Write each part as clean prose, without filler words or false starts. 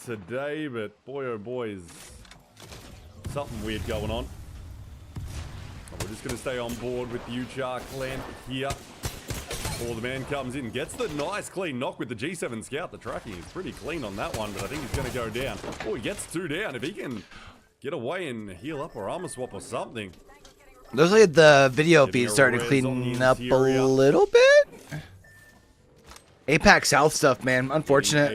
today, but boy oh boy is something weird going on. We're just going to stay on board with the Uchar clan here. Before the man comes in, gets the nice clean knock with the G7 Scout. The tracking is pretty clean on that one, but I think he's going to go down. Oh, he gets 2 down. If he can get away and heal up or armor swap or something. Looks like the video feed starting to clean up a little bit. APAC-South stuff, man. Unfortunate.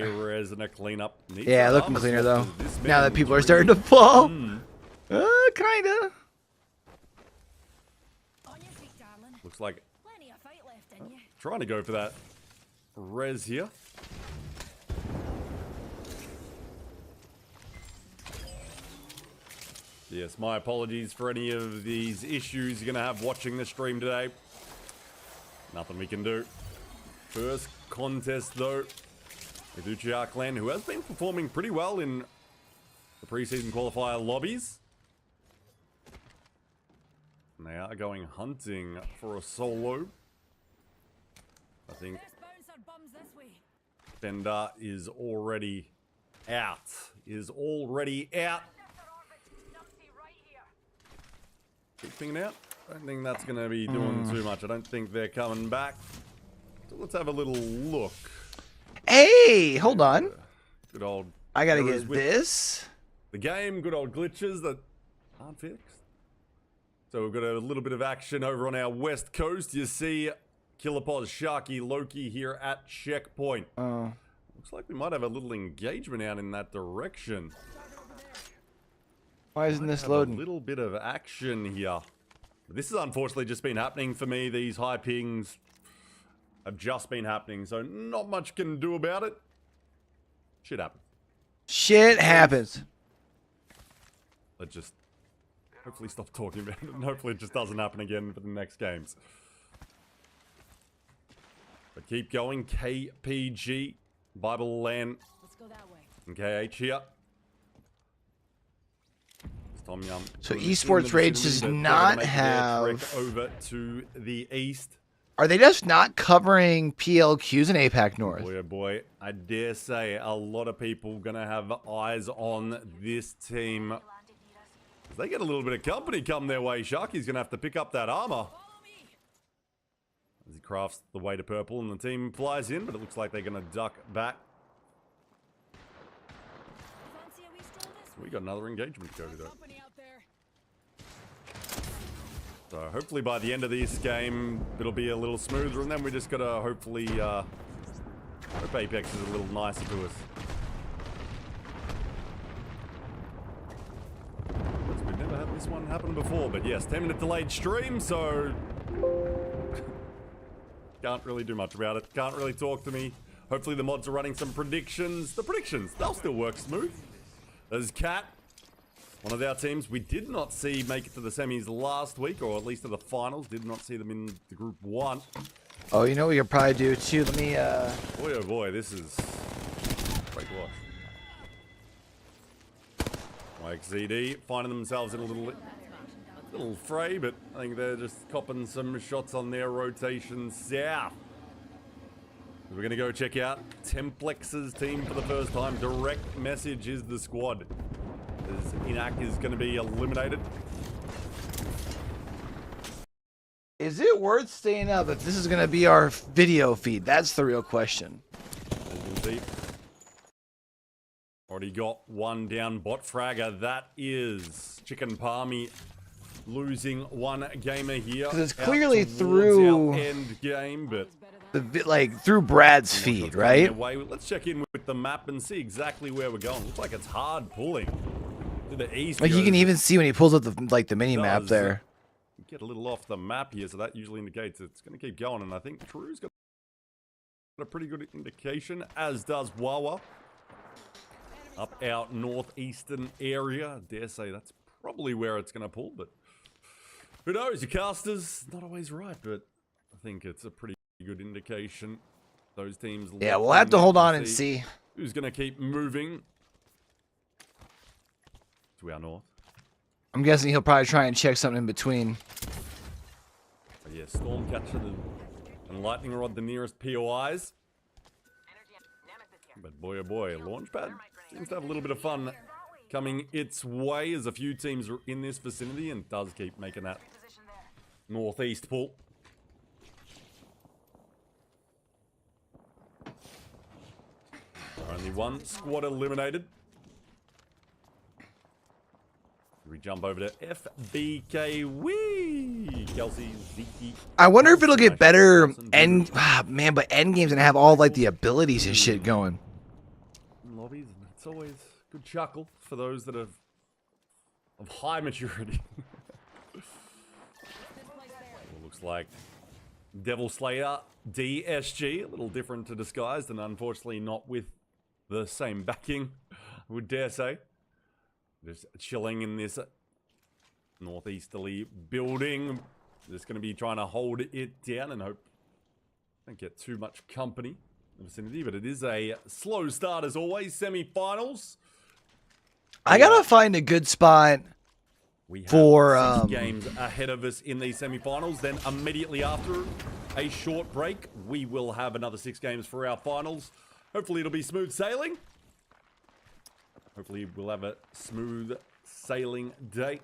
Yeah, looking cleaner though. Now that people are starting to fall. Kinda. Looks like trying to go for that res here. Yes, my apologies for any of these issues you're going to have watching the stream today. Nothing we can do. First contest, though, with Uchar Clan, who has been performing pretty well in the preseason qualifier lobbies. And they are going hunting for a solo. I think Fender is already out. Keep thinking out. I don't think that's going to be doing too much. I don't think they're coming back. So let's have a little look. Hey, hold on. Good old. I gotta get this. The game, good old glitches that aren't fixed. So we've got a little bit of action over on our west coast. You see Killerpos, Sharky, Loki here at checkpoint. Looks like we might have a little engagement out in that direction. Why isn't this loading? A little bit of action here. This has unfortunately just been happening for me. These high pings have just been happening, so not much can do about it. Shit happens. Shit happens. Let's just hopefully stop talking about it, and hopefully it just doesn't happen again for the next games. But keep going. KPG, Bible Land, and KH here. So esports rage does not have over to the east. Are they just not covering PLQs in APAC North? Boy, oh boy, I dare say a lot of people gonna have eyes on this team. They get a little bit of company come their way. Sharky's gonna have to pick up that armor as he crafts the way to purple, and the team flies in, but it looks like they're gonna duck back. We got another engagement to go to though. So hopefully by the end of this game, it'll be a little smoother, and then we just gotta hopefully hope Apex is a little nicer to us. We've never had this one happen before, but yes, 10-minute delayed stream, so can't really do much about it. Can't really talk to me. Hopefully the mods are running some predictions. The predictions, they'll still work smooth. There's Cat, one of our teams we did not see make it to the semis last week, or at least to the finals. Did not see them in the group 1. Oh, you know what we could probably do too? Let me, Boy, oh boy, this is great watch. YXZD finding themselves in a little fray, but I think they're just copping some shots on their rotation south. We're going to go check out Templex's team for the first time. Direct message is the squad, as Inac is going to be eliminated. Is it worth staying up if this is going to be our video feed? That's the real question. As you can see, already got one down. Bot fragger. That is Chicken Palmy losing one gamer here. Because it's clearly through end game, but through Brad's feed, right? Let's check in with the map and see exactly where we're going. Looks like it's hard pulling to the east. Like you can even see when he pulls up the mini map there. Get a little off the map here, so that usually indicates it's going to keep going. And I think Crew's got a pretty good indication, as does Wawa. Up our northeastern area. Dare say that's probably where it's going to pull, but who knows? Your caster's not always right, but I think it's a pretty good indication. Those teams. Yeah, we'll have to hold on and see who's going to keep moving to our north. I'm guessing he'll probably try and check something in between. Oh, yeah, Stormcatcher and Lightning Rod, the nearest POIs. But boy, oh boy, Launchpad seems to have a little bit of fun coming its way as a few teams are in this vicinity and does keep making that northeast pull. Only one squad eliminated. We jump over to FBK. Wee! Kelsey, Zeke. I wonder if it'll get better. End game's gonna have all like the abilities and shit going. Lobbies. It's always a good chuckle for those that have of high maturity. Looks like Devil Slayer DSG, a little different to Disguised, and unfortunately not with the same backing, I would dare say. Just chilling in this northeasterly building. Just going to be trying to hold it down and hope don't get too much company in the vicinity. But it is a slow start as always. Semi-finals. I gotta find a good spot for 6 games ahead of us in these semi-finals. Then immediately after a short break, we will have another 6 games for our finals. Hopefully it'll be smooth sailing. Hopefully we'll have a smooth sailing day.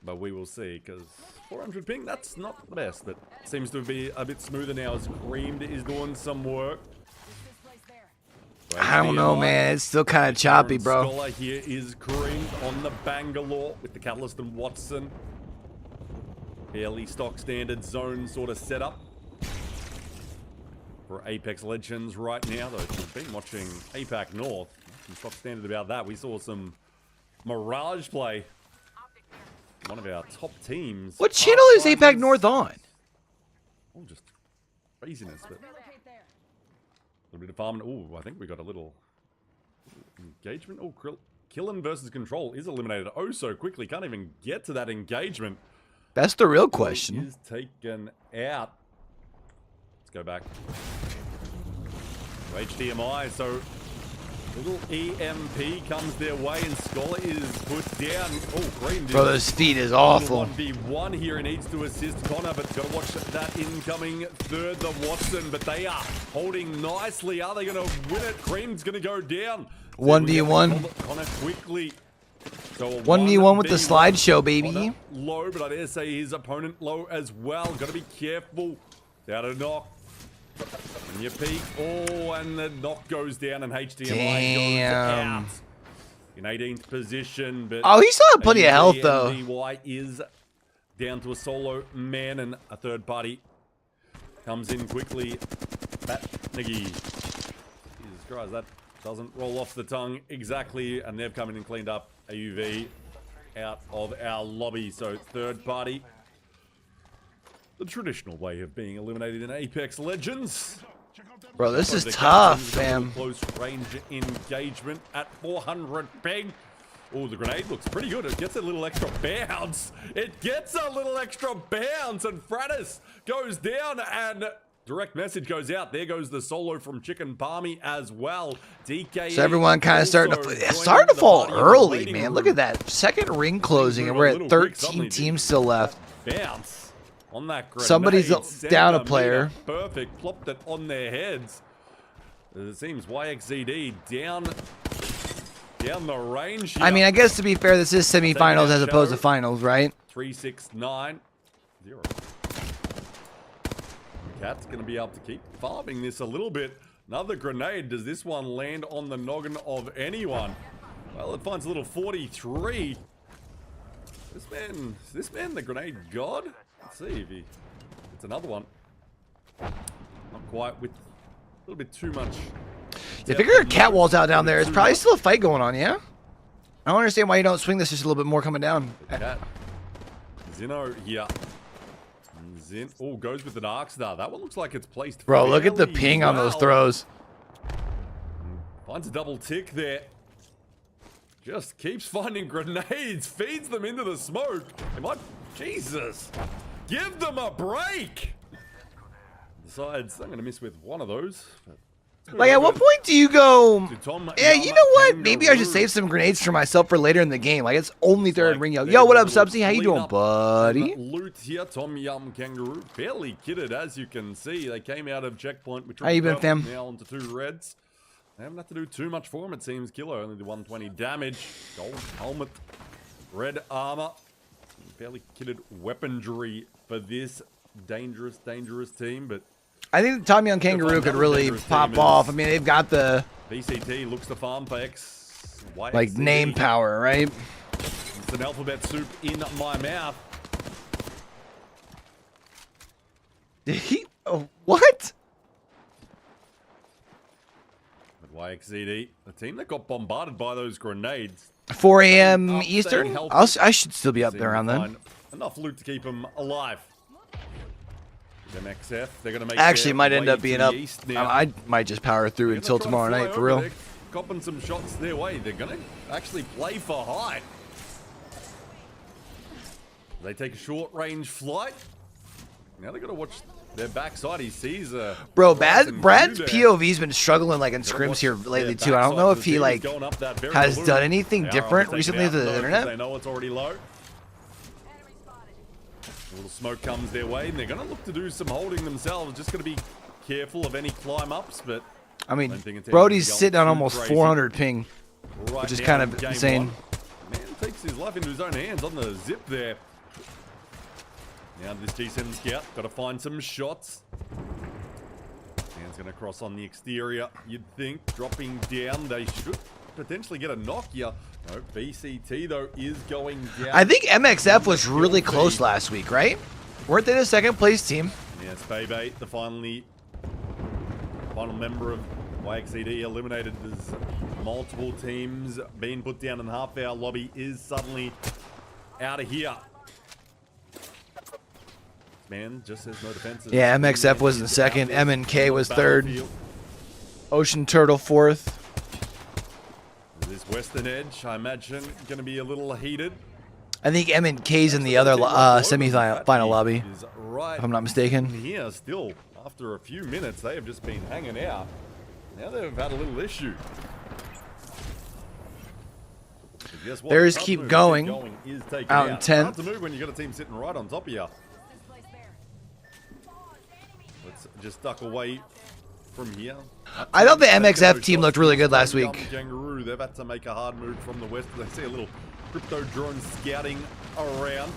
But we will see, because 400 ping, that's not the best. But seems to be a bit smoother now as Creamed is doing some work. I don't know, man. It's still kind of choppy, bro. Scholar here is Creamed on the Bangalore with the Catalyst and Watson. Fairly stock standard zone sort of setup for Apex Legends right now, though. We've been watching APAC North. Some stock standard about that. We saw some Mirage play. One of our top teams. What channel is APAC North on? Oh, just craziness, but a little bit of farming. Oh, I think we got a little engagement. Oh, Killen versus Control is eliminated oh so quickly. Can't even get to that engagement. That's the real question. Is taken out. Let's go back to HDMI. So little EMP comes their way and Scholar is put down. Oh, Green. Bro, this feed is awful. 1v1 here. He needs to assist Connor, but got to watch that incoming third, the Watson. But they are holding nicely. Are they going to win it? Cream's going to go down. 1v1. Connor quickly. So 1v1 with the slideshow, baby. Connor low, but I dare say his opponent low as well. Got to be careful. Out of knock. And you peek. Oh, and the knock goes down and HDMI goes out. In 18th position, but oh, he still had plenty of health though. DY is down to a solo man, and a third party comes in quickly. Bat Niggy. Jesus Christ, that doesn't roll off the tongue exactly, and they've come in and cleaned up a UV out of our lobby. So third party. The traditional way of being eliminated in Apex Legends. Bro, this is tough, fam. Close range engagement at 400 ping. Oh, the grenade looks pretty good. It gets a little extra bounce. It gets a little extra bounce, and Fratis goes down, and direct message goes out. There goes the solo from Chicken Palmy as well. DK. So everyone kind of starting to fall early, man. Look at that second ring closing, and we're at 13 teams still left. Bounce. On that grenade, somebody's down a player. Perfect, plopped it on their heads. It seems YXZD down the range here. I mean, I guess to be fair, this is semifinals as opposed to finals, right? 3-6-9-0. Cat's going to be able to keep farming this a little bit. Another grenade. Does this one land on the noggin of anyone? Well, it finds a little 43. Is this man the grenade god? Let's see if it's another one. Not quite, with a little bit too much. You figure a cat wall's out down there. It's probably still a fight going on, yeah? I don't understand why you don't swing this just a little bit more coming down. Cat. Zino here. Zin. Oh, goes with an arc star. That one looks like it's placed. Bro, look at the ping on those throws. Finds a double tick there. Just keeps finding grenades. Feeds them into the smoke. Jesus. Give them a break. Besides, I'm going to miss with one of those. Like, at what point do you go, yeah, you know what? Maybe I should save some grenades for myself for later in the game. Like, it's only third ring. Yo, what up, Subsy? How you doing, buddy? Loot here, Tom Yum Kangaroo. Fairly kitted, as you can see. They came out of checkpoint, which how you been, fam? Now onto 2 reds. They haven't had to do too much for him, it seems. Killer only did 120 damage. Gold helmet, red armor, fairly kitted weaponry for this dangerous team. But I think the Tom Young Kangaroo could really pop off. I mean, they've got the VCT looks to farm for like name power, right? It's an alphabet soup in my mouth. Did he? Oh, what? But YXCD, the team that got bombarded by those grenades. 4 a.m. Eastern? I should still be up there around then. Enough loot to keep them alive. MXF, they're gonna make actually might end up being up. I might just power through until tomorrow night, for real. They're copping some shots their way. They're gonna actually play for height. They take a short range flight. Now they gotta watch their backside. He sees bro, Brad's POV's been struggling like in scrims here lately too. I don't know if he like has done anything different recently to the internet. They know it's already low. A little smoke comes their way, and they're going to look to do some holding themselves. Just going to be careful of any climb ups, but I mean, Brody's sitting on almost 400 ping, which is kind of insane. Man takes his life into his own hands on the zip there. Now this G7 scout got to find some shots. Man's going to cross on the exterior. You'd think dropping down, they should potentially get a knock here. No, BCT though is going down. I think MXF was really close last week, right? Weren't they the second place team? Yes, Bebe, the final member of YXCD eliminated. There's multiple teams being put down in the half-hour lobby is suddenly out of here. Man just says no defenses. Yeah, MXF was in second. MNK was third. Ocean Turtle fourth. This Western Edge, I imagine, going to be a little heated. I think MNK's in the other semi-final lobby, if I'm not mistaken. Here, still, after a few minutes, they have just been hanging out. Now they've had a little issue. Theirs keep going out in 10th. Hard to move when you got a team sitting right on top of you. Let's just duck away from here. I thought the MXF team looked really good last week. Kangaroo, they've had to make a hard move from the west. They see a little crypto drone scouting around.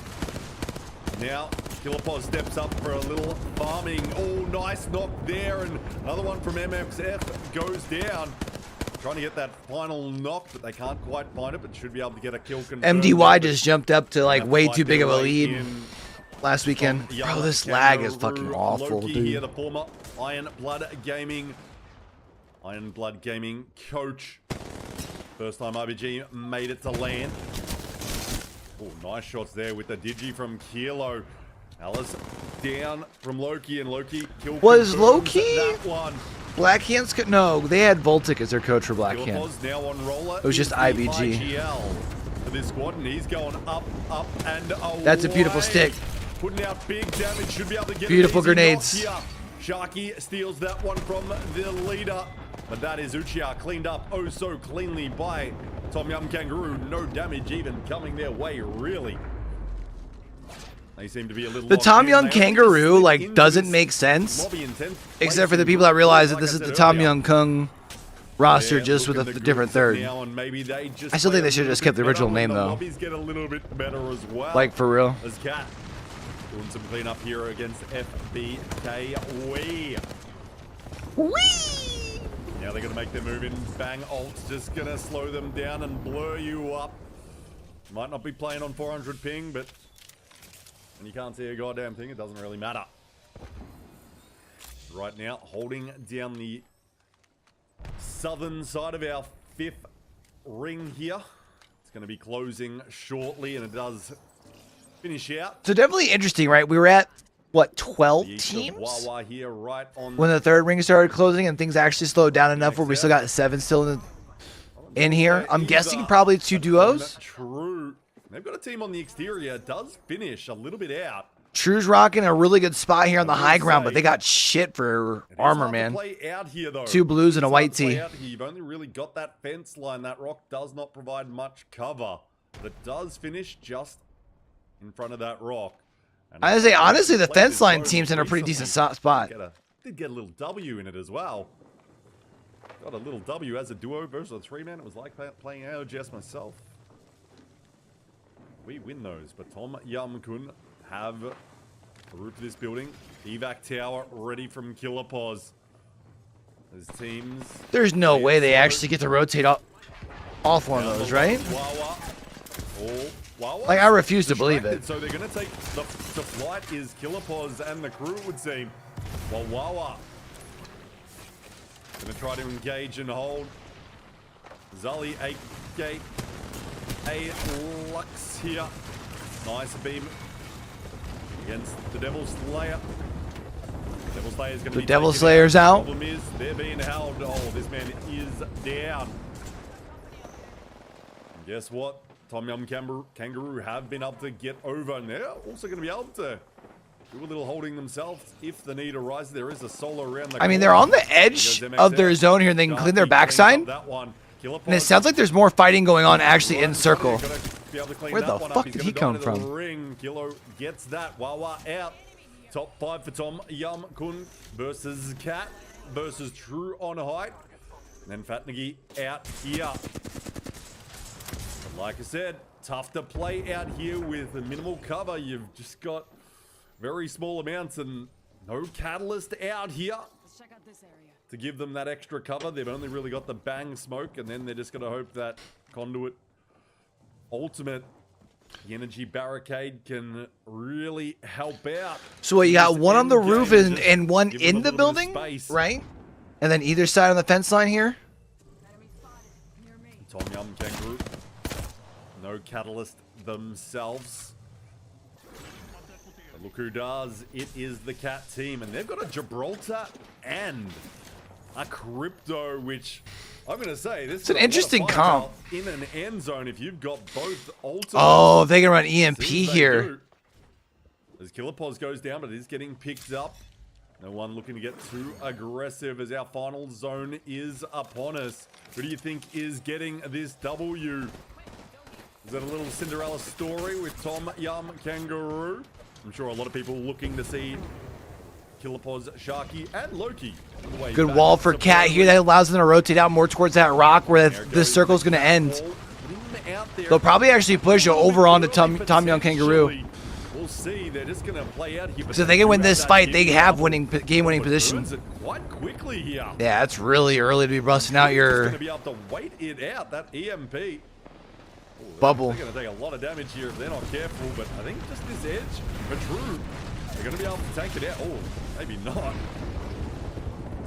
Now, Killerpos steps up for a little farming. Oh, nice knock there. And another one from MXF goes down. Trying to get that final knock, but they can't quite find it, but should be able to get a kill confirmed. MDY just jumped up to like way too big of a lead last weekend. Bro, this lag is fucking awful, dude. Here, the former Iron Blood Gaming coach. First time RBG made it to land. Oh, nice shots there with the digi from Kilo. Alice down from Loki, and Loki killed. Was Loki that one. Black Hands? No, they had Voltic as their coach for Black Hands. Now on roller. It was just IBG. For this squad, and he's going up, and away. That's a beautiful stick. Putting out big damage, should be able to get beautiful grenades. Sharky steals that one from the leader, but that is Uchiha cleaned up oh so cleanly by Tom Yum Kangaroo. No damage even coming their way, really. They seem to be a little. The Tom Young Kangaroo like doesn't make sense, except for the people that realize that this is the Tom Young Kung roster, just with a different third. I still think they should have just kept the original name though. Like for real. Doing some cleanup here against FBK. Wee! Now they're going to make their move in. Bang ult's just going to slow them down and blur you up. Might not be playing on 400 ping, but when you can't see a goddamn thing, it doesn't really matter. Right now, holding down the southern side of our fifth ring here. It's going to be closing shortly, and it does finish out. So definitely interesting, right? We were at what, 12 teams here, right on when the third ring started closing, and things actually slowed down enough where we still got 7 still in here. I'm guessing probably 2 duos. True. They've got a team on the exterior. It does finish a little bit out. True's rocking a really good spot here on the high ground, but they got shit for armor, man. Out here, 2 blues and a white tee. You've only really got that fence line. That rock does not provide much cover, but it does finish just in front of that rock. And I say, honestly, the fence line team's in a pretty decent spot. Did get a little W in it as well. got a little W as a duo versus a 3-man. It was like playing ALGS myself. We win those, but Tom Yum-kun have the roof of this building. Evac tower ready from Killer Pause. His teams. There's no way they actually get to rotate off one of those, right? Like, I refuse to believe it. So they're going to take the flight is Killer Pause and the crew, it would seem. While Wawa going to try to engage and hold. Zully, A Lux here. Nice beam against the Devil Slayer. Devil Slayer's going to be Devil Slayer's out. The problem is they're being held. Oh, this man is down. And guess what? Tom Yum Kangaroo have been able to get over, and they're also going to be able to do a little holding themselves if the need arises. There is a solo around the corner. They're on the edge of their zone here, and they can clean their backside. And it sounds like there's more fighting going on actually in circle. Where the fuck did he come from? Kilo gets that. Wawa out. Top 5 for Tom Yum Kun versus Cat versus True on height. And then Fatnagi out here. But like I said, tough to play out here with minimal cover. You've just got very small amounts and no catalyst out here to give them that extra cover. They've only really got the bang smoke, and then they're just going to hope that Conduit Ultimate, the energy barricade, can really help out. So what, you got one on the roof and one in the building, right? And then either side on the fence line here. Tom Yum Kangaroo, no catalyst themselves. But look who does. It is the Cat team, and they've got a Gibraltar and a Crypto, which I'm going to say, this is an interesting comp. In an end zone, if you've got both ultimates. Oh, they can run EMP here. As Killer Pause goes down, but it is getting picked up. No one looking to get too aggressive as our final zone is upon us. Who do you think is getting this W? Is that a little Cinderella story with Tom Yum Kangaroo? I'm sure a lot of people looking to see Killer Pause, Sharky, and Loki. Good wall for Cat here that allows them to rotate out more towards that rock where this circle is going to end. They'll probably actually push over onto Tom Yum Kangaroo. We'll see. They're just going to play out here. So if they can win this fight, they have game-winning position. Quite quickly here. Yeah, it's really early to be busting out your going to be able to wait it out, that EMP. Bubble. They're going to take a lot of damage here if they're not careful, but I think just this edge for True. They're going to be able to tank it out. Oh, maybe not.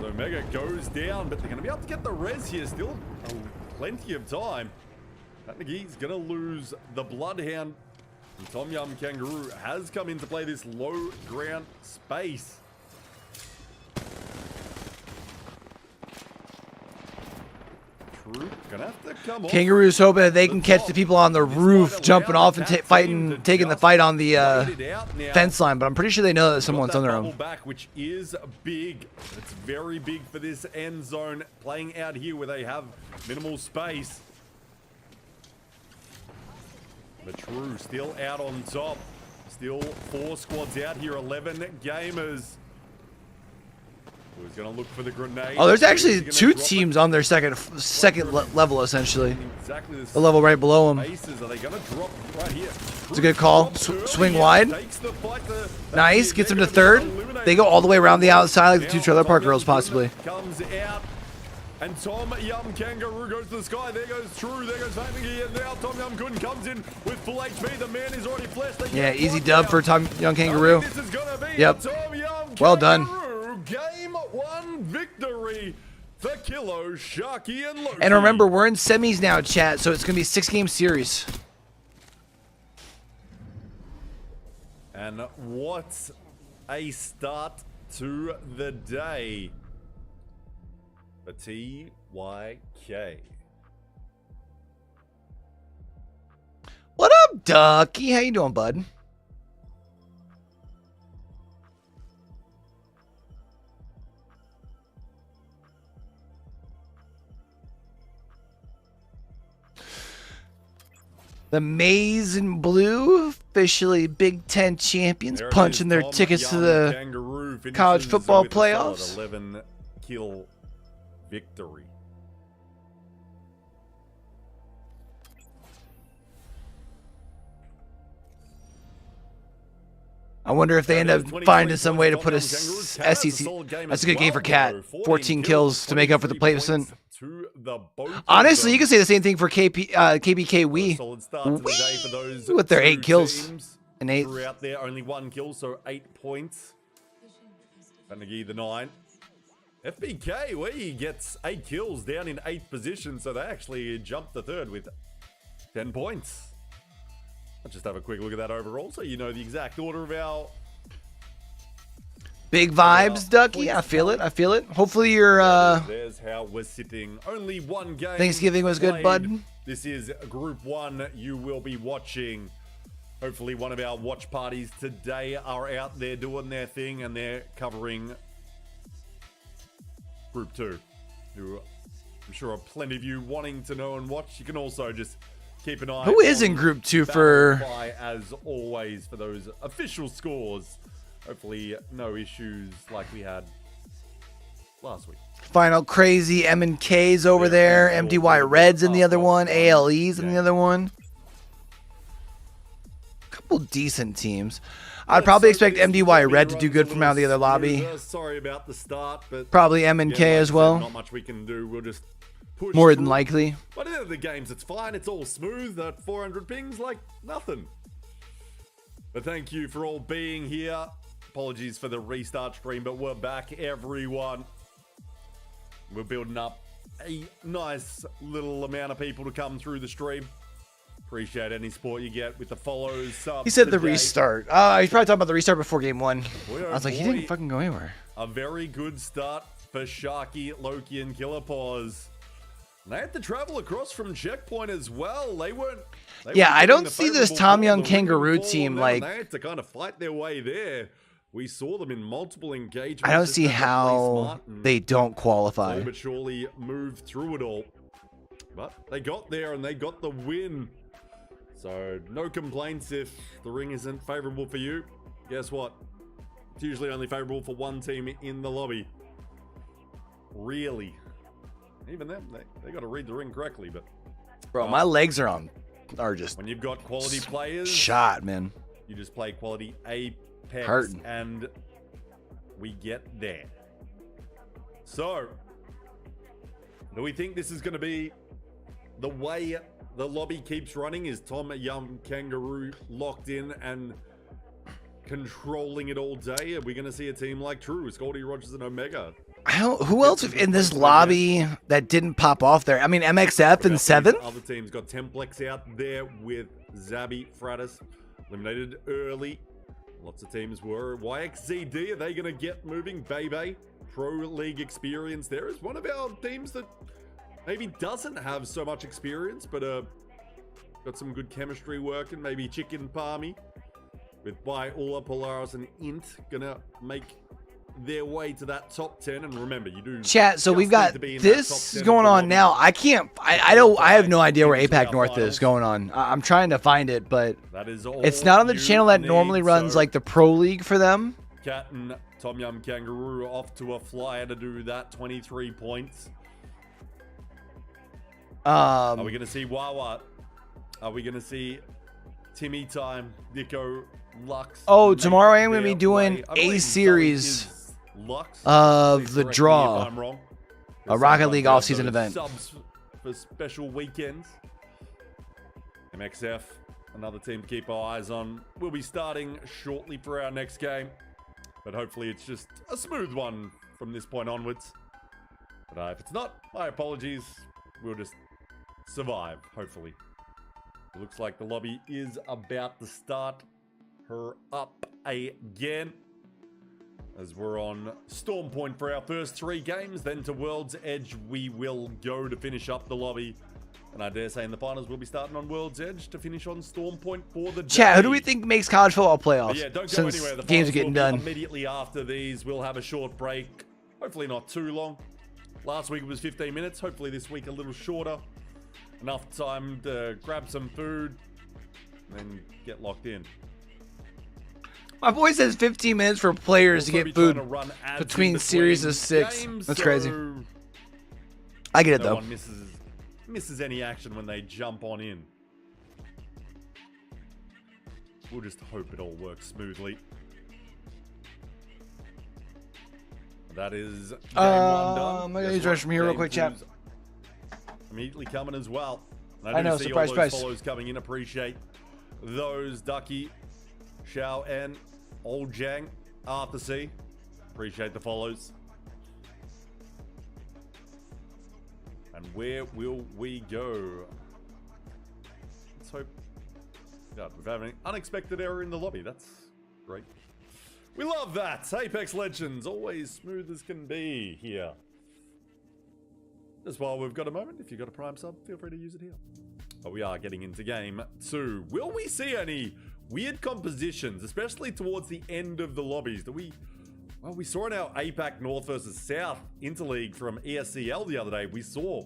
So Mega goes down, but they're going to be able to get the res here. Still plenty of time. Fatnagi's going to lose the Bloodhound. And Tom Yum Kangaroo has come into play this low ground space. True, gonna have to come off. Kangaroo's hoping that they can catch the people on the roof jumping off and taking the fight on the fence line, but I'm pretty sure they know that someone's on their own. Back, which is big. It's very big for this end zone. Playing out here where they have minimal space. But True still out on top. Still 4 squads out here, 11 gamers. Who's gonna look for the grenade? Oh, there's actually 2 teams on their second level, essentially. Exactly the level right below them. Are they gonna drop right here? It's a good call. Swing wide. Nice. Gets them to third. They go all the way around the outside like the 2 Trailer Park Girls, possibly. Comes out. And Tom Yum Kangaroo goes to the sky. There goes True. There goes Fatnagi. And now Tom Yum Kun comes in with full HP. The man is already fleshed. Yeah, easy dub for Tom Yum Kangaroo. Yep. Well done. Game 1 victory for Kilo, Sharky, and Loki. And remember, we're in semis now, chat, so it's going to be a 6-game series. And what a start to the day for TYK. What up, Ducky? How you doing, bud? The Maize and Blue, officially Big Ten champions, punching their tickets to the college football playoffs. 11-kill victory. I wonder if they end up finding some way to put a SEC. That's a good game for Cat. 14 kills to make up for the placement. Honestly, you can say the same thing for KBK Wii with their 8 kills and 8. Throughout there, only 1 kill, so 8 points. Benegi the 9. FBK Wii gets 8 kills down in 8th position, so they actually jumped the 3rd with 10 points. Let's just have a quick look at that overall, so you know the exact order of our... Big vibes, Ducky. I feel it. I feel it. Hopefully your there's how we're sitting. Only 1 game. Thanksgiving was good, bud. This is Group 1. You will be watching. Hopefully one of our watch parties today are out there doing their thing, and they're covering Group 2, who I'm sure are plenty of you wanting to know and watch. You can also just keep an eye. Who is in Group 2 for? As always, for those official scores. Hopefully, no issues like we had last week. Final Crazy M&K's over there. MDY Reds in the other one. ALE's in the other one. Couple decent teams. I'd probably expect MDY Red to do good from out of the other lobby. Sorry about the start, but probably M&K as well. Not much we can do. We'll just push more than likely. But in the end of the games, it's fine. It's all smooth. At 400 pings, like nothing. But thank you for all being here. Apologies for the restart stream, but we're back, everyone. We're building up a nice little amount of people to come through the stream. Appreciate any support you get with the follows, subs. He said the restart. He's probably talking about the restart before game 1. I was like, he didn't fucking go anywhere. A very good start for Sharky, Loki, and Killer Paws. And they had to travel across from checkpoint as well. They weren't. Yeah, I don't see this Tom Young Kangaroo team like. They had to kind of fight their way there. We saw them in multiple engagements. I don't see how they don't qualify. Slowly but surely move through it all. But they got there and they got the win. So no complaints if the ring isn't favorable for you. Guess what? It's usually only favorable for one team in the lobby. Really. Even them, they got to read the ring correctly. But bro, my legs are just when you've got quality players. Shot, man. You just play quality Apex hurting. And we get there. So, do we think this is going to be the way the lobby keeps running? Is Tom Young Kangaroo locked in and controlling it all day? Are we going to see a team like True, Scotty Rogers, and Omega? Who else in this lobby that didn't pop off there? I mean, MXF and 7th? Other teams got Templex out there with Zabby, Fratis, eliminated early. Lots of teams were. YXZD, are they going to get moving? Bebe, Pro League experience. There is one of our teams that maybe doesn't have so much experience, but got some good chemistry working. Maybe Chicken Palmy with By Ula, Polaris, and Int going to make their way to that top 10. And remember, you do chat. So we've got this going on now. I have no idea where APAC North is going on. I'm trying to find it, but it's not on the channel that normally runs like the Pro League for them. Cat and Tom Yum Kangaroo off to a flyer to do that. 23 points. Are we going to see Wawa? Are we going to see Timmy Time, Nico, Lux? Oh, tomorrow I'm going to be doing a series of the draw, a Rocket League off-season event. Subs for special weekends. MXF, another team to keep our eyes on. We'll be starting shortly for our next game, but hopefully it's just a smooth one from this point onwards. But if it's not, my apologies. We'll just survive, hopefully. It looks like the lobby is about to start her up again, as we're on Storm Point for our first 3 games. Then to World's Edge we will go to finish up the lobby. And I dare say in the finals we'll be starting on World's Edge to finish on Storm Point for the day. Chat, who do we think makes college football playoffs? Yeah, don't go since anywhere. The games are getting done. Immediately after these, we'll have a short break. Hopefully not too long. Last week it was 15 minutes. Hopefully this week a little shorter. Enough time to grab some food and then get locked in. My boy says 15 minutes for players to get food between series of 6. That's crazy. I get it though. No one misses any action when they jump on in. We'll just hope it all works smoothly. That is game 1 done. I'm gonna use rush from here real quick, chap. Immediately coming as well. And I know, see surprise all those price. follows coming in. Appreciate those, Ducky, Shao, and Old Jang, Arthur C. Appreciate the follows. And where will we go? Let's hope. God, we've had an unexpected error in the lobby. That's great. We love that. Apex Legends, always smooth as can be here. Just while we've got a moment, if you've got a Prime sub, feel free to use it here. But we are getting into game 2. Will we see any weird compositions, especially towards the end of the lobbies? Well, we saw in our APAC North versus South Interleague from ESCL the other day, we saw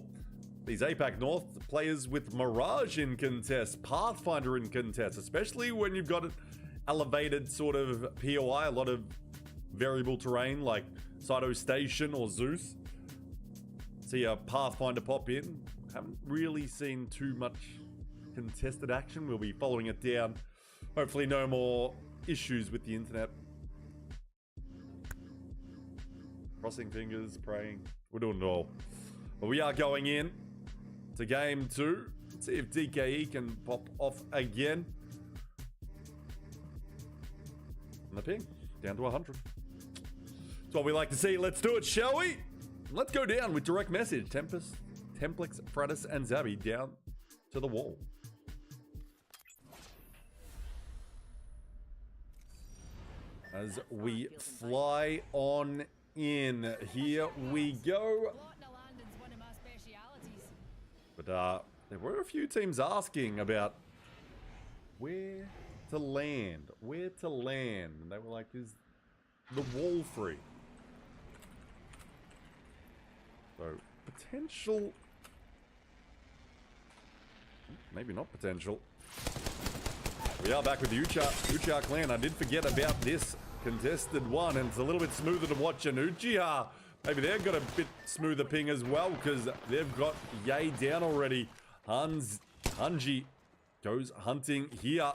these APAC North players with Mirage in contest, Pathfinder in contest, especially when you've got an elevated sort of POI, a lot of variable terrain like Saito Station or Zeus. See a Pathfinder pop in. Haven't really seen too much contested action. We'll be following it down. Hopefully no more issues with the internet. Crossing fingers, praying. We're doing it all. But we are going in to game 2. Let's see if DKE can pop off again. And the ping, down to 100. That's what we like to see. Let's do it, shall we? Let's go down with direct message. Tempest, Templix, Fratus, and Zabby down to the wall. As we fly on in, here we go. But there were a few teams asking about where to land. And they were like, is the wall free? So, potential... Maybe not potential. We are back with the Uchiha clan. I did forget about this contested one, and it's a little bit smoother to watch an Uchiha. Maybe they've got a bit smoother ping as well, because they've got Yay down already. Hanji goes hunting here.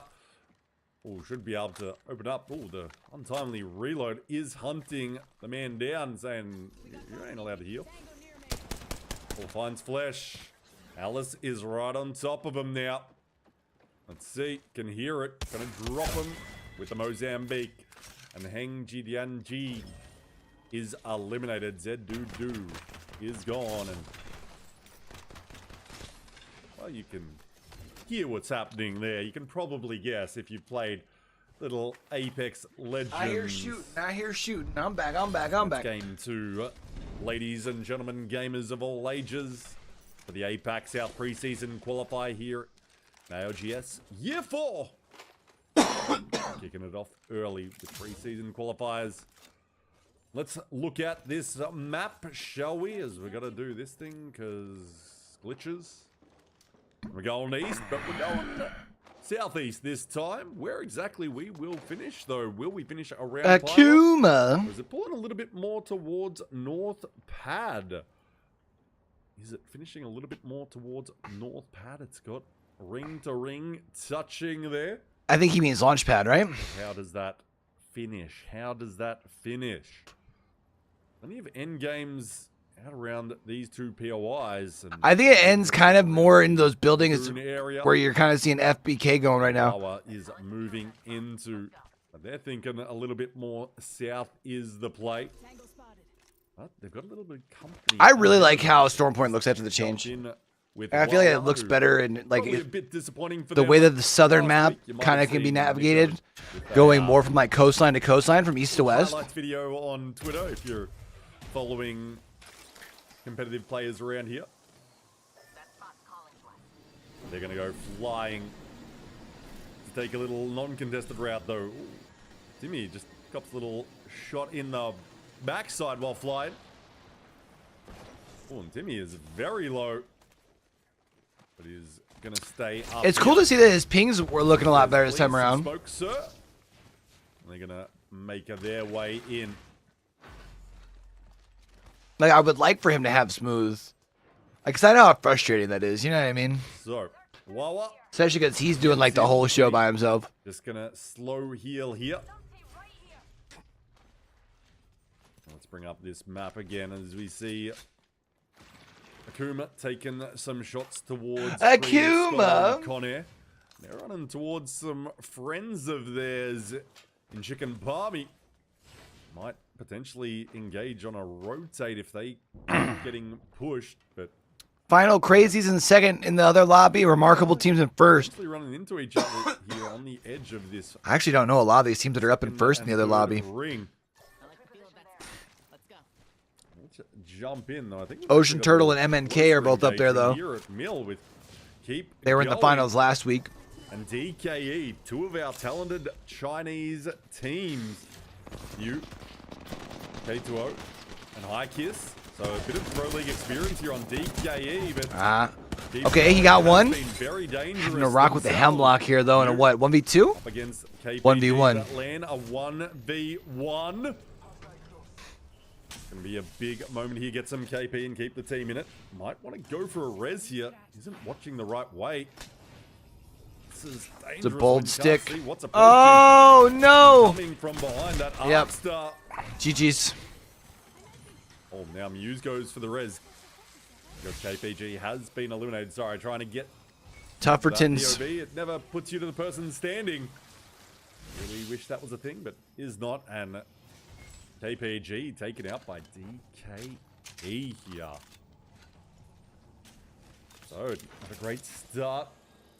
Oh, should be able to open up. Oh, the untimely reload is hunting the man down, saying, you ain't allowed to heal. Paul finds flesh. Alice is right on top of him now. Let's see, can hear it. Gonna drop him with the Mozambique. And Heng Jidianji is eliminated. Zed-Doo-Doo is gone. And well, you can hear what's happening there. You can probably guess if you've played little Apex Legends. I hear shooting. I'm back. Game 2, ladies and gentlemen, gamers of all ages, for the APAC-South preseason qualifier here at ALGS Year 4. Kicking it off early with preseason qualifiers. Let's look at this map, shall we? As we're gonna do this thing, because glitches. We're going east, but we're going southeast this time. Where exactly we will finish, though? Will we finish around Akuma? Or is it pulling a little bit more towards North Pad? Is it finishing a little bit more towards North Pad? It's got ring to ring touching there. I think he means launch pad, right? How does that finish? Plenty of end games out around these two POIs. And I think it ends kind of more in those buildings area where you're kind of seeing FBK going right now. Power is moving into. They're thinking a little bit more south is the play. But they've got a little bit of company. I really like how Storm Point looks after the change. I feel like it looks better, and like a bit disappointing for the way that the southern map kind of can be navigated, going more from like coastline to coastline, from east to west. Highlights video on Twitter if you're following competitive players around here. They're going to go flying to take a little non-contested route, though. Ooh, Timmy just cops a little shot in the backside while flying. Oh, and Timmy is very low. But he's going to stay up. It's cool to see that his pings were looking a lot better this time around. Smoke, sir. They're going to make their way in. Like, I would like for him to have smooth. Like, cause I know how frustrating that is. You know what I mean? So, Wawa. Especially because he's doing like the whole show by himself. Just going to slow heal here. Let's bring up this map again as we see Akuma taking some shots towards Akuma. Conair. They're running towards some friends of theirs in Chicken Palmy. Might potentially engage on a rotate if they keep getting pushed, but Final Crazies in second in the other lobby. Remarkable teams in first. running into each other here on the edge of this. I actually don't know a lot of these teams that are up in first in the other lobby. Ring. Let's jump in though. I think Ocean Turtle and MNK are both up there though. Here at Mill with They were in the finals last week. And DKE, two of our talented Chinese teams. You, K2O, and High Kiss. So a bit of Pro League experience here on DKE, but okay, he got one. Very dangerous. Having to rock with the Hemlock here though in a what? 1v2? Up against KPG, 1v1. Land a 1v1. Gonna be a big moment here. Get some KP and keep the team in it. Might want to go for a res here. Isn't watching the right way. This is dangerous. It's a bold stick. Oh no! Coming from behind that Yep. GG's. Oh, now Muse goes for the res. Because KPG has been eliminated. Sorry, trying to get Tuffertons. POV. It never puts you to the person standing. Really wish that was a thing, but is not. And KPG taken out by DKE here. So, not a great start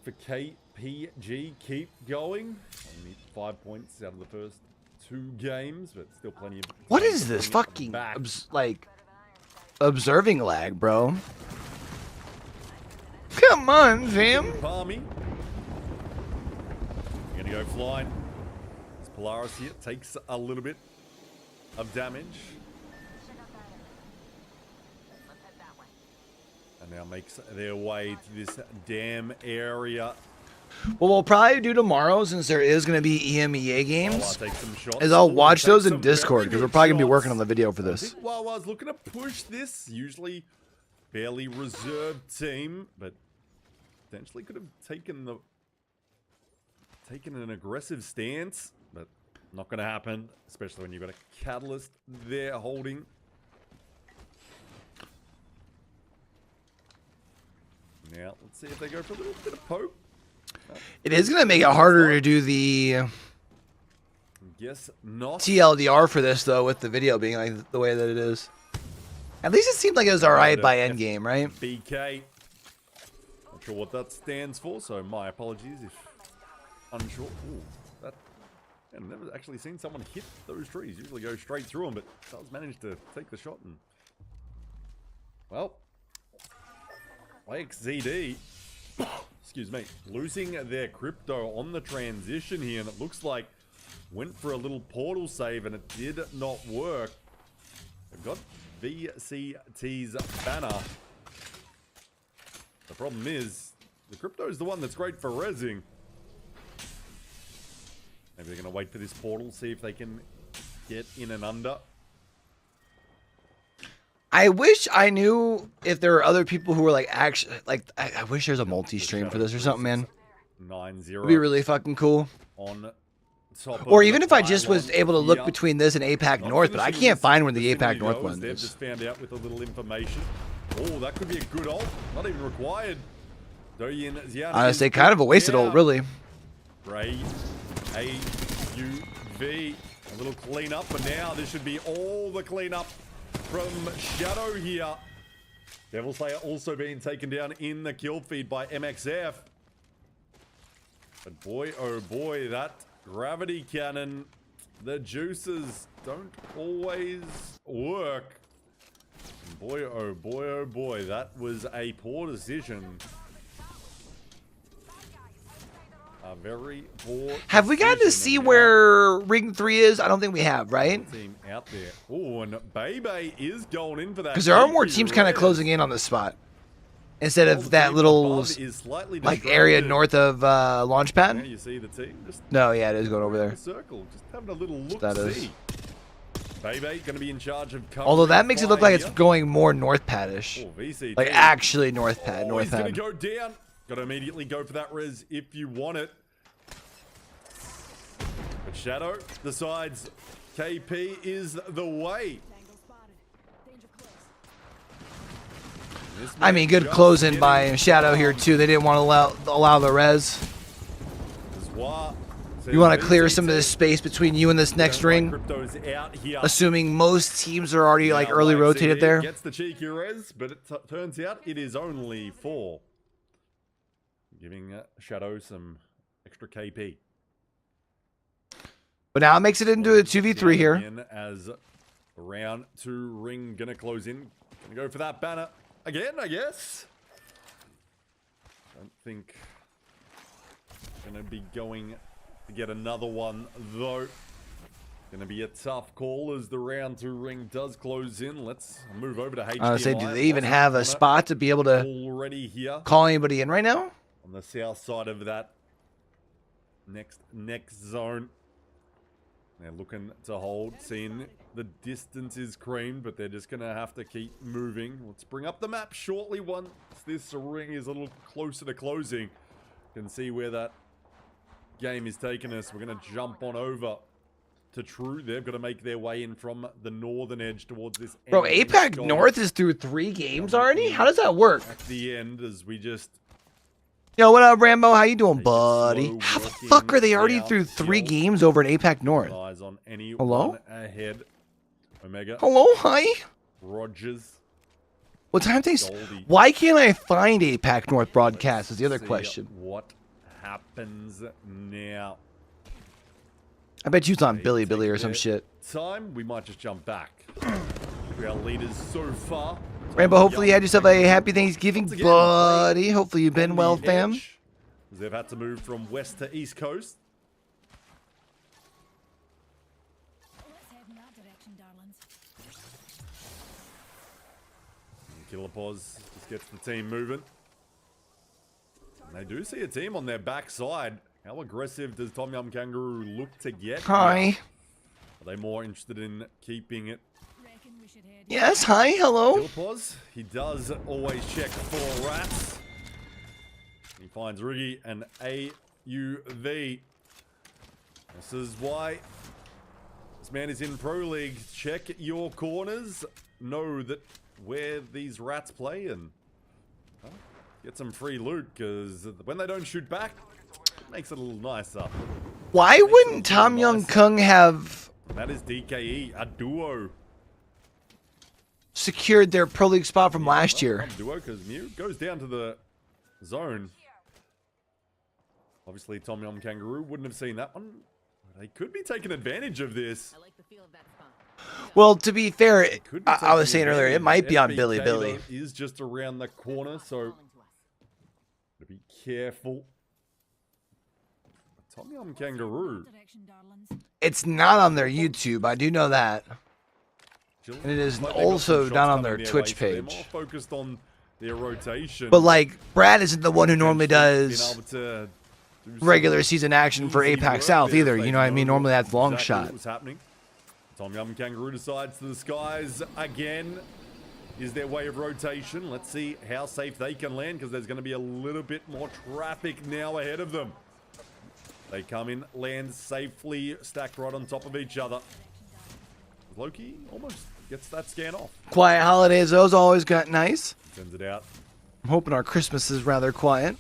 for KPG. Keep going. Only 5 points out of the first 2 games, but still plenty of... What is this fucking, like, observing lag, bro? Come on, fam. Palmy. You're gonna go flying. This Polaris here takes a little bit of damage. And now makes their way to this damn area. What we'll probably do tomorrow, since there is going to be EMEA games, take some shots. is I'll watch those in Discord, because we're probably going to be working on the video for this. I think Wawa's looking to push this, usually fairly reserved team, but potentially could have taken an aggressive stance, but not going to happen, especially when you've got a Catalyst there holding. Now, let's see if they go for a little bit of poke. It is going to make it harder to do the Guess not. TLDR for this, though, with the video being like the way that it is. At least it seemed like it was alright by endgame, right? BK. Not sure what that stands for, so my apologies if unsure. Ooh, that... I've never actually seen someone hit those trees. Usually go straight through them, but does manage to take the shot and... Well... YXZD, excuse me, losing their crypto on the transition here, and it looks like went for a little portal save and it did not work. They've got VCT's banner. The problem is, the crypto is the one that's great for rezzing. Maybe they're going to wait for this portal, see if they can get in and under. I wish I knew if there were other people who were like actually like. I wish there's a multi-stream for this or something, man. 9-0. It'd be really fucking cool. On top or even if I just was able to look between this and APAC North, but I can't find where the APAC North one They've is. just found out with a little information. Oh, that could be a good ult. Not even required. Honestly, kind of a wasted ult, really. Ray, AUV. A little cleanup, but now this should be all the cleanup from Shadow here. Devil Slayer also being taken down in the kill feed by MXF. But boy, oh boy, that gravity cannon, the juices don't always work. And boy, oh boy, oh boy, that was a poor decision. A very poor Have we gotten to see where Ring 3 is? I don't think we have, right? Team out there. Oh, and Bebe is going in for that. Because there are more teams kind of closing in on this spot. Instead of that little like area north of Launchpad. Yeah, you see the team? No, yeah, it is going over there. Circle, just having a little look. That is. Bebe going to be in charge of cover. Although that makes it look like it's going more north padish. Oh, VCT. Like actually north pad, north he's going pad. to go down. Got to immediately go for that res if you want it. But Shadow decides KP is the way. I mean, good closing by Shadow here too. They didn't want to allow the res. You want to clear some of this space between you and this next ring, assuming most teams are already like early rotated there. Gets the cheeky res, but it turns out it is only 4, giving Shadow some extra KP. But now it makes it into a 2v3 here. As round 2 ring gonna close in, gonna go for that banner again, I guess. Don't think gonna be going to get another one though. Gonna be a tough call as the round 2 ring does close in. Let's move over to HDMI. I would say, do they even have a spot to be able to already here call anybody in right now? on the south side of that next zone? They're looking to hold, seeing the distance is creamed, but they're just going to have to keep moving. Let's bring up the map shortly once this ring is a little closer to closing. You can see where that game is taking us. We're going to jump on over to True. They've got to make their way in from the northern edge towards this. Bro, APAC North is through 3 games already? How does that work? At the end, as we just... Yo, what up, Rambo? How you doing, buddy? How the fuck are they already through 3 games over in APAC North? Hello? Ahead. Omega. Hello? Hi? Rogers. What time they... Why can't I find APAC North broadcast is the other question. What happens now? I bet you it's on Billy or some shit. Time, we might just jump back. We are leaders so far. Rambo, hopefully you had yourself a happy Thanksgiving, buddy. Hopefully you've been well, fam. They've had to move from west to east coast. Killer Pause just gets the team moving. And they do see a team on their backside. How aggressive does Tom Yum Kangaroo look to get? Hi. Are they more interested in keeping it? Yes, hi, hello. Killer Pause, he does always check for rats. He finds Ruggy and AUV. This is why this man is in Pro League. Check your corners. Know that where these rats play and get some free loot, because when they don't shoot back, it makes it a little nicer. Why wouldn't Tom Young Kung have... That is DKE, a duo. Secured their Pro League spot from last year. Duo, because Mew goes down to the zone. Obviously, Tom Yum Kangaroo wouldn't have seen that one. They could be taking advantage of this. I like the feel of that spot. Well, to be fair, I was saying earlier, it might be on Billy. Is just around the corner, so be careful. Tom Yum Kangaroo. It's not on their YouTube. I do know that. And it is also not on their Twitch page. More focused on their rotation. But like, Brad isn't the one who normally does regular season action for APAC-South either. You know what I mean? Normally that's long shot. Tom Yum Kangaroo decides to the skies again. Is their way of rotation. Let's see how safe they can land, because there's going to be a little bit more traffic now ahead of them. They come in, land safely, stacked right on top of each other. Loki almost gets that scan off. Quiet holidays, those always got nice. Sends it out. I'm hoping our Christmas is rather quiet.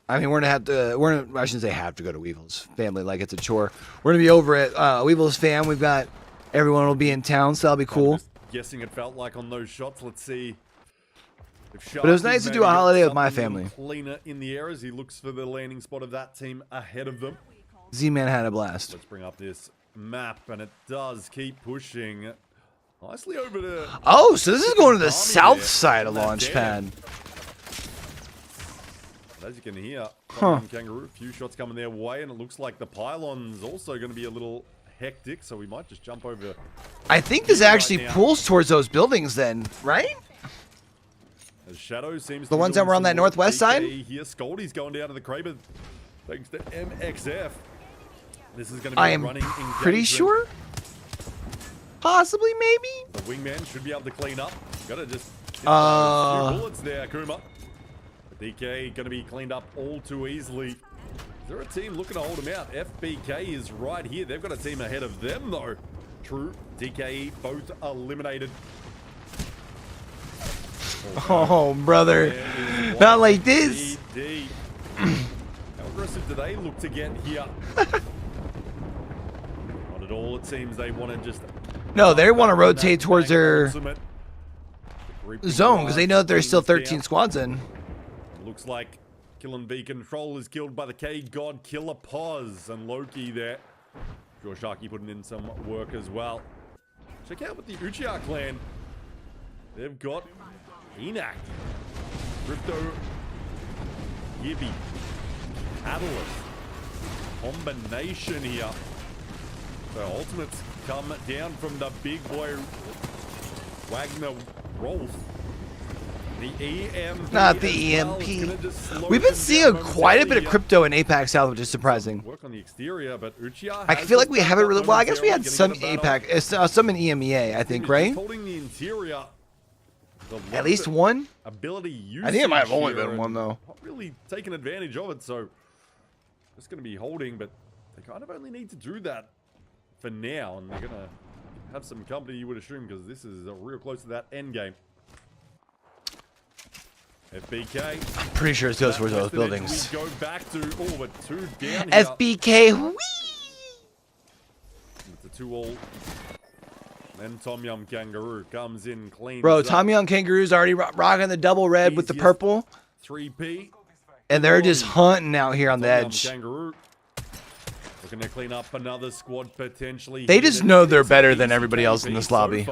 I mean, we're gonna have to. I shouldn't say have to go to Weevil's family like it's a chore. We're gonna be over at Weevil's fam. We've got everyone will be in town, so that'll be cool. Just guessing it felt like on those shots. Let's see. But it was nice to do a holiday with my family. Cleaner in the air as he looks for the landing spot of that team ahead of them. Z-Man had a blast. Let's bring up this map, and it does keep pushing nicely over to... Oh, so this is going to the south side of Launchpad. As you can hear, Kangaroo, a few shots coming their way, and it looks like the pylon's also going to be a little hectic, so we might just jump over. I think this actually pulls towards those buildings then, right? As Shadow seems the ones that were on that northwest side? Here, Scaldy's going down to the Kraber thanks to MXF. This is going to be I am pretty sure. Possibly, maybe. The wingman should be able to clean up. Gotta just hit a few bullets there, Kuma. DK going to be cleaned up all too easily. Is there a team looking to hold him out? FBK is right here. They've got a team ahead of them, though. True, DKE, both eliminated. Oh, brother. Not like this. How aggressive do they look to get here? Not at all. It seems they want to just... No, they want to rotate towards their zone because they know that there's still 13 squads in. Looks like Killing B Control is killed by the K-God Killer Pause, and Loki there. Sure, Sharky putting in some work as well. Check out what the Uchiha clan. They've got Enac, Crypto, Gibby, Catalyst. Combination here. So ultimates come down from the big boy Wagner Rolf. The EMP. Not the EMP. We've been seeing quite a bit of crypto in APAC-South, which is surprising. Work on the exterior, but Uchiha I feel like we haven't really. Well, I guess we had some APAC, some in EMEA, I think, right? Holding the interior. At least one. Ability I think it might have only been one though. Not really taking advantage of it, so just going to be holding, but they kind of only need to do that for now, and they're going to have some company, you would assume, because this is real close to that end game. FBK. I'm pretty sure it goes towards those buildings. We go back to, oh, but 2 down here. FBK, whee! It's a 2-all. Then Tom Yum Kangaroo comes in clean. Bro, Tom Yum Kangaroo's already rocking the double red with the purple. 3P. And they're just hunting out here on the edge. Kangaroo. Looking to clean up another squad potentially. They just know they're better than everybody else in this lobby.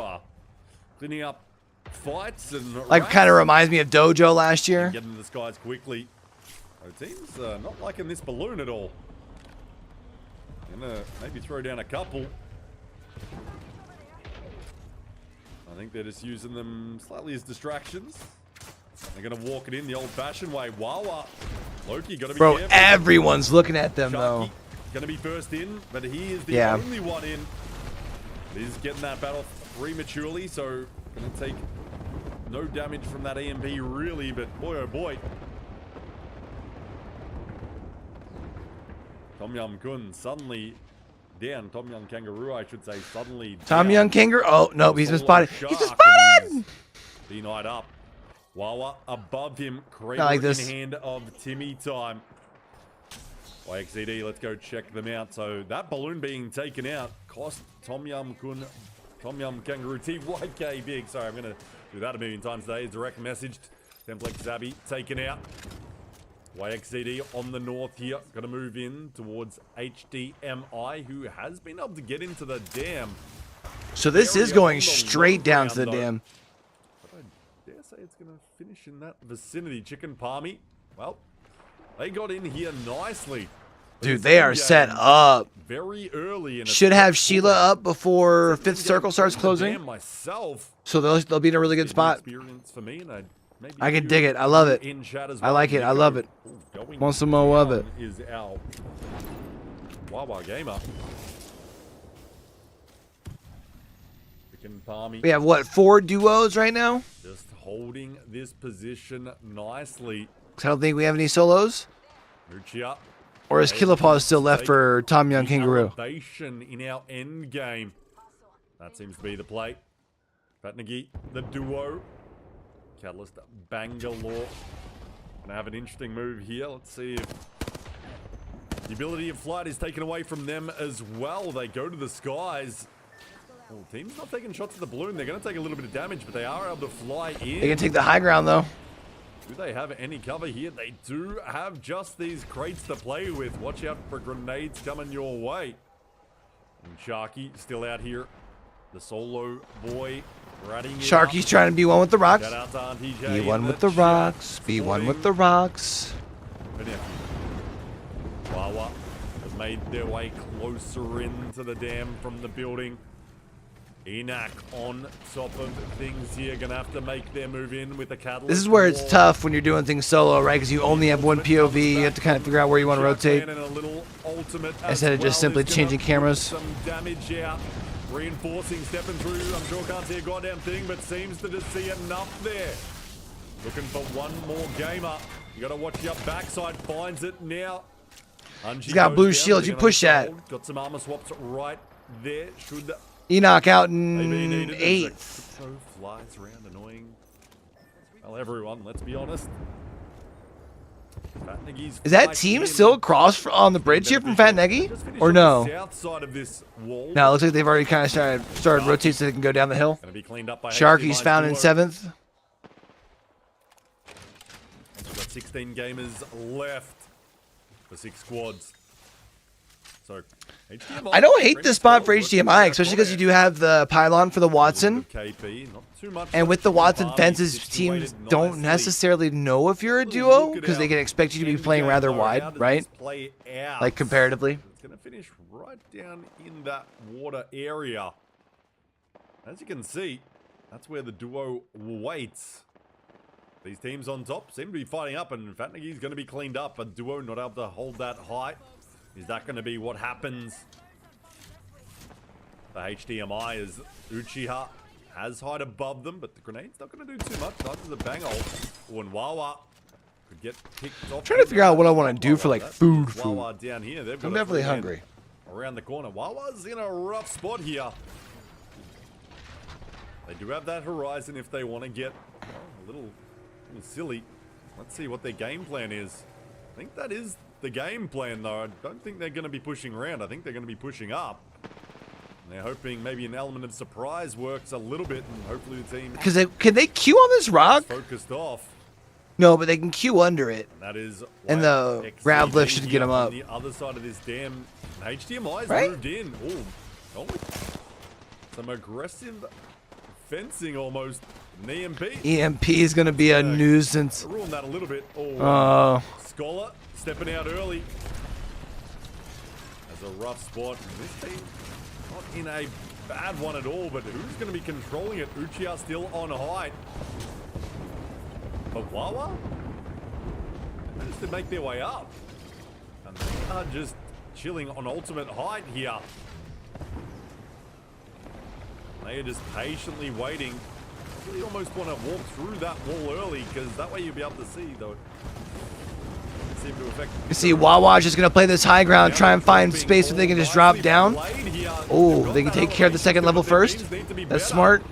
Cleaning up fights and like kind of reminds me of Dojo last year. Getting to the skies quickly. The team's not liking this balloon at all. Gonna maybe throw down a couple. I think they're just using them slightly as distractions. They're gonna walk it in the old-fashioned way. Wawa, Loki, gotta be careful. Bro, everyone's looking at them though. Gonna be first in, but he is the only one in. He's getting that battle prematurely, so gonna take no damage from that EMP really, but boy oh boy. Tom Yum Kun suddenly down. Tom Yum Kangaroo, I should say, suddenly Tom Yum Kangaroo. Oh no, he's been spotted. He's been spotted. D-Night up. Wawa above him. Kramer like in hand of Timmy time. YXCD, let's go check them out. So that balloon being taken out cost Tom Yum Kun, Tom Yum Kangaroo TYK big. Sorry, I'm going to do that a million times today. Direct messaged. Templex Zabby taken out. YXCD on the north here. Got to move in towards HDMI, who has been able to get into the dam. So this is going straight down to the dam. But I dare say it's going to finish in that vicinity. Chicken Palmy. Well, they got in here nicely. Dude, they are set up. Very early. Should have Sheila up before 5th circle starts closing. So they'll be in a really good spot. I can dig it. I love it. I like it. I love it. Want some more of it. Is our Wawa gamer. We have what, 4 duos right now? Just holding this position nicely. I don't think we have any solos. Lucia. Or is Killapause still left for Tom Young Kangaroo? In our end game. That seems to be the play. Fatnagi, the duo. Catalyst Bangalore. Gonna have an interesting move here. Let's see if the ability of flight is taken away from them as well. They go to the skies. Oh, team's not taking shots at the balloon. They're gonna take a little bit of damage, but they are able to fly in. They can take the high ground though. Do they have any cover here? They do have just these crates to play with. Watch out for grenades coming your way. And Sharky still out here. The solo boy ratting Sharky's trying to be one with the rocks. Be one with the rocks. Be one with the rocks. Wawa has made their way closer into the dam from the building. Enac on top of things here, gonna have to make their move in with the catalyst. This is where it's tough when you're doing things solo, right? Because you only have one POV. You have to kind of figure out where you want to rotate instead of just simply changing cameras. Some damage out, reinforcing, stepping through. I'm sure can't see a goddamn thing, but seems to just see enough there. Looking for one more gamer. You gotta watch your backside. Finds it now. He's got blue shields. You push that. Got some armor swaps right there. Should Enoch out in 8th. Flies around, annoying. Well, everyone, let's be honest. Is that team still across on the bridge here from Fat Neggy? Or no? No, it looks like they've already kind of started rotating so they can go down the hill. Sharky's found in 7th. We've got 16 gamers left for 6 squads. So, HDMI, I don't hate this spot for HDMI, especially because you do have the pylon for the Watson. And with the Watson fences, teams don't necessarily know if you're a duo because they can expect you to be playing rather wide, right? Like comparatively. It's going to finish right down in that water area. As you can see, that's where the duo waits. These teams on top seem to be fighting up, and Fat Neggy's going to be cleaned up, but duo not able to hold that height. Is that going to be what happens? The HDMI is Uchiha has height above them, but the grenade's not going to do too much. Neither is the Bangol. And Wawa could get picked off. Trying to figure out what I want to do for like food. Wawa down here. I'm definitely hungry. Around the corner. Wawa's in a rough spot here. They do have that horizon if they want to get a little silly. Let's see what their game plan is. I think that is the game plan, though. I don't think they're going to be pushing around. I think they're going to be pushing up. And they're hoping maybe an element of surprise works a little bit, and hopefully the team... Because can they queue on this rock? Focused off. No, but they can queue under it. And that is... And the grab lift should get them up. On the other side of this dam, HDMI's right? moved in. Oh, some aggressive fencing almost. An EMP. EMP is going to be a nuisance. Ruin that a little bit. Scholar stepping out early. That's a rough spot. This team not in a bad one at all, but who's going to be controlling it? Uchiha still on height. But Wawa managed to make their way up. And they are just chilling on ultimate height here. They are just patiently waiting. Really almost want to walk through that wall early, because that way you'll be able to see, though. You see, Wawa's just going to play this high ground, try and find space where they can just drop down. Oh, they can take care of the second level first. That's smart.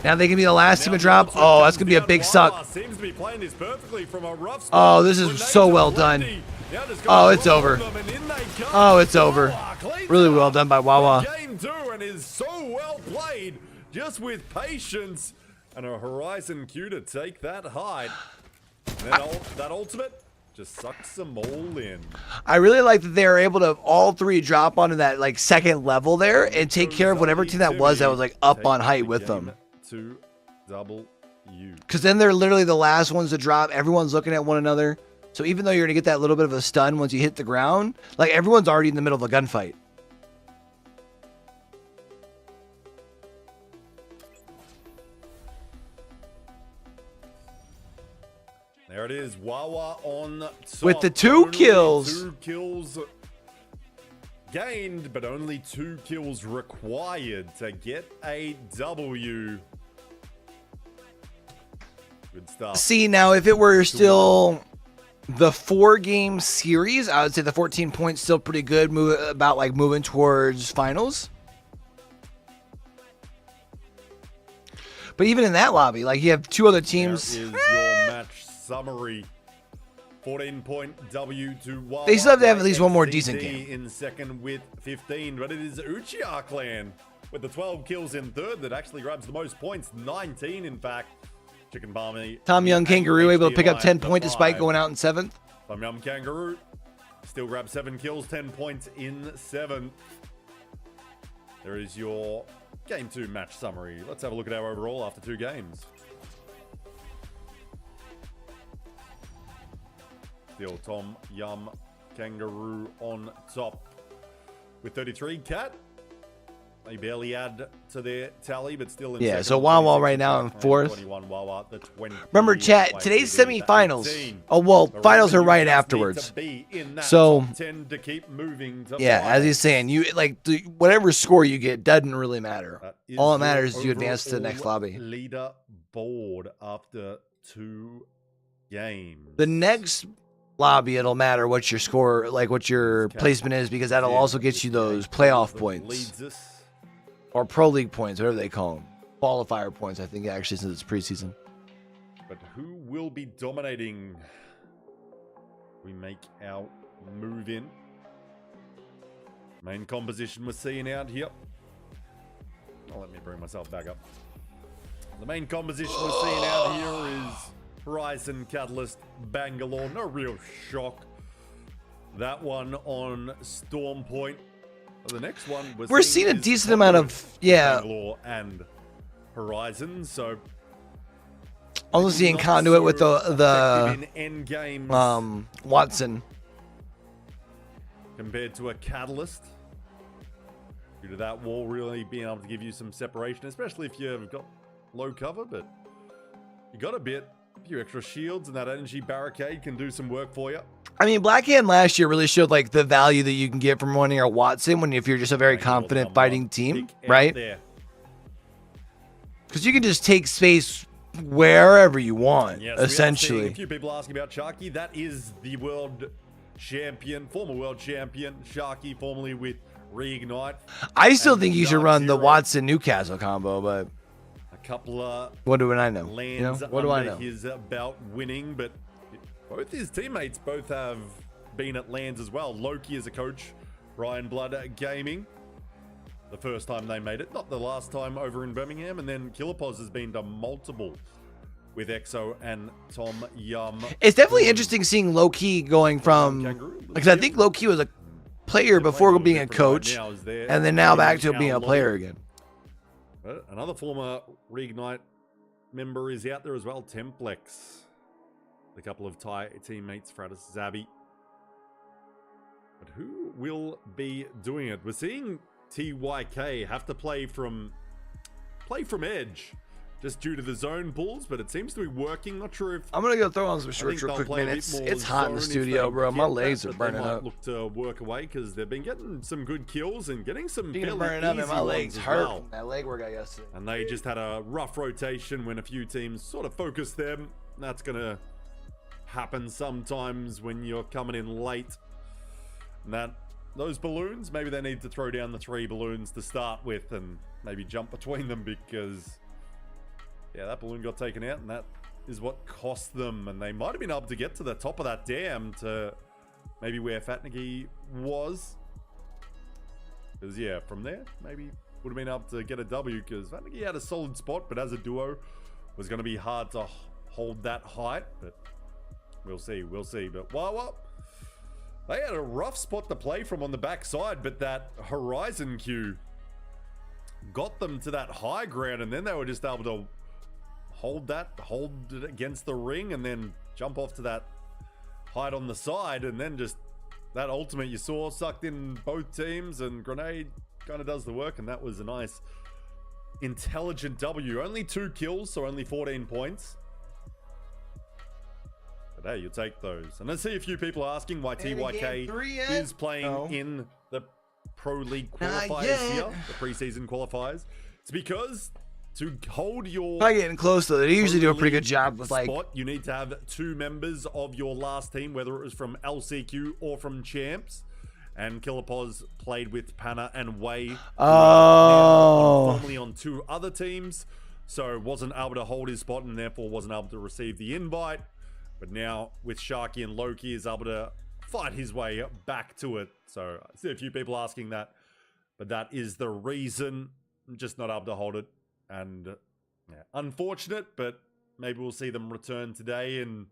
Now they can be the last team to drop. Oh, that's going to be a big suck. Oh, this is so well done. Oh, it's over. Oh, it's over. Really well done by Wawa. Game 2 and is so well played, just with patience and a horizon cue to take that height. And that ultimate just sucks them all in. I really like that they were able to all three drop onto that like second level there and take care of whatever team that was like up on height with them. Because then they're literally the last ones to drop. Everyone's looking at one another. So even though you're going to get that little bit of a stun once you hit the ground, like everyone's already in the middle of a gunfight. There it is, Wawa on top. With the 2 kills. 2 kills gained, but only 2 kills required to get a W. Good stuff. See, now if it were still the 4-game series, I would say the 14 points still pretty good. About like moving towards finals. But even in that lobby, like you have 2 other teams. There is your match summary. 14-point W to Wawa. They still have to have at least one more decent game. In second with 15, but it is Uchiha Clan with the 12 kills in third that actually grabs the most points. 19, in fact. Chicken Palmy. Tom Young Kangaroo able to pick up 10 points despite going out in 7th. Tom Young Kangaroo still grabs 7 kills, 10 points in 7th. There is your Game 2 match summary. Let's have a look at our overall after 2 games. Still Tom Yum Kangaroo on top with 33. Cat, they barely add to their tally, but still in second. So Wawa right now in 4th. 21, Wawa, the 20. Remember, chat, today's semifinals. Oh, well, finals are right afterwards. So, 10 to keep moving to yeah, as he's saying, you like whatever score you get doesn't really matter. All that matters is you advance to the next lobby. Leader board after 2 games. The next lobby, it'll matter what your score, like what your placement is, because that'll also get you those playoff points. Or Pro League points, whatever they call them. Qualifier points, I think, actually, since it's preseason. But who will be dominating? We make our move in. Main composition we're seeing out here. Oh, let me bring myself back up. The main composition we're seeing out here is Horizon, Catalyst, Bangalore. No real shock. That one on Storm Point. The next one we're seeing a decent amount of Bangalore and Horizon. So also seeing conduit with the end games Watson compared to a Catalyst. Due to that wall really being able to give you some separation, especially if you've got low cover, but you got a few extra shields, and that energy barricade can do some work for you. I mean, Blackhand last year really showed like the value that you can get from running a Watson if you're just a very confident fighting team, right? Because you can just take space wherever you want, yes, essentially. A few people asking about Sharky. That is the world champion, former world champion, Sharky, formerly with Reignite. I still think you should run the Watson Newcastle combo, but a couple of what do I know? Lands what do I know? His bout winning, but both his teammates both have been at lands as well. Loki is a coach, Ryan Blood Gaming. The first time they made it, not the last time over in Birmingham, and then Killerpos has been to multiple with EXO and Tom Yum. It's definitely interesting seeing Loki going from, because I think Loki was a player before being a coach, and then now back to being a player again. Another former Reignite member is out there as well, Templex. A couple of Thai teammates, Fratis Zabi. But who will be doing it? We're seeing TYK have to play from edge just due to the zone pulls, but it seems to be working. Not sure if I'm gonna go throw on some shorts real quick, man. It's hot in the studio, bro. My legs are burning up. Look to work away because they've been getting some good kills and getting some fairly burning up, and my legs hurt. Well. That leg work I yesterday. And they just had a rough rotation when a few teams sort of focused them. That's gonna happen sometimes when you're coming in late. And those balloons, maybe they need to throw down the 3 balloons to start with and maybe jump between them, because yeah, that balloon got taken out and that is what cost them. And they might have been able to get to the top of that dam to maybe where Fatnagi was, because yeah, from there maybe would have been able to get a W, because Fatnagi had a solid spot, but as a duo was going to be hard to hold that height. But we'll see. But Wawa, they had a rough spot to play from on the backside, but that Horizon Q got them to that high ground, and then they were just able to hold it against the ring, and then jump off to that height on the side, and then just that ultimate you saw sucked in both teams, and Grenade kind of does the work, and that was a nice, intelligent W. Only 2 kills, so only 14 points. But hey, you take those. And I see a few people asking why TYK is playing in the Pro League qualifiers here, the preseason qualifiers. It's because to hold your getting close to it, they usually do a pretty good job with spot, you need to have 2 members of your last team, whether it was from LCQ or from Champs. And Killerpos played with Panna and Wei. Formerly on 2 other teams, so wasn't able to hold his spot and therefore wasn't able to receive the invite. But now with Sharky and Loki is able to fight his way back to it. So I see a few people asking that, but that is the reason. I'm just not able to hold it. And yeah, unfortunate, but maybe we'll see them return today and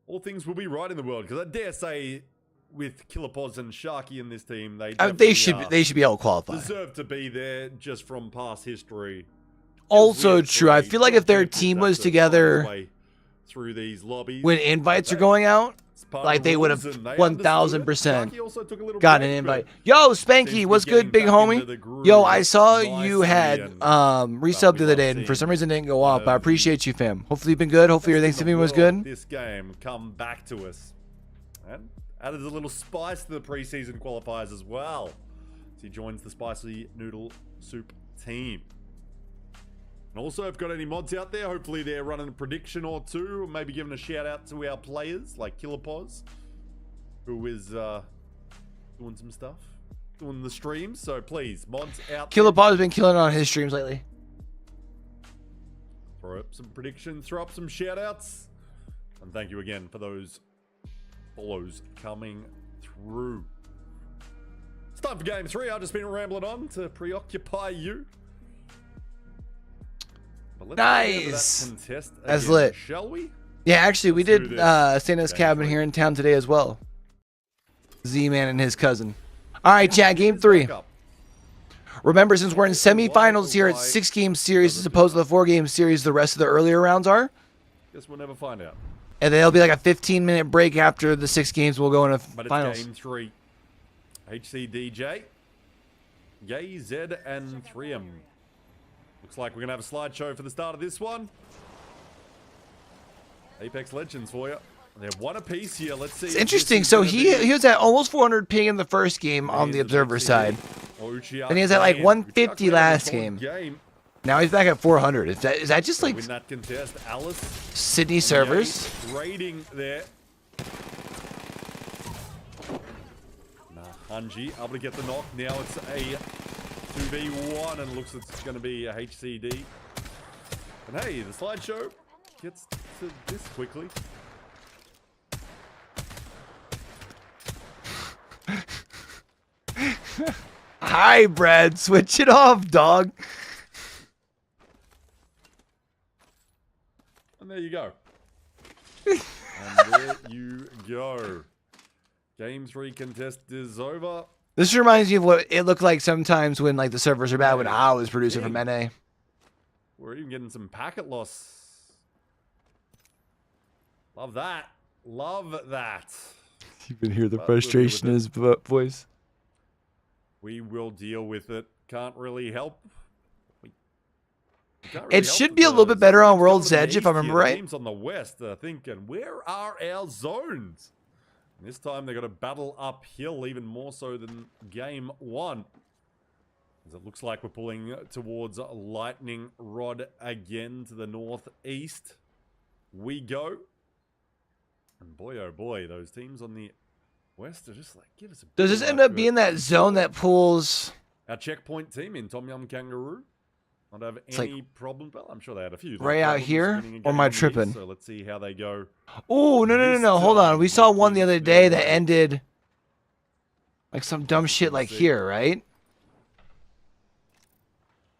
all things will be right in the world. Because I dare say with Killerpos and Sharky in this team, they should be able to qualify. Deserve to be there just from past history. Also true. I feel like if their team was together through these lobbies when invites are going out, like they would have 1000% got an invite. Yo, Spanky, what's good, big homie? Yo, I saw you had resubbed the other day, and for some reason it didn't go up. I appreciate you, fam. Hopefully you've been good. Hopefully your Thanksgiving was good. This game come back to us and added a little spice to the preseason qualifiers as well. So he joins the spicy noodle soup team. And also, if you've got any mods out there, hopefully they're running a prediction or 2, or maybe giving a shout out to our players like Killerpos, who is doing some stuff, doing the streams. So please, mods out. Killerpos has been killing on his streams lately. Throw up some predictions, throw up some shout-outs. And thank you again for those follows coming through. It's time for game 3. I've just been rambling on to preoccupy you. But nice. That's again, lit. Shall we? Yeah, actually, we did Santa's cabin here in town today as well. Z-Man and his cousin. All right, chat, game 3. Remember, since we're in semifinals here, it's 6-game series as opposed to the 4-game series the rest of the earlier rounds are. Guess we'll never find out. And then it'll be like a 15-minute break after the 6 games. We'll go into finals. It's game 3. HCDJ, Gay, Z, and 3M. Looks like we're going to have a slideshow for the start of this one. Apex Legends for you. They're one apiece here. Let's see. It's interesting. So he was at almost 400 ping in the first game on the observer side. And he was at like 150 last game. Now he's back at 400. Is that just like win that contest? Alice, Sydney servers? Raiding there. Hunji able to get the knock. Now it's a 2v1 and looks it's going to be a HCD. And hey, the slideshow gets to this quickly. Hi, Brad. Switch it off, dog. And there you go. And there you go. Game 3 contest is over. This reminds me of what it looked like sometimes when like the servers are bad when I was producing from NA. We're even getting some packet loss. Love that. Love that. You can hear the frustration in his voice. We will deal with it. Can't really help. It should be a little bit better on World's Edge if I remember right. Teams on the west are thinking, where are our zones? And this time they've got to battle uphill even more so than game 1. As it looks like we're pulling towards Lightning Rod again to the northeast. We go. And boy, oh boy, those teams on the west are just like, give us a... Does this end up being that zone that pulls... Our checkpoint team in Tom Yum Kangaroo? Not have any problem. Well, I'm sure they had a few. Right out here? Or am I tripping? So let's see how they go. Oh, no. Hold on. We saw one the other day that ended like some dumb shit like here, right?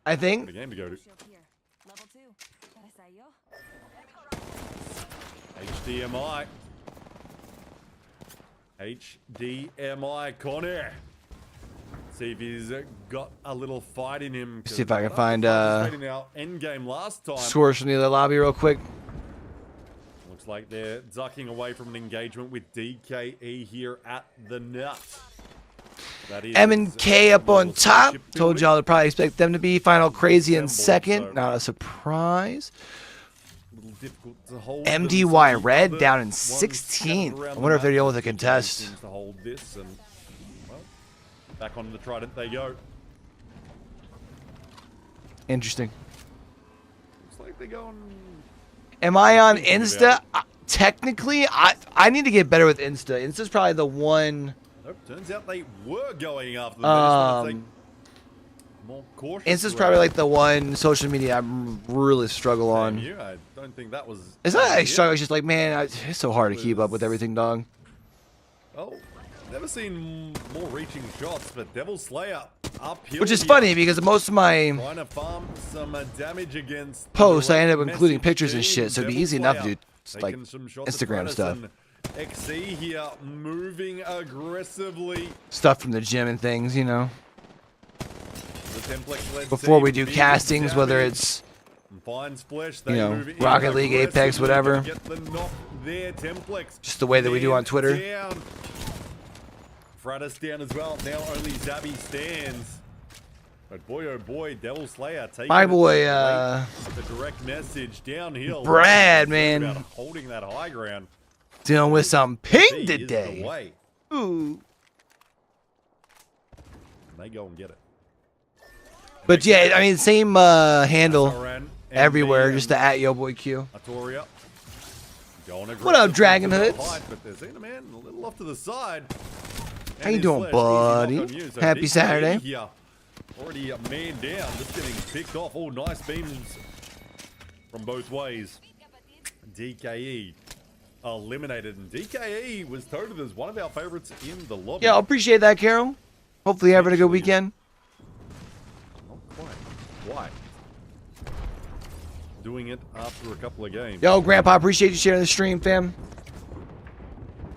I think. The game to go to. HDMI. HDMI Connor. See if he's got a little fight in him. See if I can find end game last time. scores from the other lobby real quick. Looks like they're ducking away from an engagement with DKE here at the nut. M and K up on top. Told y'all to probably expect them to be final crazy in second. Not a surprise. MDY Red down in 16th. I wonder if they're dealing with a contest. Back on the Trident they go. Interesting. Looks like they're going... Am I on Insta? Technically, I need to get better with Insta. Insta's probably the one... Nope, turns out they were going after the more cautious. Insta's probably like the one social media I really struggle on. I don't think that was... It's not that I struggle, it's just like, man, it's so hard to keep up with everything, dog. Oh. Never seen more reaching shots, but Devil Slayer uphill. Which is funny because most of my trying to farm some damage against posts, I end up including pictures and shit, so it'd be easy enough to do like Instagram stuff. XC here moving aggressively. Stuff from the gym and things, you know. Before we do castings, whether it's you know, Rocket League, Apex, whatever. Just the way that we do on Twitter. Fratus down as well. Now only Zabby stands. But boy, oh boy, Devil Slayer taking my boy, the direct message downhill. Brad, man, holding that high ground. Dealing with some ping today. Ooh. And they go and get it. But yeah, I mean, same handle everywhere, just the @YoBoyCue. What up, Dragon Hoods? But there's a man a little off to the side. How you doing, buddy? Happy Saturday. Already a man down, just getting picked off. Oh, nice beams from both ways. DKE eliminated, and DKE was touted as one of our favorites in the lobby. Yeah, I appreciate that, Carol. Hopefully you're having a good weekend. Not quite. Doing it after a couple of games. Yo, Grandpa, appreciate you sharing the stream, fam.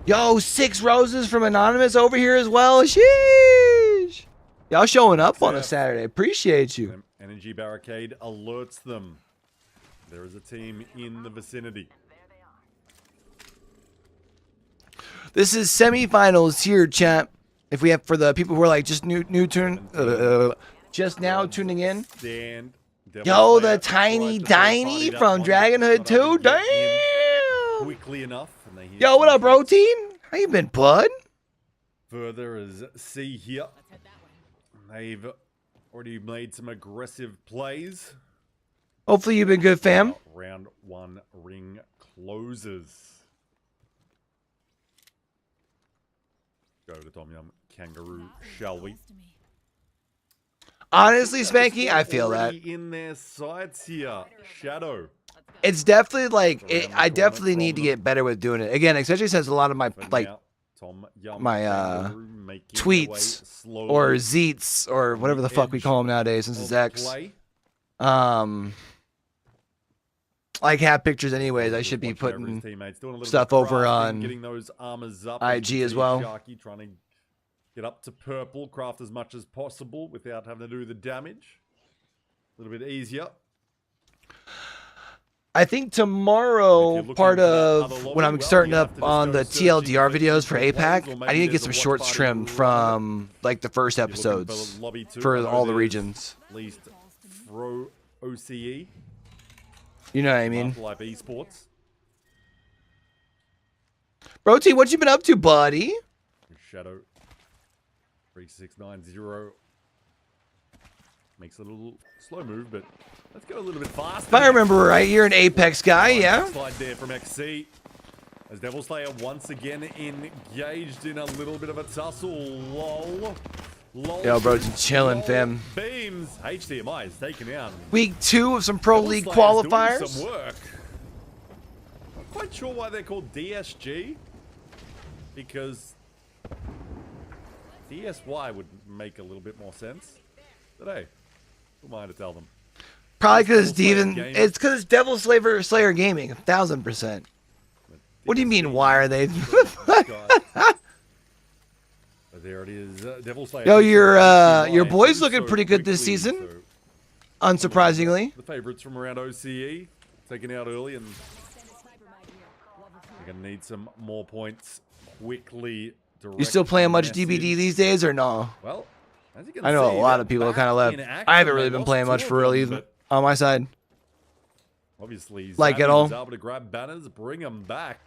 Yo, 6 roses from Anonymous over here as well. Sheesh. Y'all showing up on a Saturday. Appreciate you. Energy barricade alerts them. There is a team in the vicinity. This is semifinals here, chat. If we have for the people who are like just just now tuning in. Yo, the Tiny Tiny from Dragonhood 2. Damn. Quickly enough. Yo, what up, bro? Team? How you been, bud? Further is C here. They've already made some aggressive plays. Hopefully you've been good, fam. Round 1 ring closes. Go to Tom Yum Kangaroo, shall we? Honestly, Spanky, I feel that. In their sights here, Shadow. It's definitely like I definitely need to get better with doing it again, especially since a lot of my tweets or zeets or whatever the fuck we call them nowadays since it's X. Like have pictures anyways. I should be putting stuff over on IG as well. Trying to get up to purple, craft as much as possible without having to do the damage. A little bit easier. I think tomorrow, part of when I'm starting up on the TLDR videos for APAC, I need to get some shorts trimmed from like the first episodes for all the regions. At least throw OCE. You know what I mean? Live esports. Bro T, what you been up to, buddy? Shadow 3690 makes a little slow move, but let's go a little bit faster. If I remember right, you're an Apex guy, yeah? Slide there from XC. As Devil Slayer once again engaged in a little bit of a tussle. Lol. Yo, bro, just chilling, fam. Beams. HDMI is taken out. Week 2 of some Pro League qualifiers. Doing some work. Not quite sure why they're called DSG. Because DSY would make a little bit more sense. But hey, who am I to tell them? Probably because it's because it's Devil Slayer Gaming, 1000%. What do you mean? Why are they? There it is, Devil Slayer. Yo, your boy's looking pretty good this season. Unsurprisingly. The favorites from around OCE taken out early, and they're gonna need some more points quickly. You still playing much DBD these days or no? Well, as you can I know see, a lot of people kind of left. I haven't really been playing much for real either on my side. Obviously, like at all. was able to grab banners, bring them back,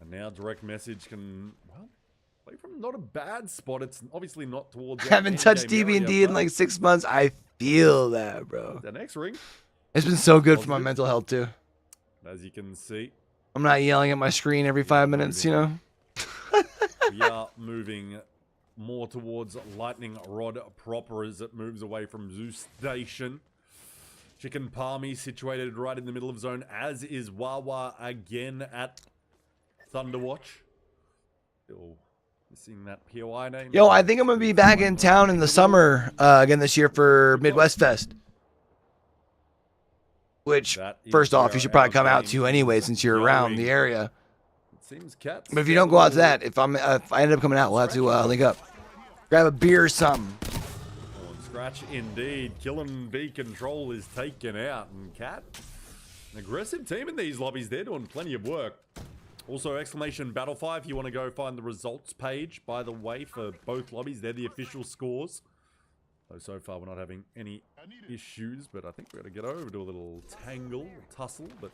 and now direct message can play from not a bad spot. It's obviously not towards. Haven't touched DB&D in like 6 months. I feel that, bro. The next ring. It's been so good for my mental health too. As you can see, I'm not yelling at my screen every 5 minutes, you know. We are moving more towards Lightning Rod proper as it moves away from Zeus Station. Chicken Palmy situated right in the middle of zone, as is Wawa again at Thunderwatch. Still missing that POI name. Yo, I think I'm going to be back in town in the summer again this year for Midwest Fest. Which, first off, you should probably come out to anyway since you're around the area. But if you don't go out to that, if I end up coming out, we'll have to link up. Grab a beer or something. Scratch indeed. Killing B Control is taken out. And Cat, an aggressive team in these lobbies. They're doing plenty of work. Also, exclamation Battle 5. You want to go find the results page, by the way, for both lobbies. They're the official scores. So far, we're not having any issues, but I think we're going to get over to a little tussle, but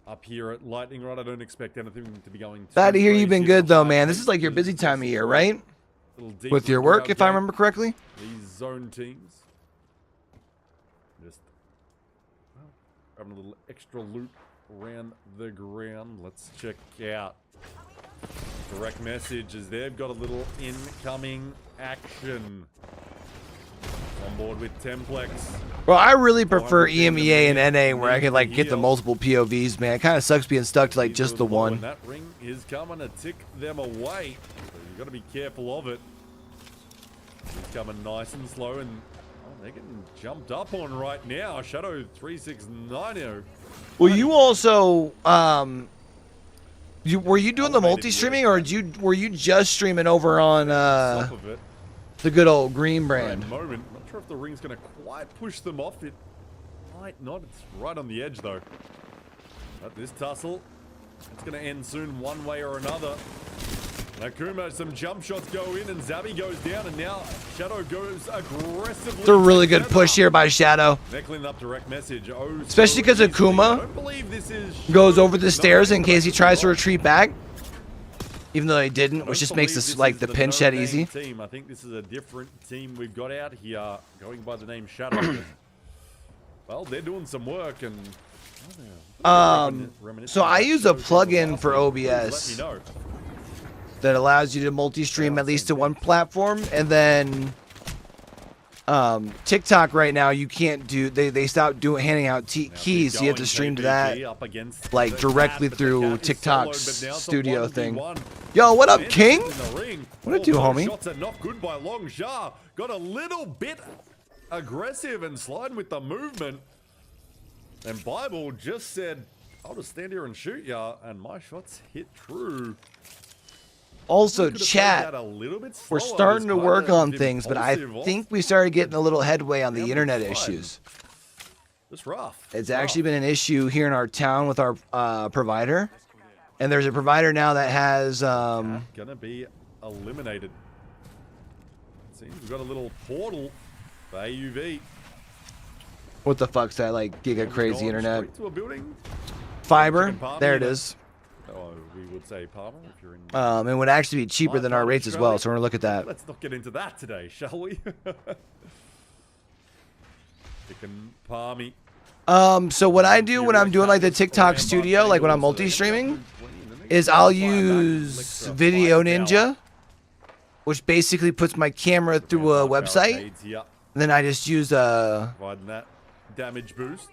up here at Lightning Rod, I don't expect anything to be going too Glad to hear you've been good, though, man. This pace. is like your busy time of year, right? With your work, if I remember correctly. These zone teams. Just having a little extra loot around the ground. Let's check out direct messages. They've got a little incoming action. On board with Templex. Well, I really prefer EMEA and NA where I can like get the multiple POVs, man. It kind of sucks being stuck to like just the one. That ring is coming to tick them away. So you've got to be careful of it. He's coming nice and slow, and they're getting jumped up on right now. Shadow 3690. Well, you also were you doing the multi-streaming, or were you just streaming over on the good old green brand? Moment. Not sure if the ring's going to quite push them off. It might not. It's right on the edge though. But this tussle, it's going to end soon one way or another. Nakuma, some jump shots go in, and Zabby goes down, and now Shadow goes aggressively. It's a really good push here by Shadow. Neckling up direct message. Oh, especially because Akuma goes over the stairs in case he tries to retreat back. Even though he didn't, which just makes this like the pinch that easy. Team. I think this is a different team we've got out here, going by the name Shadow. Well, they're doing some work, and so I use a plugin for OBS that allows you to multi-stream at least to one platform, and then TikTok right now you can't do. They stopped handing out keys, so you have to stream to that like directly through TikTok's studio thing. Yo, what up, King? What it do, homie? Shots are not good by Long Sha. Got a little bit aggressive and sliding with the movement, and Bible just said, "I'll just stand here and shoot ya," and my shots hit true. Also, chat, we're starting to work on things, but I think we started getting a little headway on the internet issues. It's rough. It's actually been an issue here in our town with our provider, and there's a provider now that has gonna be eliminated. Seems we've got a little portal for AUV. What the fuck's that, like giga crazy internet? To a building? Fiber, there it is. Oh, we would say Palmer if you're in. It would actually be cheaper than our rates as well, so we're gonna look at that. Let's not get into that today, shall we? Chicken Palmy. So what I do when I'm doing like the TikTok studio, like when I'm multi-streaming, is I'll use Video Ninja, which basically puts my camera through a website, and then I just use providing that damage boost.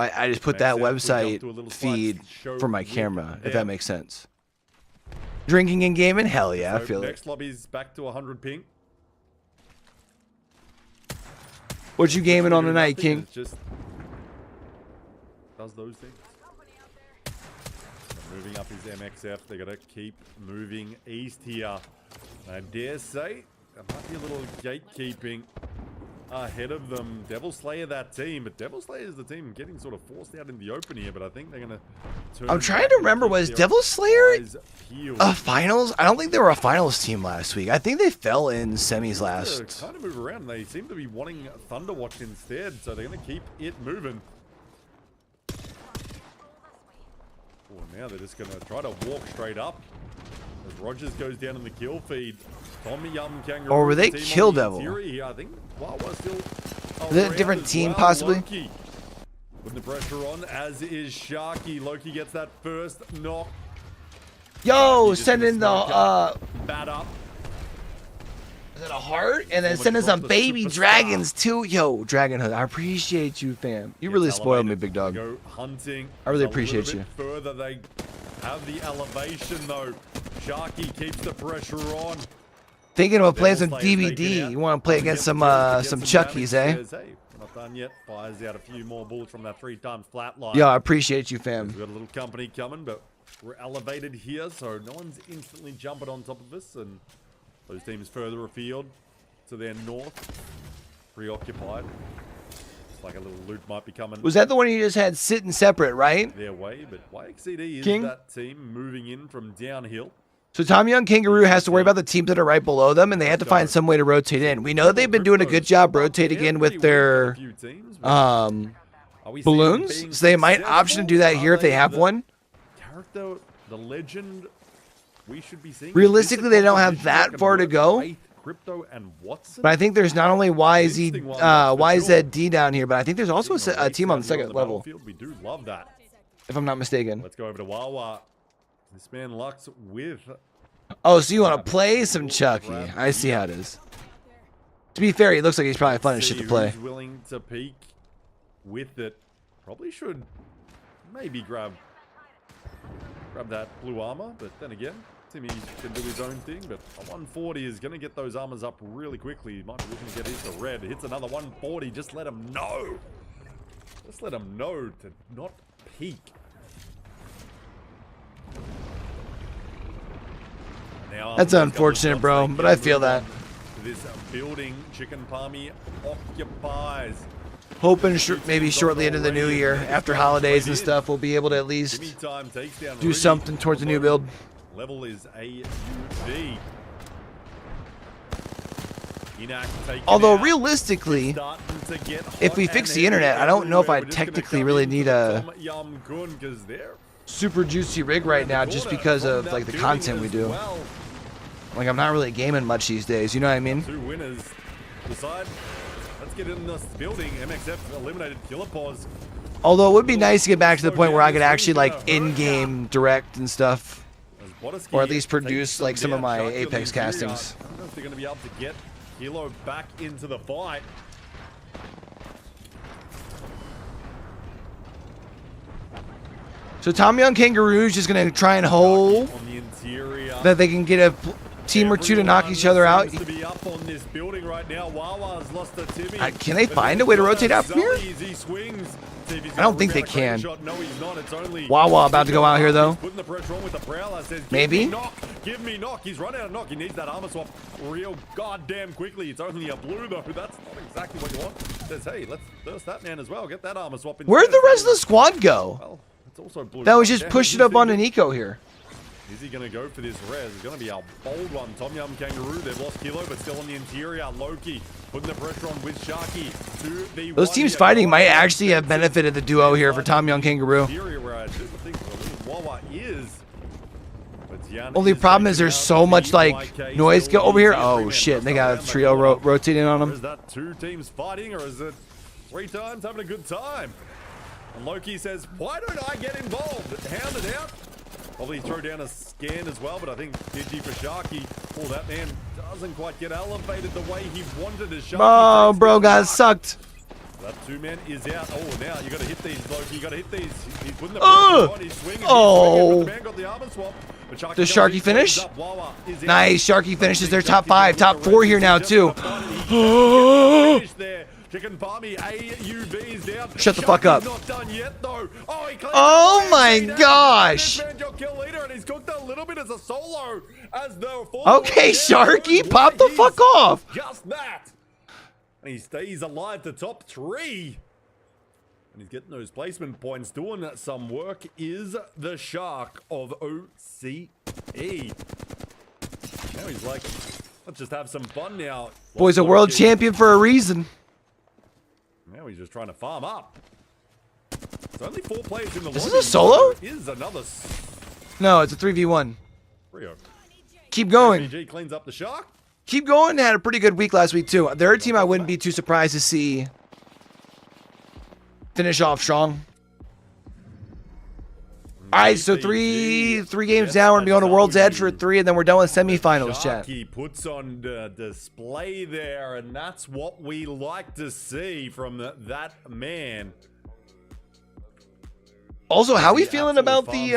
I just put that website feed for my camera, if that makes sense. Drinking and gaming? Hell yeah, I feel it. Next lobby's back to 100 ping. What you gaming on tonight, King? Just does those things. Moving up his MXF. They gotta keep moving east here. I dare say there might be a little gatekeeping ahead of them. Devil Slayer, that team, but Devil Slayer is the team getting sort of forced out in the open here, but I think they're gonna turn. I'm trying to remember, was Devil Slayer a finals? I don't think they were a finals team last week. I think they fell in semis last. Kind of move around. They seem to be wanting Thunderwatch instead, so they're gonna keep it moving. Oh, now they're just gonna try to walk straight up. As Rogers goes down in the kill feed. Tommy Yum Kangaroo. Or were they Kill Devil? I think Wawa still. Is it a different team, possibly? Loki. Putting the pressure on, as is Sharky. Loki gets that first knock. Yo, send in the bat up. Is it a heart? And then send in some baby dragons too. Yo, Dragon Hood, I appreciate you, fam. You really spoiled me, big dog. Go hunting. I really appreciate you. Further, they have the elevation though. Sharky keeps the pressure on. Thinking about playing some DVD. You want to play against some Chuckies, eh? Not done yet. Fires out a few more bullets from that 3x flatline. Yo, I appreciate you, fam. We've got a little company coming, but we're elevated here, so no one's instantly jumping on top of us, and those teams further afield to their north, preoccupied. It's like a little loot might be coming. Was that the one you just had sitting separate, right? Their way, but YXCD is King? that team moving in from downhill. So Tom Young Kangaroo has to worry about the teams that are right below them, and they have to find some way to rotate in. We know that they've been doing a good job rotating in with their balloons, so they might option to do that here if they have one. Character, the legend, we should be seeing. Realistically, they don't have that far to go. Crypto and Watson. But I think there's not only YZD down here, but I think there's also a team on the second level. We do love that. If I'm not mistaken. Let's go over to Wawa. This man Lux with. Oh, so you want to play some Chucky? I see how it is. To be fair, he looks like he's probably fun as shit to play. Who's willing to peek with it? Probably should maybe grab that blue armor, but then again, Timmy can do his own thing. But a 140 is going to get those armors up really quickly. He might be looking to get hit to red. Hits another 140. Just let him know. Just let him know to not peek. Now, That's unfortunate, bro, but I feel that. This building Chicken Palmy occupies. Hoping maybe shortly into the new year, after holidays and stuff, we'll be able to at least do something towards the new build. Level is AUV. Although realistically, if we fix the internet, I don't know if I technically really need a super juicy rig right now, just because of like the content we do. Like, I'm not really gaming much these days, you know what I mean? Two winners decide. Let's get in this building. MXF eliminated Killer Pause. Although it would be nice to get back to the point where I could actually like in-game direct and stuff, or at least produce like some of my Apex castings. I don't know if they're going to be able to get Kilo back into the fight. So Tom Young Kangaroo's just going to try and hold that they can get a team or two to knock each other out. Can they find a way to rotate out from here? I don't think they can. Wawa about to go out here though. Maybe. Give me knock. He's run out of knock. He needs that armor swap real goddamn quickly. It's only a blue though. That's not exactly what you want. Says, hey, let's thirst that man as well. Get that armor swap. Where'd the rest of the squad go? Well, it's also blue. That was just push it up on an eco here. Is he going to go for this res? It's going to be a bold one. Tom Yum Kangaroo, they've lost Kilo, but still on the interior. Loki putting the pressure on with Sharky. Those teams fighting might actually have benefited the duo here for Tom Young Kangaroo. Only problem is there's so much like noise go over here. Oh shit, they got a trio rotating on them. Is that two teams fighting, or is it three times having a good time? And Loki says, why don't I get involved? Hound it out. Probably throw down a scan as well, but I think Digi for Sharky. Oh, that man doesn't quite get elevated the way he wanted as Sharky. Oh, bro got sucked. That two-man is out. Oh, now you got to hit these, Loki. You got to hit these. He's putting the pressure on. He's swinging. Oh. The man got the armor swap. Does Sharky finish? Nice. Sharky finishes their top 5, top 4 here now too. Chicken Palmy, AUV's down. Shut the fuck up. Not done yet, though. Oh my gosh. And he's cooked a little bit as a solo. Okay, Sharky, pop the fuck off. Just that. And he stays alive to top 3. And he's getting those placement points. Doing some work is the Shark of OCE. Now he's like, let's just have some fun now. Boy's a world champion for a reason. Now he's just trying to farm up. It's only 4 players in the lobby. Is this a solo? Is another. No, it's a 3v1. Rio. Keep going. RPG cleans up the Shark. Keep going. Had a pretty good week last week too. They're a team I wouldn't be too surprised to see finish off strong. All right, so three games down. We're gonna be on a World's Edge for 3, and then we're done with semifinals. Chat. He puts on the display there, and that's what we like to see from that man. Also, how are we feeling about the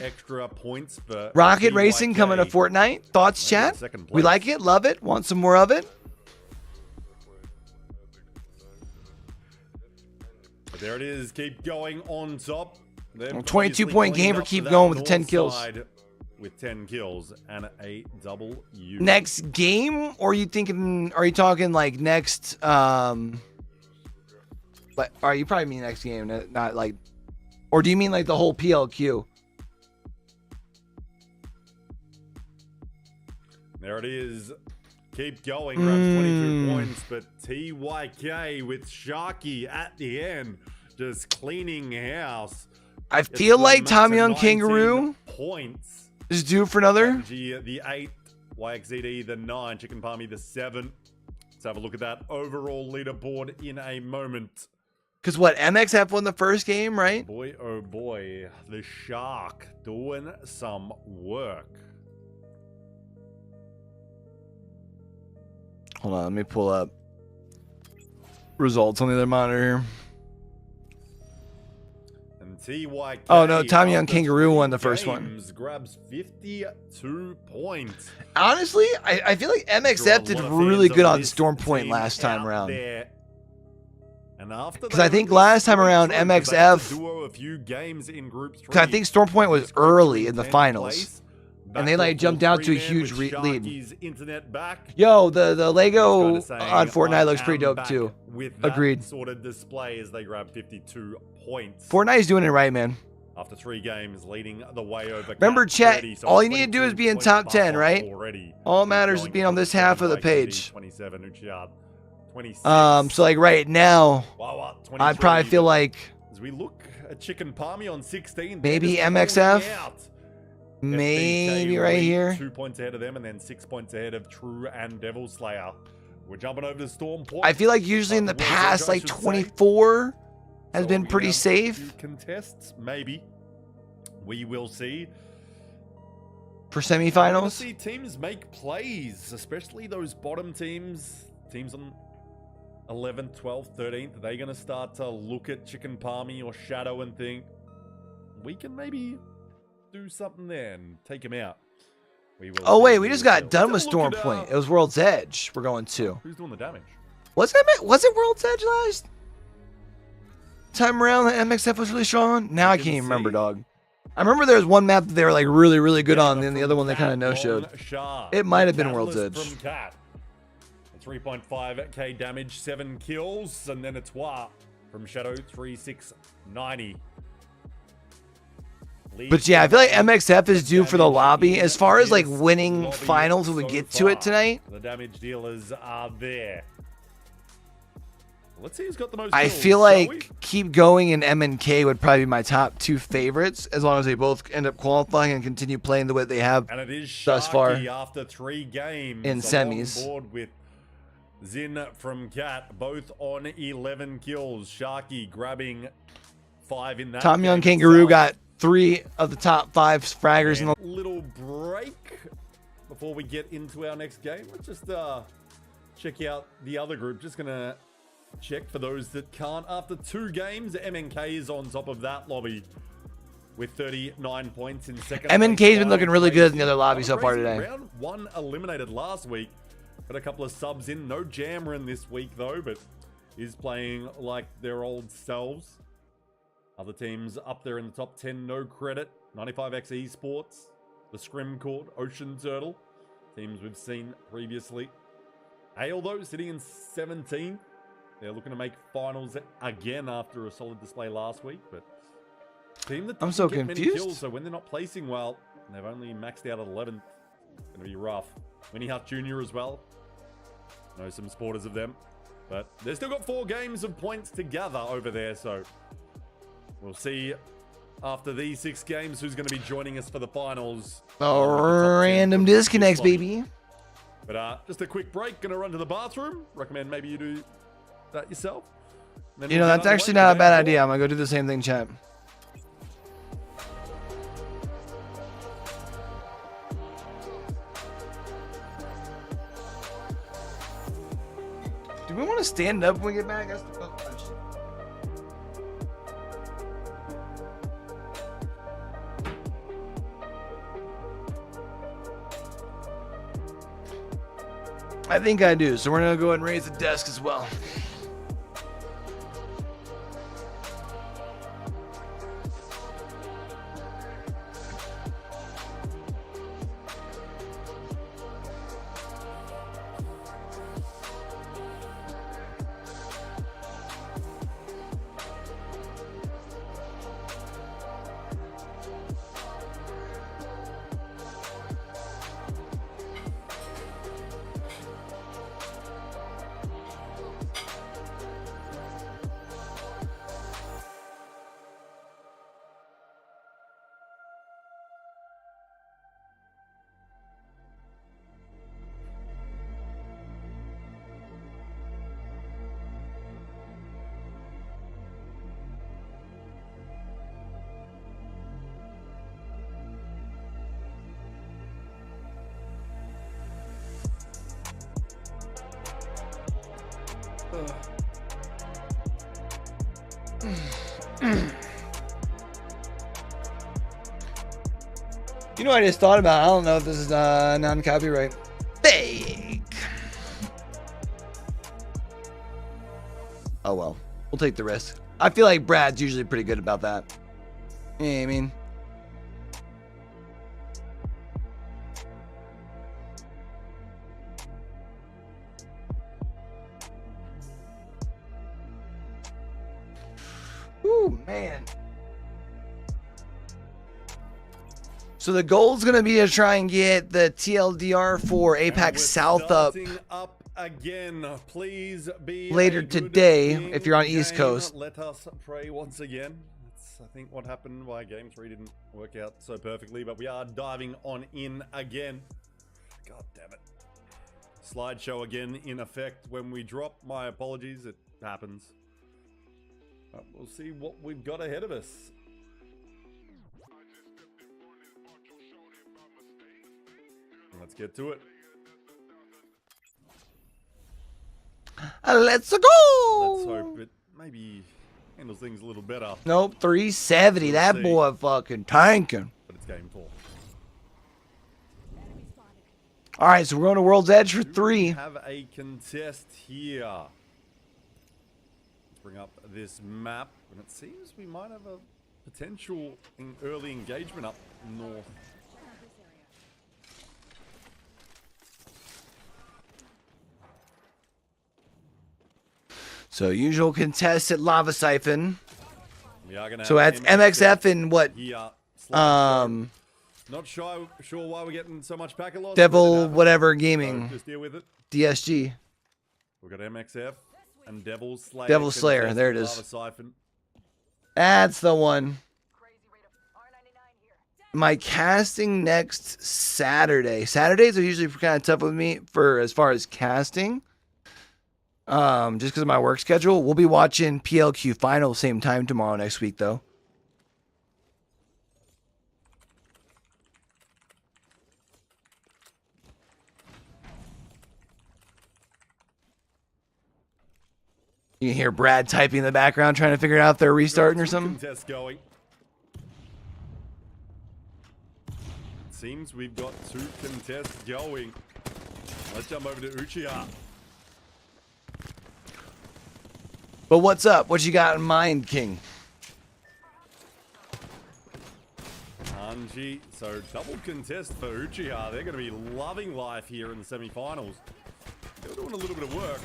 extra points for Rocket Racing coming to Fortnite? Thoughts, chat? We like it, love it, want some more of it. But there it is. Keep going on top. 22-point game for keep going with the 10 kills. With 10 kills and a W. Next game, or are you thinking? Are you talking like next? But are you probably mean next game, not like, or do you mean like the whole PLQ? There it is. Keep going. Grabs 22 points, but TYK with Sharky at the end, just cleaning house. I feel like Tom Young Kangaroo points is due for another. The 8, YXZD the 9, Chicken Palmy the 7. Let's have a look at that overall leaderboard in a moment. Because what, MXF won the first game, right? Boy, oh boy, the Shark doing some work. Hold on, let me pull up results on the other monitor here. And TYK, oh no, Tom Young Kangaroo won the first one. Grabs 52 points. Honestly, I feel like MXF did really good on Storm Point last time around. Because I think last time around MXF, because I think Storm Point was early in the finals, and they like jumped out to a huge lead. Yo, the Lego on Fortnite looks pretty dope too. Agreed. Sort of display as they grab 52 points. Fortnite's doing it right, man. After 3 games, leading the way over. Remember, chat, all you need to do is be in top 10, right? All that matters is being on this half of the page. 27, 26. So like right now, I'd probably feel like as we look at Chicken Palmy on 16, maybe MXF, maybe right here. 2 points ahead of them, and then 6 points ahead of True and Devil Slayer. We're jumping over the Storm Point. I feel like usually in the past, like 24 has been pretty safe. Contests, maybe. We will see. For semifinals. I see teams make plays, especially those bottom teams. Teams on 11th, 12th, 13th. Are they going to start to look at Chicken Palmy or Shadow and think, we can maybe do something there and take him out? Oh wait, we just got done with Storm Point. It was World's Edge. We're going to. Who's doing the damage? Was it World's Edge last time around that MXF was really strong on? Now I can't even remember, dog. I remember there was one map that they were like really, really good on, and then the other one they kind of no-showed. It might have been World's Edge. 3.5k damage, 7 kills, and then a Twa from Shadow 3690. But yeah, I feel like MXF is due for the lobby. As far as like winning finals when we get to it tonight, the damage dealers are there. Let's see who's got the most. I feel like Keep Going and MNK would probably be my top 2 favorites, as long as they both end up qualifying and continue playing the way they have and it is thus far after 3 games in semis. Board with Zin from Cat, both on 11 kills. Sharky grabbing 5 in that. Tom Young Kangaroo got 3 of the top 5 fraggers in the little break before we get into our next game. Let's just check out the other group. Just gonna check for those that can't. After 2 games, MNK is on top of that lobby with 39 points in second. MNK's been looking really good in the other lobby so far today. Round 1 eliminated last week. Got a couple of subs in. No Jamrin this week though, but is playing like their old selves. Other teams up there in the top 10, no credit. 95X Esports, the Scrim Cord, Ocean Turtle. Teams we've seen previously. Ale though, sitting in 17th. They're looking to make finals again after a solid display last week, but team that I'm so get many confused. kills, so when they're not placing well, and they've only maxed out at 11th, it's going to be rough. Winnie Hart Jr. as well. Know some supporters of them, but they've still got 4 games of points to gather over there, so we'll see after these 6 games who's going to be joining us for the finals. Random disconnects, baby. But just a quick break. Going to run to the bathroom. Recommend maybe you do that yourself. You know, that's actually not a bad idea. I'm going to go do the same thing, chat. Do we want to stand up when we get back? That's the question. I think I do, so we're going to go ahead and raise the desk as well. You know what I just thought about? I don't know if this is non-copyright. Fake. Oh well, we'll take the risk. I feel like Brad's usually pretty good about that. You know what I mean? Ooh, man. So the goal is going to be to try and get the TLDR for APAC-South up again. Please be later today if you're on East Coast. Let us pray once again. That's, I think, what happened. Why Game 3 didn't work out so perfectly, but we are diving on in again. God damn it. Slideshow again in effect when we drop. My apologies. It happens. But we'll see what we've got ahead of us. Let's get to it. Let's go. Let's hope it maybe handles things a little better. Nope, 370. That boy fucking tanking. But it's game 4. All right, so we're going to World's Edge for 3. We have a contest here. Let's bring up this map, and it seems we might have a potential early engagement up north. So usual contest at Lava Siphon. We are gonna so that's MXF and what? Here, not sure why we're getting so much packet loss. Devil whatever gaming. So just deal with it. DSG. We've got MXF and Devil Slayer. Devil Slayer. There it is. Lava Siphon. That's the one. My casting next Saturday. Saturdays are usually kind of tough with me for as far as casting. Just because of my work schedule. We'll be watching PLQ final same time tomorrow next week though. You can hear Brad typing in the background trying to figure out if they're restarting or something. Contest going. Seems we've got 2 contests going. Let's jump over to Uchiha. But what's up? What you got in mind, King? Hanji, so double contest for Uchiha. They're going to be loving life here in the semi-finals. They're doing a little bit of work.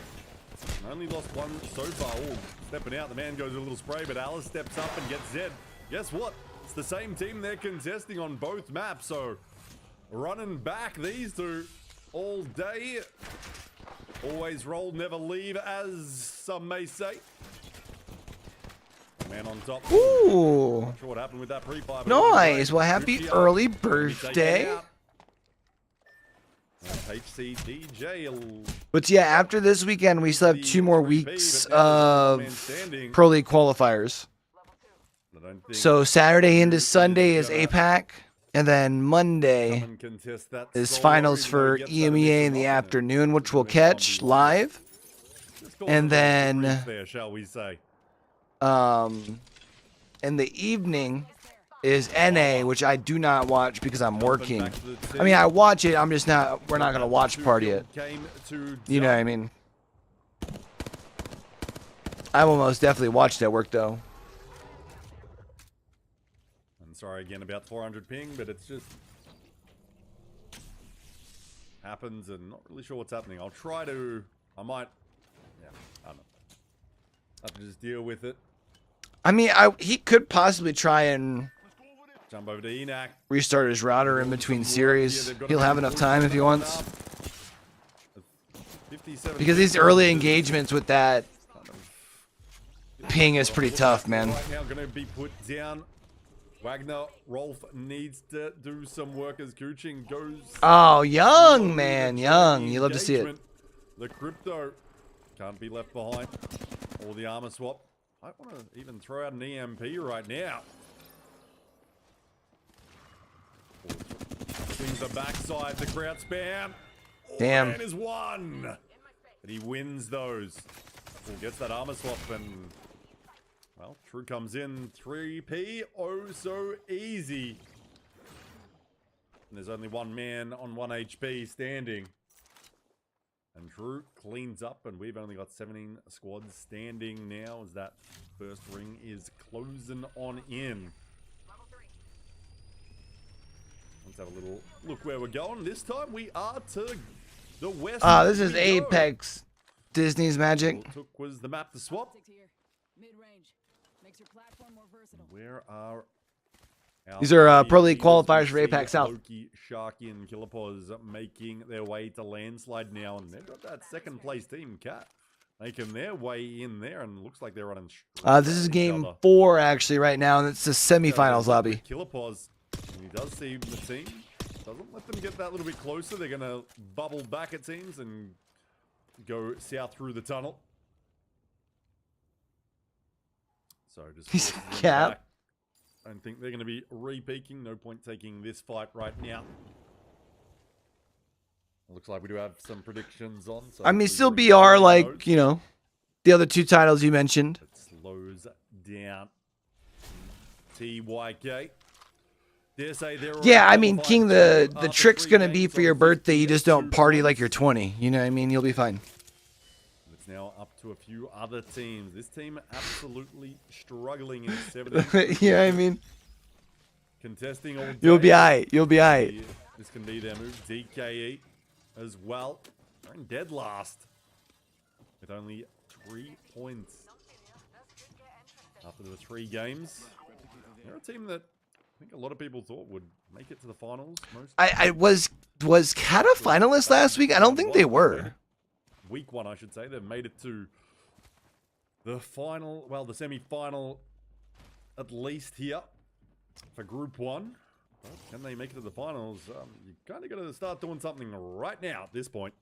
Only lost 1 so far. Oh, stepping out, the man goes a little spray, but Alice steps up and gets Zed. Guess what? It's the same team they're contesting on both maps, so running back these 2 all day. Always roll, never leave, as some may say. Man on top. Ooh. Not sure what happened with that pre-fire. Nice. Well, happy early birthday. HCDJ. But yeah, after this weekend, we still have 2 more weeks of Pro League qualifiers. So Saturday into Sunday is APAC. And then Monday is finals for EMEA in the afternoon, which we'll catch live. And then in the evening is NA, which I do not watch because I'm working. I mean, I watch it. I'm just not. We're not gonna watch party it. You know what I mean? I will most definitely watch that work though. Sorry again about 400 ping, but it's just happens and not really sure what's happening. I'll try to, I don't know. Have to just deal with it. I mean, he could possibly try and jump over to Enac. Restart his router in between series. He'll have enough time if he wants. Because these early engagements with that ping is pretty tough, man. Right now going to be put down. Wagner, Rolf needs to do some work as Kuching goes. Oh, Young, man. Young. You love to see it. The crypto can't be left behind. Or the armor swap. I want to even throw out an EMP right now. Swings the backside, the crowd spam. Damn. Man is 1. But he wins those. Careful, gets that armor swap and, well, True comes in. 3P, oh so easy. And there's only one man on 1 HP standing. And True cleans up, and we've only got 17 squads standing now as that first ring is closing on in. Let's have a little look where we're going. This time we are to the west. This is Apex. Disney's Magic. All it took was the map to swap. Where are these are Pro League qualifiers for APAC-South. Loki, Sharky, and Killerpaws making their way to landslide now, and they've got that second place team, Cat, making their way in there, and looks like they're running. This is game 4 actually right now, and it's the semifinals lobby. Killerpaws, he does see the team, doesn't let them get that little bit closer. They're gonna bubble back, it seems, and go south through the tunnel. So just Cap. I don't think they're going to be re-peaking. No point taking this fight right now. Looks like we do have some predictions on. So I mean, still BR like, you know, the other 2 titles you mentioned. It slows down. TYK. Yeah, I mean, King, the trick's going to be for your birthday. You just don't party like you're 20. You know what I mean? You'll be fine. It's now up to a few other teams. This team absolutely struggling in 7. Yeah, I mean, contesting all day. You'll be aight. You'll be aight. This can be their move. DKE as well. They're in dead last with only 3 points after the 3 games. They're a team that I think a lot of people thought would make it to the finals. Was Cat a finalist last week? I don't think they were. Week 1, I should say. They've made it to the final, well, the semi-final at least here for Group 1. Well, can they make it to the finals? You kind of got to start doing something right now at this point.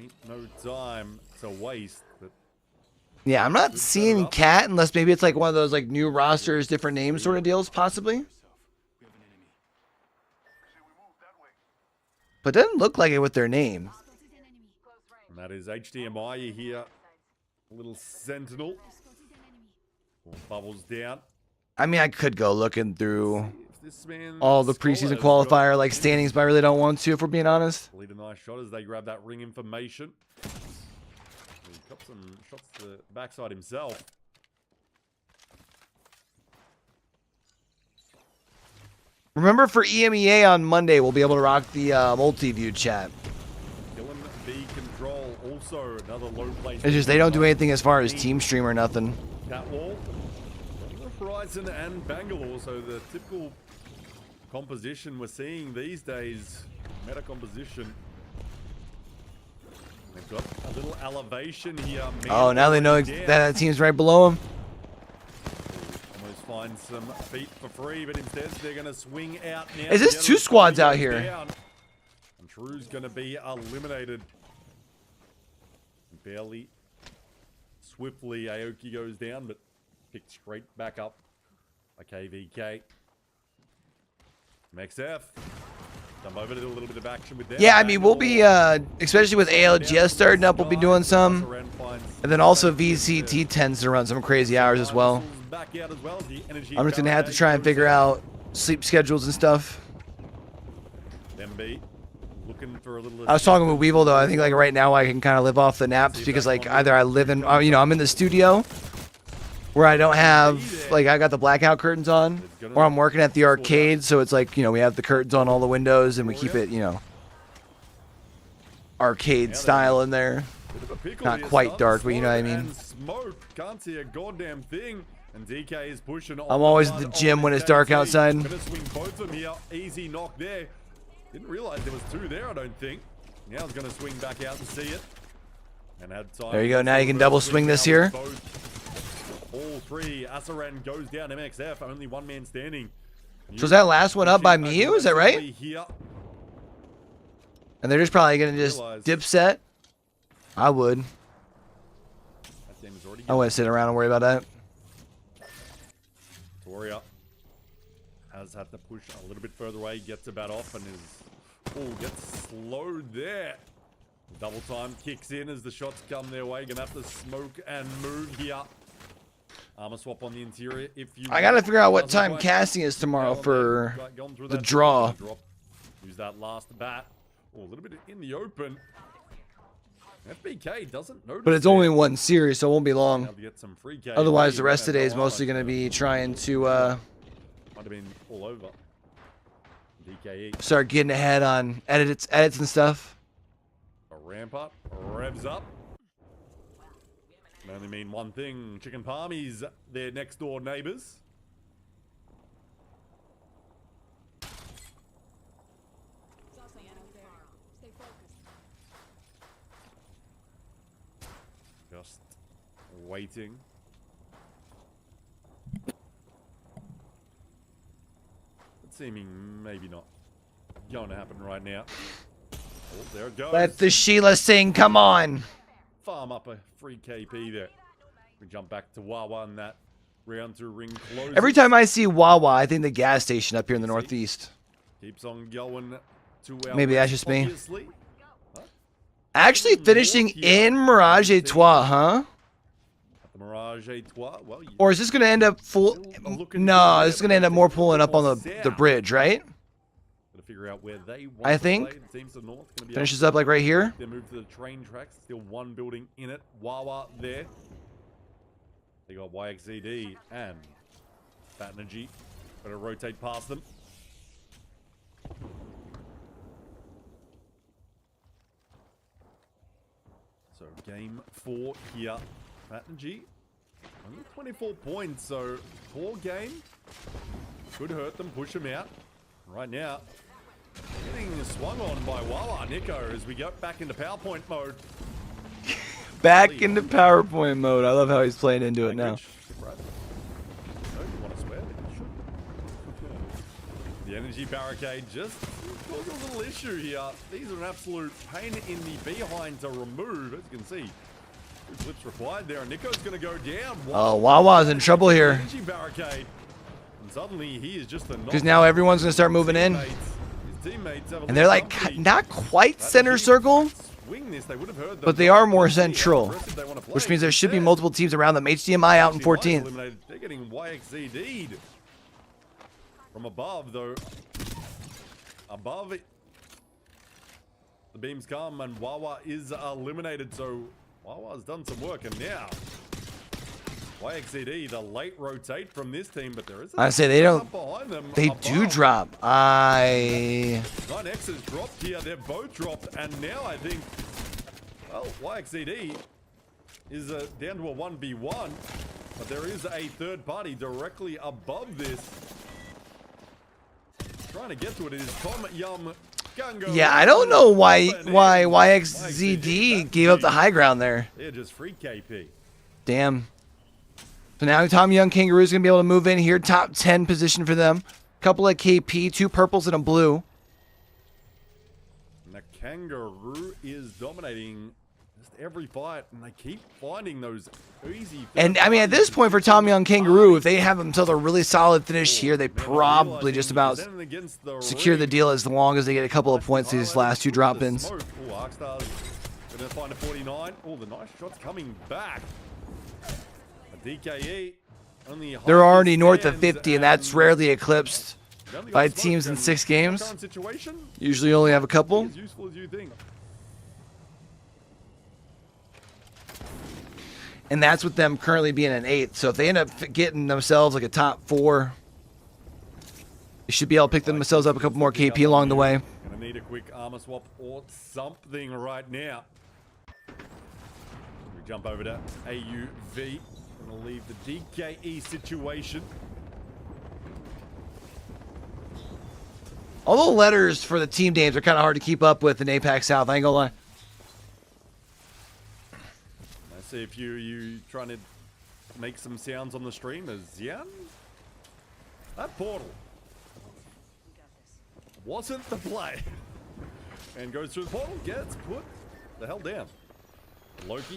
Ain't no time to waste. But yeah, I'm not seeing Cat unless maybe it's like one of those like new rosters, different names sort of deals, possibly. But it doesn't look like it with their name. And that is HDMI. You hear a little sentinel. Bubbles down. I mean, I could go looking through all the preseason qualifier like standings, but I really don't want to, if we're being honest. Lead a nice shot as they grab that ring information. He got some shots to the backside himself. Remember, for EMEA on Monday, we'll be able to rock the multi-view chat. Control, also another low place. It's just they don't do anything as far as team stream or nothing. Catwall, Horizon and Bangalore, so the typical composition we're seeing these days, meta composition. They've got a little elevation here. Oh, now they know that team's right below them. Almost find some feet for free, but instead they're going to swing out now. Is this 2 squads out here? And True's going to be eliminated. Barely, swiftly, Aoki goes down, but picked straight back up by KVK. MXF, jump over to do a little bit of action with them. Yeah, I mean, we'll be, especially with ALGS starting up, we'll be doing some. And then also VCT tends to run some crazy hours as well. I'm just going to have to try and figure out sleep schedules and stuff. MB. Looking for a little. I was talking with Weevil though. I think like right now I can kind of live off the naps because like either I live in, you know, I'm in the studio where I don't have like I got the blackout curtains on, or I'm working at the arcade, so it's like, you know, we have the curtains on all the windows and we keep it, you know, arcade style in there. Not quite dark, but you know what I mean. Smoke, can't see a goddamn thing. And DK is pushing. I'm always at the gym when it's dark outside. Gonna swing both of them here. Easy knock there. Didn't realize there was 2 there, I don't think. Now he's going to swing back out and see it. And had time. There you go. Now you can double swing this here. All 3. Asaran goes down. MXF, only 1 man standing. So was that last one up by Miu? Is that right? And they're just probably going to just dip set. I would. I wouldn't sit around and worry about that. Toria has had to push a little bit further away, gets about off and is, gets slowed there. Double time kicks in as the shots come their way. Gonna have to smoke and move here. Armor swap on the interior. If you I gotta figure out what time casting is tomorrow for the draw. Use that last bat. Oh, a little bit in the open. FBK doesn't notice. But it's only one series, so it won't be long. Get some free K. Otherwise, the rest of the day is mostly going to be trying to might have been all over. DKE. Start getting ahead on edits and stuff. A ramp up, revs up. Can only mean one thing: chicken palmies, their next door neighbors. Just waiting. It's seeming maybe not going to happen right now. Oh, there it goes. Let the Sheila sing, come on. Farm up a free KP there. We jump back to Wawa and that round to ring close. Every time I see Wawa, I think the gas station up here in the northeast. Keeps on going to our maybe that's just me. obviously. Actually finishing in Mirage Etoile, huh? The Mirage Etoile. Well, or is this going to end up full? No, this is going to end up more pulling up on the bridge, right? Gotta figure out where they want I think. to play. The north gonna be finishes up like right here. They move to the train tracks. Still one building in it. Wawa there. They got YXZD and Fat Energy. Gotta rotate past them. So game 4 here. Fat Energy. Only 24 points, so poor game. Could hurt them, push them out. Right now, getting swung on by Wawa Nico as we go back into PowerPoint mode. Back into PowerPoint mode. I love how he's playing into it now. The energy barricade just causing a little issue here. These are an absolute pain in the behind to remove. As you can see, 2 flips required there, and Nico's going to go down. Oh, Wawa's in trouble here. Energy barricade. And suddenly he is just a because now everyone's going to start moving in. And they're like not quite center circle, but they are more central, which means there should be multiple teams around them. HDMI out in 14th. They're getting YXZD'd from above, though. Above it, the beams come and Wawa is eliminated. So Wawa's done some work, and now YXZD, the late rotate from this team, but there is. I say they don't. Behind them they above. Do drop. 9X has dropped here. They've both dropped, and now I think, well, YXZD is down to a 1v1, but there is a third party directly above this. Trying to get to it is Tom Yum Gungo. Yeah, I don't know why YXZD gave up the high ground there. They're just free KP. Damn. So now Tom Young Kangaroo's going to be able to move in here. Top 10 position for them. Couple of KP, 2 purples and a blue. And the Kangaroo is dominating just every fight, and they keep finding those easy. And I mean, at this point for Tom Young Kangaroo, if they have themselves a really solid finish here, they probably just about secure the deal as long as they get a couple of points these last 2 drop-ins. Oh, Arkstar's going to find a 49. Oh, the nice shots coming back. DKE, they're already north of 50, and that's rarely eclipsed by teams in 6 games. Usually only have a couple. As useful as you think. And that's with them currently being an 8th. So if they end up getting themselves like a top 4, they should be able to pick themselves up a couple more KP along the way. Gonna need a quick armor swap or something right now. We jump over to AUV. Gonna leave the DKE situation. All the letters for the team names are kind of hard to keep up with in APAC-South, I ain't gonna lie. I see if you trying to make some sounds on the stream as Xian. That portal wasn't the play. And goes through the portal, gets put the hell down.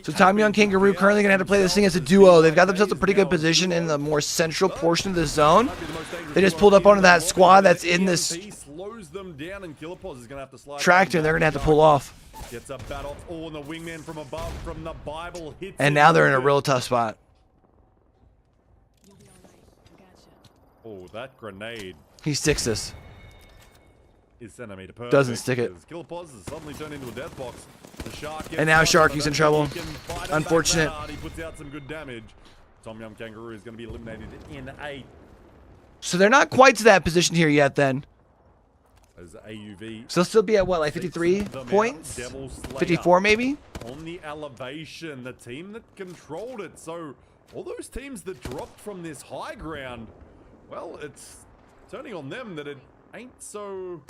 So Tom Young, Kangaroo currently going to have to play this thing as a duo. They've got themselves a pretty good position in the more central portion of the zone. They just pulled up onto that squad that's in this tractor, and they're going to have to pull off. And now they're in a real tough spot. Oh, that grenade. He sticks this. Is centimeter perfect. Doesn't stick it. Kilopause has suddenly turned into a death box. The shark and now Sharky's in trouble. Unfortunate. He puts out some good damage. Tom Young Kangaroo is going to be eliminated in 8. So they're not quite to that position here yet then. As AUV. So they'll still be at what, like 53 points? 54 maybe? On the elevation, the team that controlled it. So all those teams that dropped from this high ground, well, it's turning on them that it ain't so...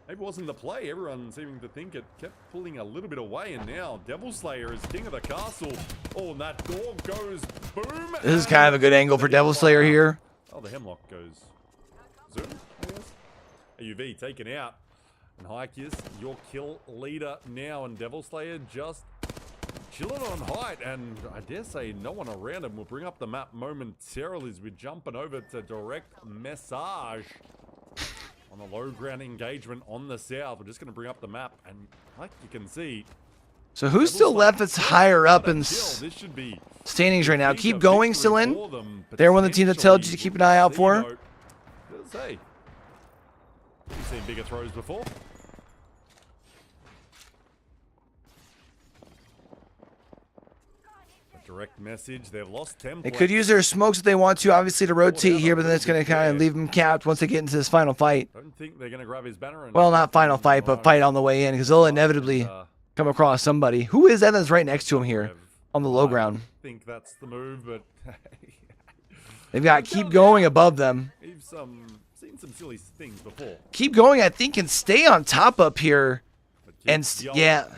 Maybe it wasn't the play. Everyone seeming to think it kept pulling a little bit away, and now Devil Slayer is king of the castle. Oh, and that door goes boom. This is kind of a good angle for Devil Slayer here. Oh, the hemlock goes zoom, I guess. AUV taken out. And Haikius, your kill leader now, and Devil Slayer just chilling on height, and I dare say no one around him. We'll bring up the map momentarily as we're jumping over to direct message on the low ground engagement on the south. We're just going to bring up the map, and like you can see, so who's still left that's higher up in standings right now? Keep Going still in. They're one of the teams that tells you to keep an eye out for. Hey, you've seen bigger throws before. Direct message. They've lost 10. They could use their smokes if they want to, obviously, to rotate here, but then it's going to kind of leave them capped once they get into this final fight. Don't think they're going to grab his banner. And well, not final fight, but fight on the way in, because they'll inevitably come across somebody. Who is that that's right next to him here on the low ground? I think that's the move, but they've got Keep Going above them. We've seen some silly things before. Keep Going, I think, can stay on top up here, and yeah.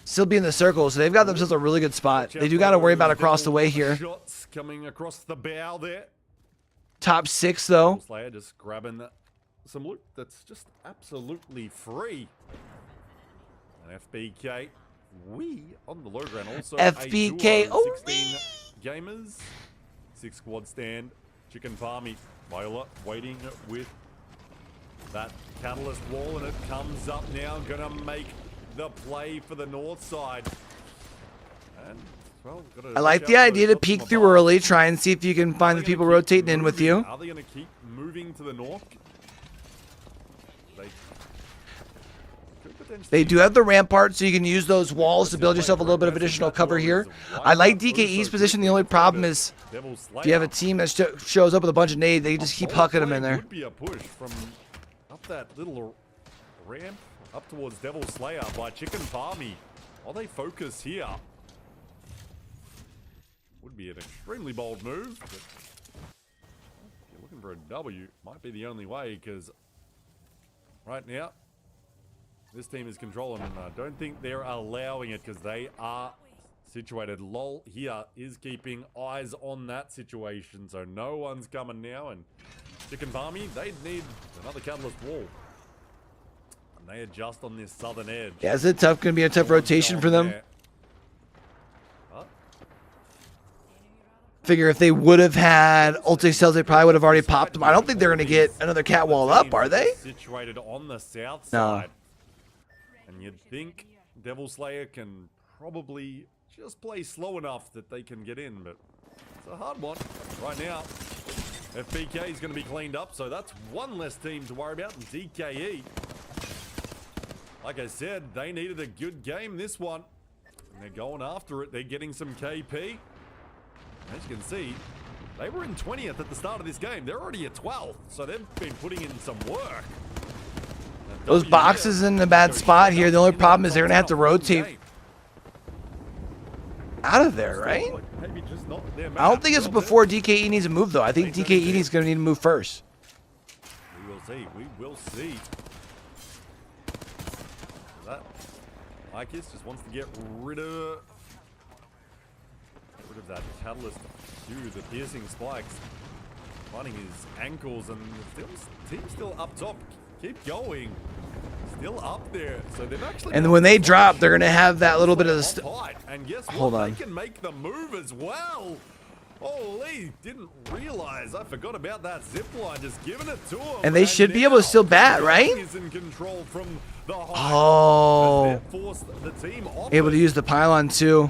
Still be in the circle, so they've got themselves a really good spot. They do got to worry about across the way here. Shots coming across the bow there. Top 6, though. Slayer just grabbing some loot that's just absolutely free. And FBK, we on the low ground also. FBK, oh, 16 gamers, 6 squad stand. Chicken Farmy, Viola waiting with that catalyst wall, and it comes up now. Gonna make the play for the north side. And, well, I like the idea to peek through early, try and see if you can find the people rotating in with you. Are they going to keep moving to the north? They do have the rampart, so you can use those walls to build yourself a little bit of additional cover here. I like DKE's position. The only problem is if you have a team that shows up with a bunch of nades, they just keep hucking them in there. Would be a push from up that little ramp up towards Devil Slayer by Chicken Farmy. While they focus here, would be an extremely bold move. But if you're looking for a W, might be the only way, because right now this team is controlling, and I don't think they're allowing it because they are situated. LOL here is keeping eyes on that situation, so no one's coming now. And Chicken Farmy, they need another catalyst wall. They adjust on this southern edge. Yeah, is it tough? Going to be a tough rotation for them. Figure if they would have had ulti cells, they probably would have already popped them. I don't think they're going to get another cat wall up, are they? Situated on the south side. And you'd think Devil Slayer can probably just play slow enough that they can get in, but it's a hard one right now. FBK is going to be cleaned up, so that's one less team to worry about. And DKE, like I said, they needed a good game this one, and they're going after it. They're getting some KP. As you can see, they were in 20th at the start of this game. They're already at 12th, so they've been putting in some work. Those boxes in a bad spot here. The only problem is they're going to have to rotate out of there, right? I don't think it's before DKE needs to move, though. I think DKE is going to need to move first. We will see. We will see. That Haikius just wants to get rid of that catalyst to the piercing spikes, finding his ankles, and the team still up top. Keep going. still up there. So they've actually. And when they drop, they're gonna have that little bit of and guess what? Hold on. They can make the move as well. Holy, didn't realize. I forgot about that zip line. Just giving it to him. And they should be able to still bat, right? Is in control from the oh. Able to use the pylon too.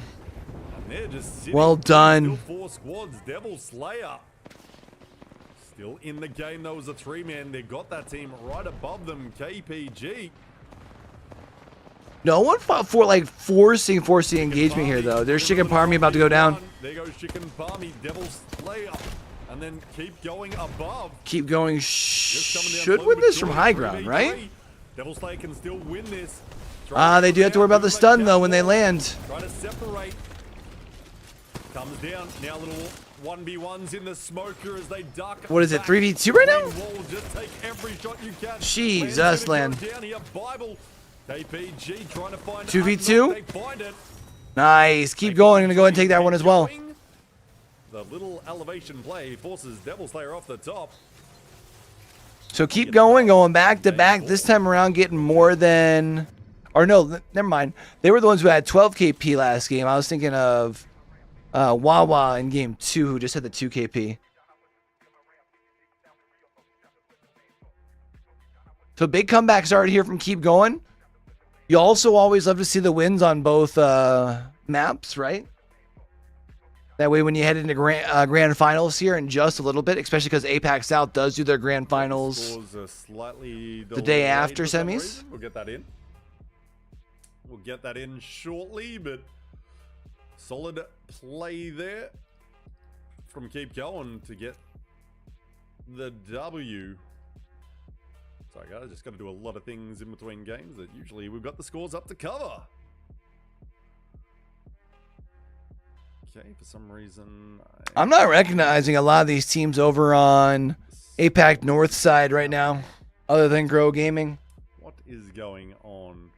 Well done. Still 4 squads. Devil Slayer. Still in the game. That was a 3-man. They got that team right above them. KPG. No one fought for like forcing engagement here though. There's Chicken Parmy about to go down. There goes Chicken Parmy, Devil Slayer, and then keep going above. Keep going. Should win this from high ground, right? Devil Slayer can still win this. They do have to worry about the stun though when they land. Try to separate. Comes down now. Little 1v1s in the smoker as they duck. What is it? 3v2 right now? Just take every shot you can. Jesus, land. Down here, Bible. KPG trying to find 2v2. Nice. Keep going. Gonna go ahead and take that one as well. The little elevation play forces Devil Slayer off the top. So keep going back to back. This time around, getting more than, or no, never mind. They were the ones who had 12 KP last game. I was thinking of Wawa in game 2, who just had the 2 KP. So big comeback started here from Keep Going. You also always love to see the wins on both maps, right? That way when you head into grand finals here in just a little bit, especially because APAC-South does do their grand finals the day after semis. We'll get that in. We'll get that in shortly, but solid play there from Keep Going to get the W. Sorry guys, just got to do a lot of things in between games that usually we've got the scores up to cover. Okay, for some reason I'm not recognizing a lot of these teams over on APAC North side right now, other than Grow Gaming. What is going on?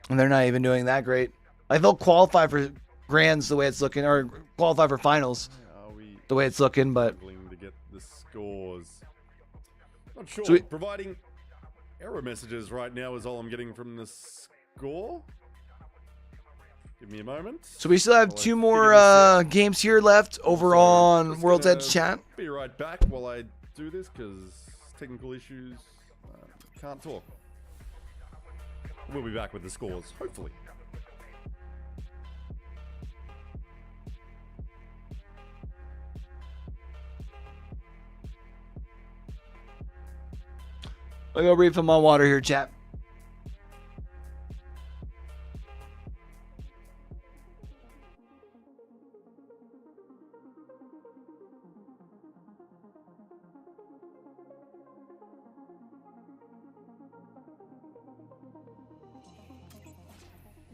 And they're not even doing that great. Like they'll qualify for grands the way it's looking, or qualify for finals the way it's looking, but to get the scores. Not sure. So providing error messages right now is all I'm getting from the score. Give me a moment. So we still have 2 more games here left over on World's Edge chat. Be right back while I do this because technical issues. Can't talk. We'll be back with the scores, hopefully. I'll go refill my water here, chat.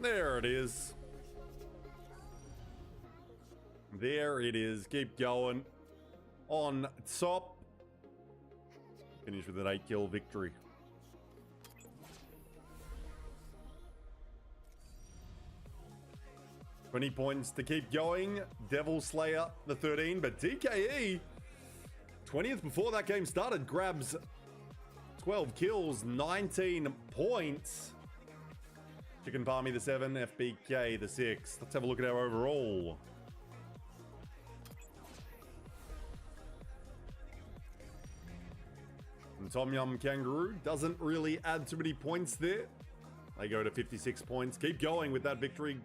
There it is. There it is. Keep going. On top. Finish with an 8-kill victory. $20 points to Keep Going. Devil Slayer, the 13. But DKE, 20th before that game started, grabs 12 kills, 19 points. Chicken Palmy, the 7. FBK, the 6. Let's have a look at our overall. And Tom Yum Kangaroo doesn't really add too many points there. They go to 56 points. Keep going with that victory.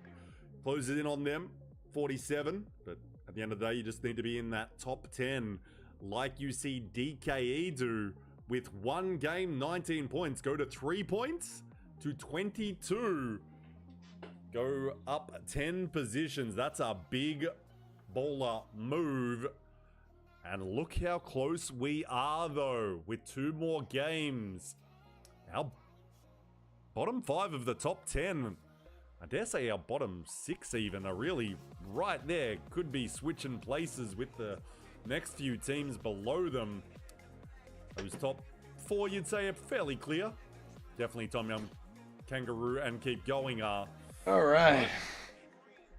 Closes in on them, 47. But at the end of the day, you just need to be in that top 10. Like you see DKE do with 1 game, 19 points. Go to 3 points to 22. Go up 10 positions. That's a big bowler move. And look how close we are, though, with 2 more games. Our bottom 5 of the top 10, I dare say our bottom 6 even, are really right there. Could be switching places with the next few teams below them. Those top 4, you'd say, are fairly clear. Definitely Tom Yum Kangaroo and Keep Going are. All right.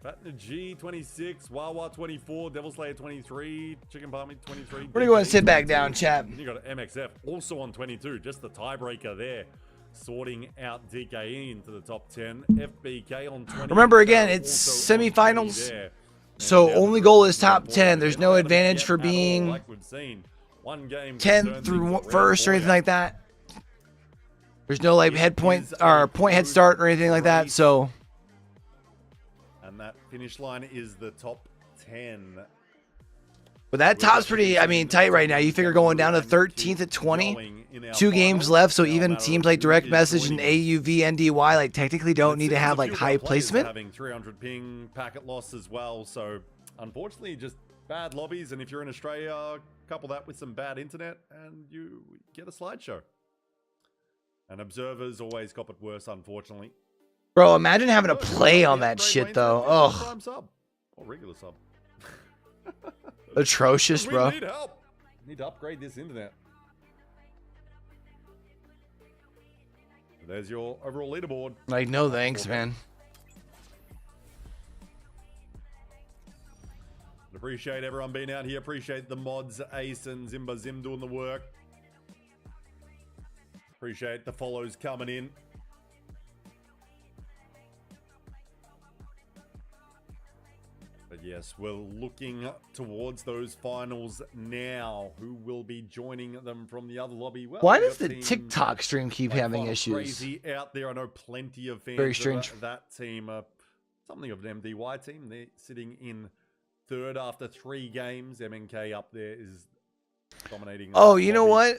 Fatna G 26, Wawa 24, Devil Slayer 23, Chicken Palmy 23. We're gonna go and sit back down, chat. And you got MXF also on 22, just the tiebreaker there. Sorting out DKE into the top 10. FBK on 20. Remember again, it's semifinals. So only goal is top 10. There's no advantage for being like we've seen. 10th through first or anything like that. There's no like head point or point head start or anything like that. So. And that finish line is the top 10. But that top's pretty, I mean, tight right now. You figure going down to 13th at 20. 2 games left, so even teams like Direct Message and AUV, NDY, like technically don't need to have like high placement. Having 300 ping, packet loss as well. So unfortunately, just bad lobbies. And if you're in Australia, couple that with some bad internet, and you get a slideshow. And observers always cop it worse, unfortunately. Bro, imagine having to play on that shit though. Ugh. Sub or regular sub. Atrocious, bro. We need help. Need to upgrade this internet. There's your overall leaderboard. Like, no thanks, man. Appreciate everyone being out here. Appreciate the mods, Ace and Zimba Zim doing the work. Appreciate the follows coming in. But yes, we're looking towards those finals now. Who will be joining them from the other lobby? Well, why does the TikTok stream keep having issues? Crazy out there. I know plenty of fans. Very strange. Of that team. Something of an MDY team. They're sitting in third after 3 games. MNK up there is dominating. Oh, you know what?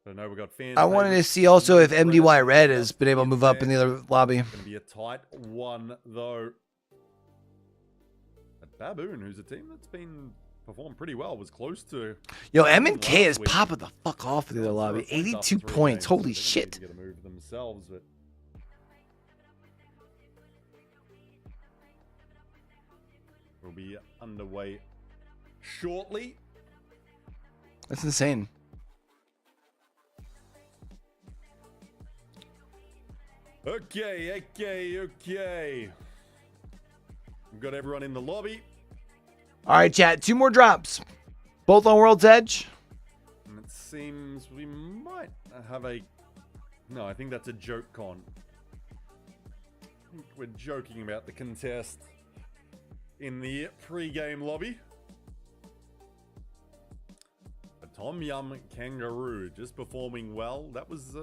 I know we got fans. I wanted to see also if MDY Red has been able to move up in the other lobby. It's going to be a tight one though. Baboon, who's a team that's been performed pretty well, was close to. Yo, MNK is popping the fuck off in the other lobby. 82 points. Holy shit. Get to move themselves, but we'll be underway shortly. That's insane. Okay. We've got everyone in the lobby. All right, chat. 2 more drops. Both on World's Edge. And it seems we might have a... No, I think that's a joke con. I think we're joking about the contest in the pre-game lobby. A Tom Yum Kangaroo just performing well. That was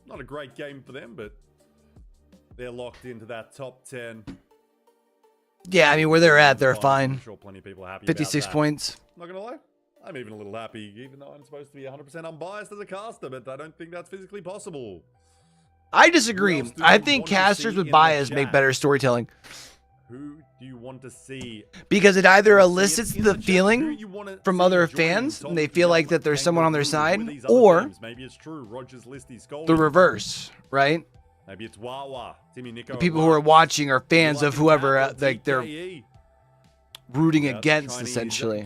not a great game for them, but they're locked into that top 10. Yeah, I mean, where they're at, they're fine. I'm sure plenty of people are happy 56 about that. points. Not gonna lie, I'm even a little happy, even though I'm supposed to be 100% unbiased as a caster, but I don't think that's physically possible. I disagree. I think casters with bias make better storytelling. Who do you want to see? Because it either elicits the feeling from other fans, and they feel like that there's someone on their side, or maybe it's true. Roger's list is the reverse, right? Maybe it's Wawa, Timmy Nico. The people who are watching are fans of whoever like they're rooting against, essentially.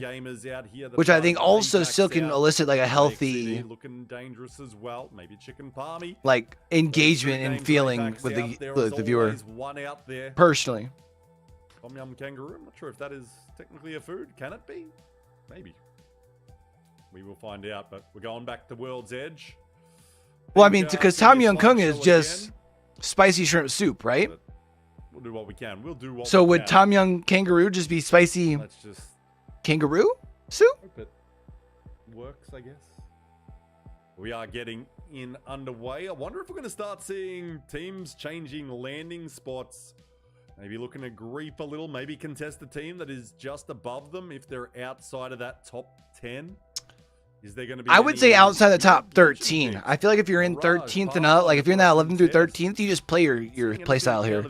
Which I think also still can elicit like a healthy, looking dangerous as well. Maybe Chicken Palmy, like engagement and feeling with the viewer. Personally, Tom Yum Kangaroo. I'm not sure if that is technically a food. Can it be? Maybe. We will find out. But we're going back to World's Edge. Well, I mean, because Tom Yum Kung is just spicy shrimp soup, right? We'll do what we can. We'll do what so we would can. Tom Yum Kangaroo just be spicy kangaroo soup? Hope it works, I guess. We are getting in underway. I wonder if we're going to start seeing teams changing landing spots. Maybe looking to grief a little. Maybe contest a team that is just above them if they're outside of that top 10. Is there going to be? I would say outside the top 13. I feel like if you're in 13th and up, like if you're in that 11th through 13th, you just play your play style here.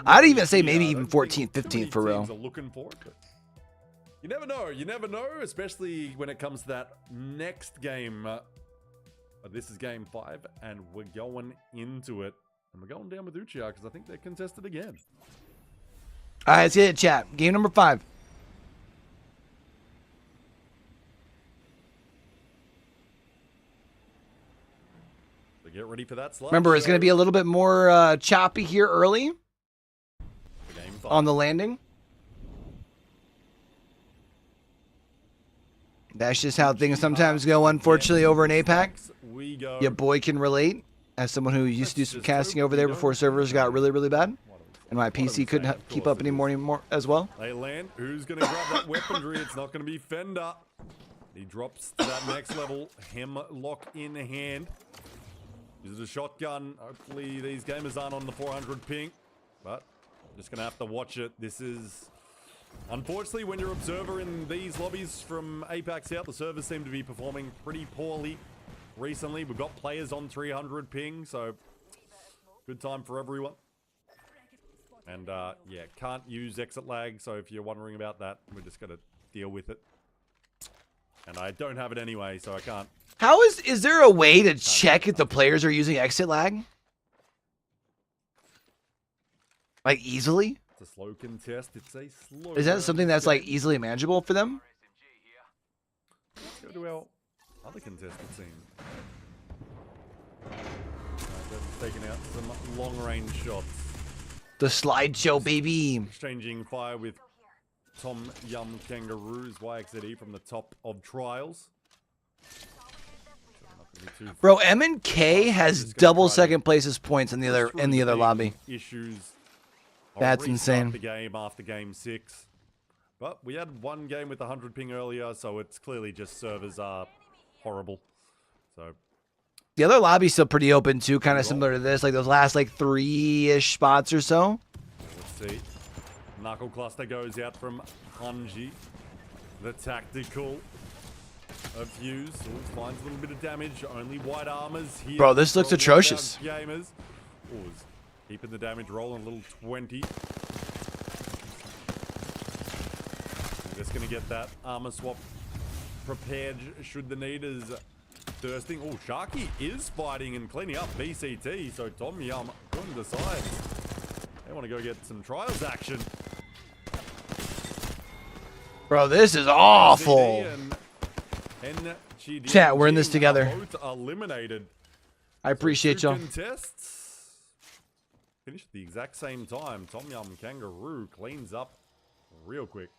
I'd even say maybe even 14th, 15th for real. Looking for it, but you never know. You never know, especially when it comes to that next game. This is game 5, and we're going into it, and we're going down with Uchiha because I think they're contested again. All right, let's get it, chat. Game number 5. Get ready for that slide. Remember, it's going to be a little bit more choppy here early on the landing. That's just how things sometimes go, unfortunately, over in APAC. Your boy can relate, as someone who used to do some casting over there before servers got really, really bad. And my PC couldn't keep up anymore as well. They land. Who's going to grab that weaponry? It's not going to be Fender. He drops to that next level. Hemlock in hand. Uses a shotgun. Hopefully these gamers aren't on the 400 ping. But just going to have to watch it. This is... Unfortunately, when you're observer in these lobbies from APAC-South, the servers seem to be performing pretty poorly recently. We've got players on 300 ping, so good time for everyone. And yeah, can't use exit lag, so if you're wondering about that, we're just going to deal with it. And I don't have it anyway, so I can't. How is there a way to check if the players are using exit lag? Like easily? It's a slow contest. It's a slow. Is that something that's like easily manageable for them? Let's go to our other contestant team. Taking out some long-range shots. The slideshow, baby. Exchanging fire with Tom Yum Kangaroos, YXZE from the top of trials. Bro, M&K has double second places points in the other lobby. Issues. That's insane. The game after game 6. But we had one game with 100 ping earlier, so it's clearly just servers are horrible. So the other lobby's still pretty open too, kind of similar to this, like those last like 3-ish spots or so. Let's see. Knuckle cluster goes out from Hanji. The tactical of Fuse finds a little bit of damage. Only white armors here. Bro, this looks atrocious. Gamers. Keeping the damage rolling, a little 20. We're just going to get that armor swap prepared should the need is thirsting. Oh, Sharky is fighting and cleaning up BCT, so Tom Yum decides they want to go get some trials action. Bro, this is awful. Chat, we're in this together. Eliminated. I appreciate y'all. Contests finished at the exact same time. Tom Yum Kangaroo cleans up real quick.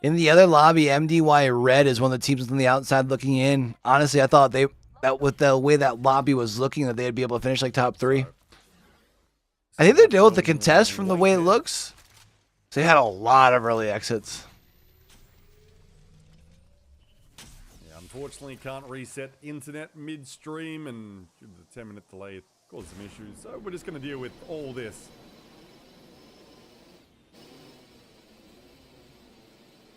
In the other lobby, MDY Red is one of the teams on the outside looking in. Honestly, I thought that with the way that lobby was looking, that they'd be able to finish like top 3. I think they're dealing with the contest from the way it looks. So they had a lot of early exits. Yeah, unfortunately, can't reset internet midstream, and due to the 10-minute delay, it caused some issues. So we're just going to deal with all this.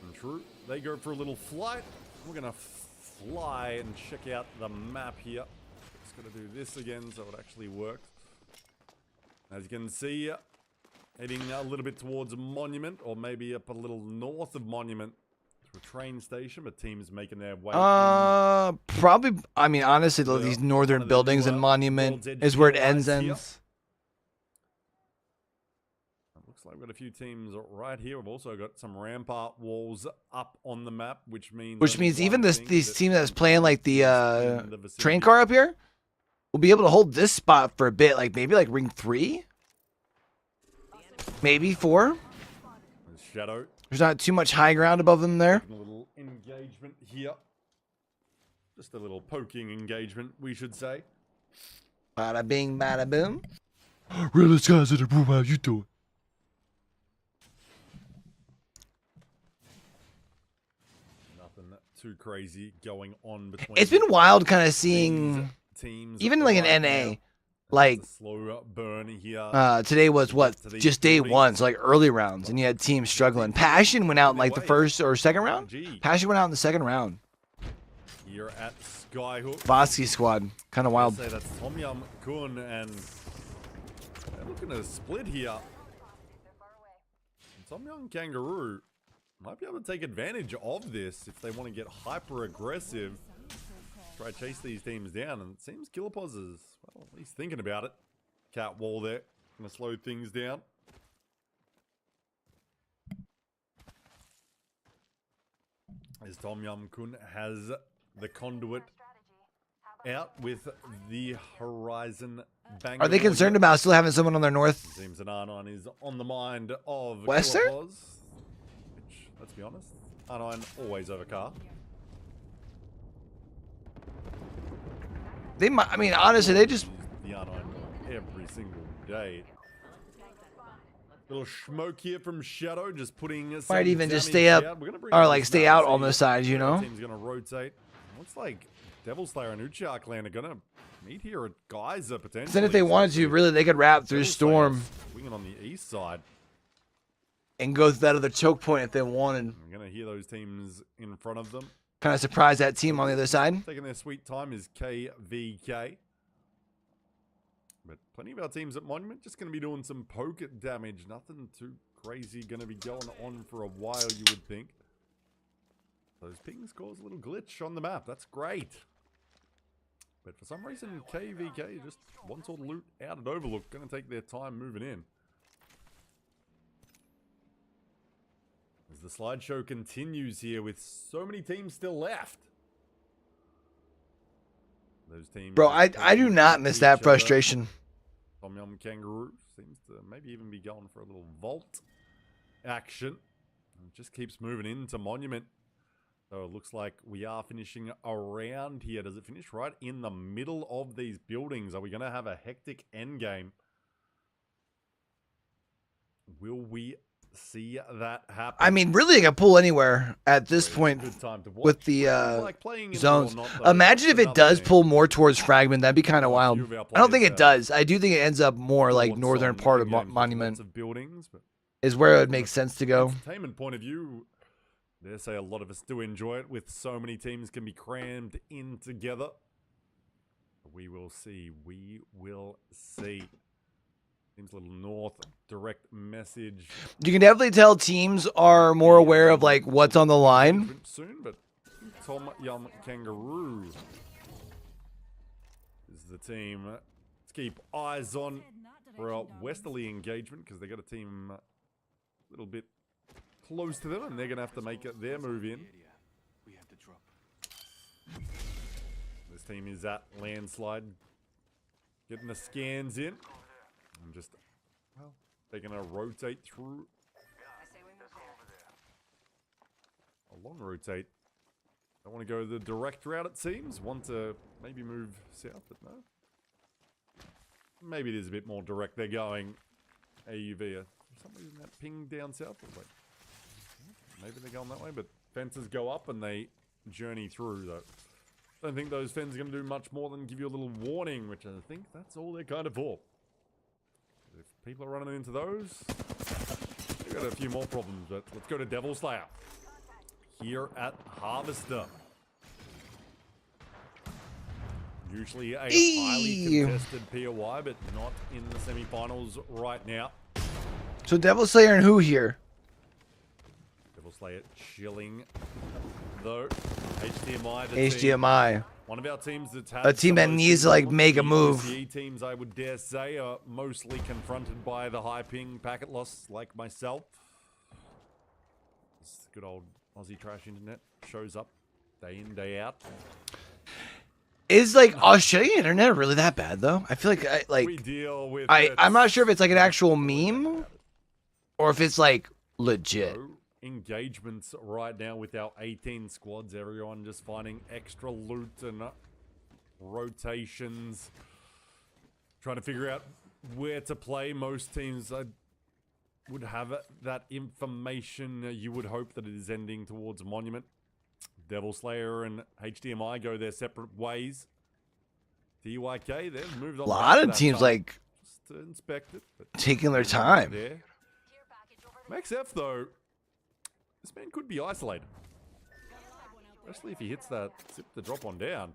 And true, they go for a little flight. We're going to fly and check out the map here. Just got to do this again so it actually works. As you can see, heading a little bit towards Monument, or maybe up a little north of Monument to a train station, but teams making their way. Probably, I mean, honestly, these northern buildings and Monument is where it ends. Looks like we've got a few teams right here. We've also got some rampart walls up on the map, which means even this team that's playing like the train car up here will be able to hold this spot for a bit, like maybe like ring 3, maybe 4. Shadow. There's not too much high ground above them there. A little engagement here. Just a little poking engagement, we should say. Bada bing, bada boom. Realest guys in the room, how you doing? Nothing too crazy going on between. It's been wild kind of seeing teams even like an NA. Like slow burn here. Today was what? Just day 1, so like early rounds, and you had teams struggling. Passion went out in like the first or second round. Passion went out in the second round. Here at Skyhook. Bosky squad, kind of wild. Say that's Tom Yum Kun, and they're looking at a split here. And Tom Yum Kangaroo might be able to take advantage of this if they want to get hyper aggressive. Try to chase these teams down, and it seems Killapos is, well, at least thinking about it. Cat wall there, gonna slow things down. As Tom Yum Kun has the conduit out with the Horizon Bangor. Are they concerned about still having someone on their north? Seems that R9 is on the mind of Wester? Which, let's be honest, R9 always over car. They might. I mean, honestly, they just. The R9 every single day. Little smoke here from Shadow, just putting. Might even just stay up, or like stay out on the sides, you know. Team's gonna rotate. Looks like Devil Slayer and Uchiha Clan are gonna meet here at Geyser potentially. Then if they wanted to, really, they could wrap through Storm. Swinging on the east side. And go through that other choke point if they wanted. I'm gonna hear those teams in front of them. Kind of surprised that team on the other side. Taking their sweet time is KVK. But plenty of our teams at Monument just going to be doing some poke damage. Nothing too crazy going to be going on for a while, you would think. Those pings cause a little glitch on the map. That's great. But for some reason, KVK just wants all the loot out at Overlook. Going to take their time moving in. As the slideshow continues here with so many teams still left. Those teams. Bro, I do not miss that frustration. Tom Yum Kangaroo seems to maybe even be going for a little vault action. It just keeps moving into Monument. So it looks like we are finishing around here. Does it finish right in the middle of these buildings? Are we going to have a hectic endgame? Will we see that happen? I mean, really, I can pull anywhere at this point with the zones. Imagine if it does pull more towards Fragment. That'd be kind of wild. I don't think it does. I do think it ends up more like northern part of Monument is where it would make sense to go. Entertainment point of view, dare say a lot of us do enjoy it with so many teams can be crammed in together. We will see. We will see. Seems a little north, direct message. You can definitely tell teams are more aware of like what's on the line. Soon, but Tom Yum Kangaroo is the team. Let's keep eyes on for a westerly engagement because they got a team a little bit close to them, and they're gonna have to make their move in. This team is at Landslide, getting the scans in. I'm just, well, they're going to rotate through. A long rotate. Don't want to go the direct route, it seems. Want to maybe move south, but no. Maybe it is a bit more direct. They're going AUV. For some reason that ping down south. Wait. Maybe they're going that way, but fences go up and they journey through, though. Don't think those fences are going to do much more than give you a little warning, which I think that's all they're kind of for. If people are running into those, we've got a few more problems, but let's go to Devil Slayer here at Harvester. Usually a highly contested POI, but not in the semifinals right now. So Devil Slayer and who here? Devil Slayer chilling, though. HDMI. One of our teams that's had a team that needs to like make a move. Teams, I would dare say, are mostly confronted by the high ping packet loss, like myself. This good old Aussie trash internet shows up day in, day out. Is like Australian internet really that bad though? I feel like we deal with I'm not sure if it's like an actual meme or if it's like legit. Engagements right now with our 18 squads. Everyone just finding extra loot and rotations, trying to figure out where to play. Most teams would have that information. You would hope that it is ending towards Monument. Devil Slayer and HDMI go their separate ways. TYK, they've moved on. A lot of teams like just to inspect it, but taking their time. MaxF though, this man could be isolated. Especially if he hits that zip to drop on down.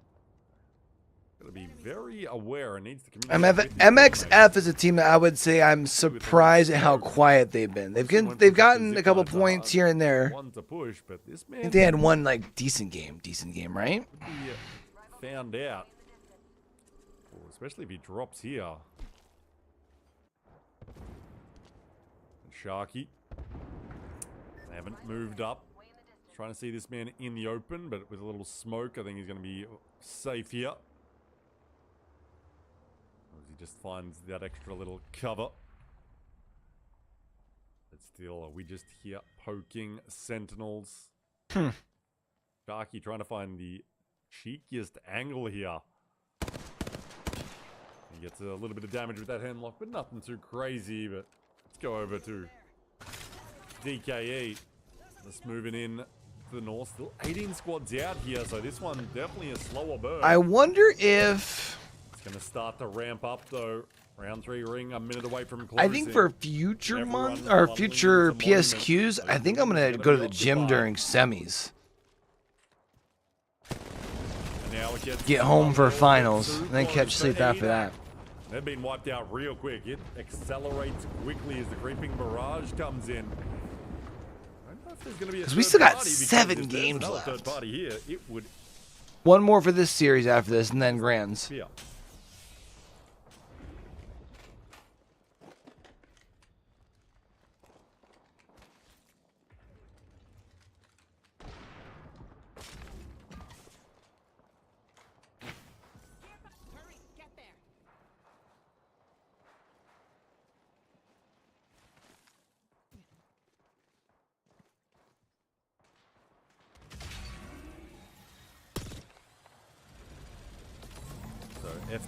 Gotta be very aware and needs to communicate. MXF is a team that I would say I'm surprised at how quiet they've been. They've gotten a couple points here and there. One to push, but this man I think they had one like decent game, right? Found out. Especially if he drops here. Sharky. They haven't moved up. Trying to see this man in the open, but with a little smoke, I think he's going to be safe here. Or is he just finds that extra little cover. But still, we just here poking sentinels. Sharky trying to find the cheekiest angle here. He gets a little bit of damage with that handlock, but nothing too crazy. But let's go over to DKE. Just moving in to the north. Still 18 squads out here, so this one definitely a slower burn. I wonder if it's going to start to ramp up though. Round 3 ring, a minute away from closing. I think for future month or future PSQs, I think I'm gonna go to the gym during semis. Get home for finals, and then catch sleep after that. They've been wiped out real quick. It accelerates quickly as the creeping barrage comes in. Because we still got 7 games left. Third party here, it would. One more for this series after this, and then Grands. Yeah.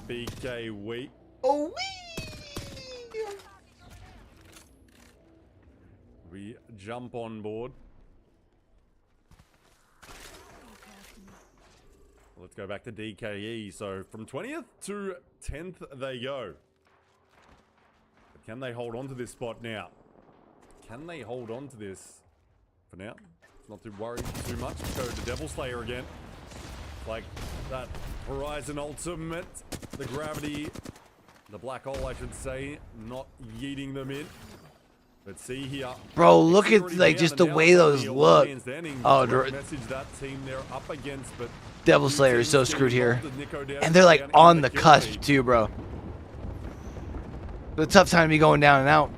FBK wait. Oh, we jump on board. Let's go back to DKE. So from 20th to 10th they go. But can they hold on to this spot now? Can they hold on to this for now? Not too worried too much. Let's go to Devil Slayer again. Like that Horizon Ultimate. The gravity, the black hole I should say, not yeeting them in. Let's see here. Bro, look at like just the way those look. Oh, Devil Slayer is so screwed here. And they're like on the cusp too, bro. It's a tough time to be going down and out.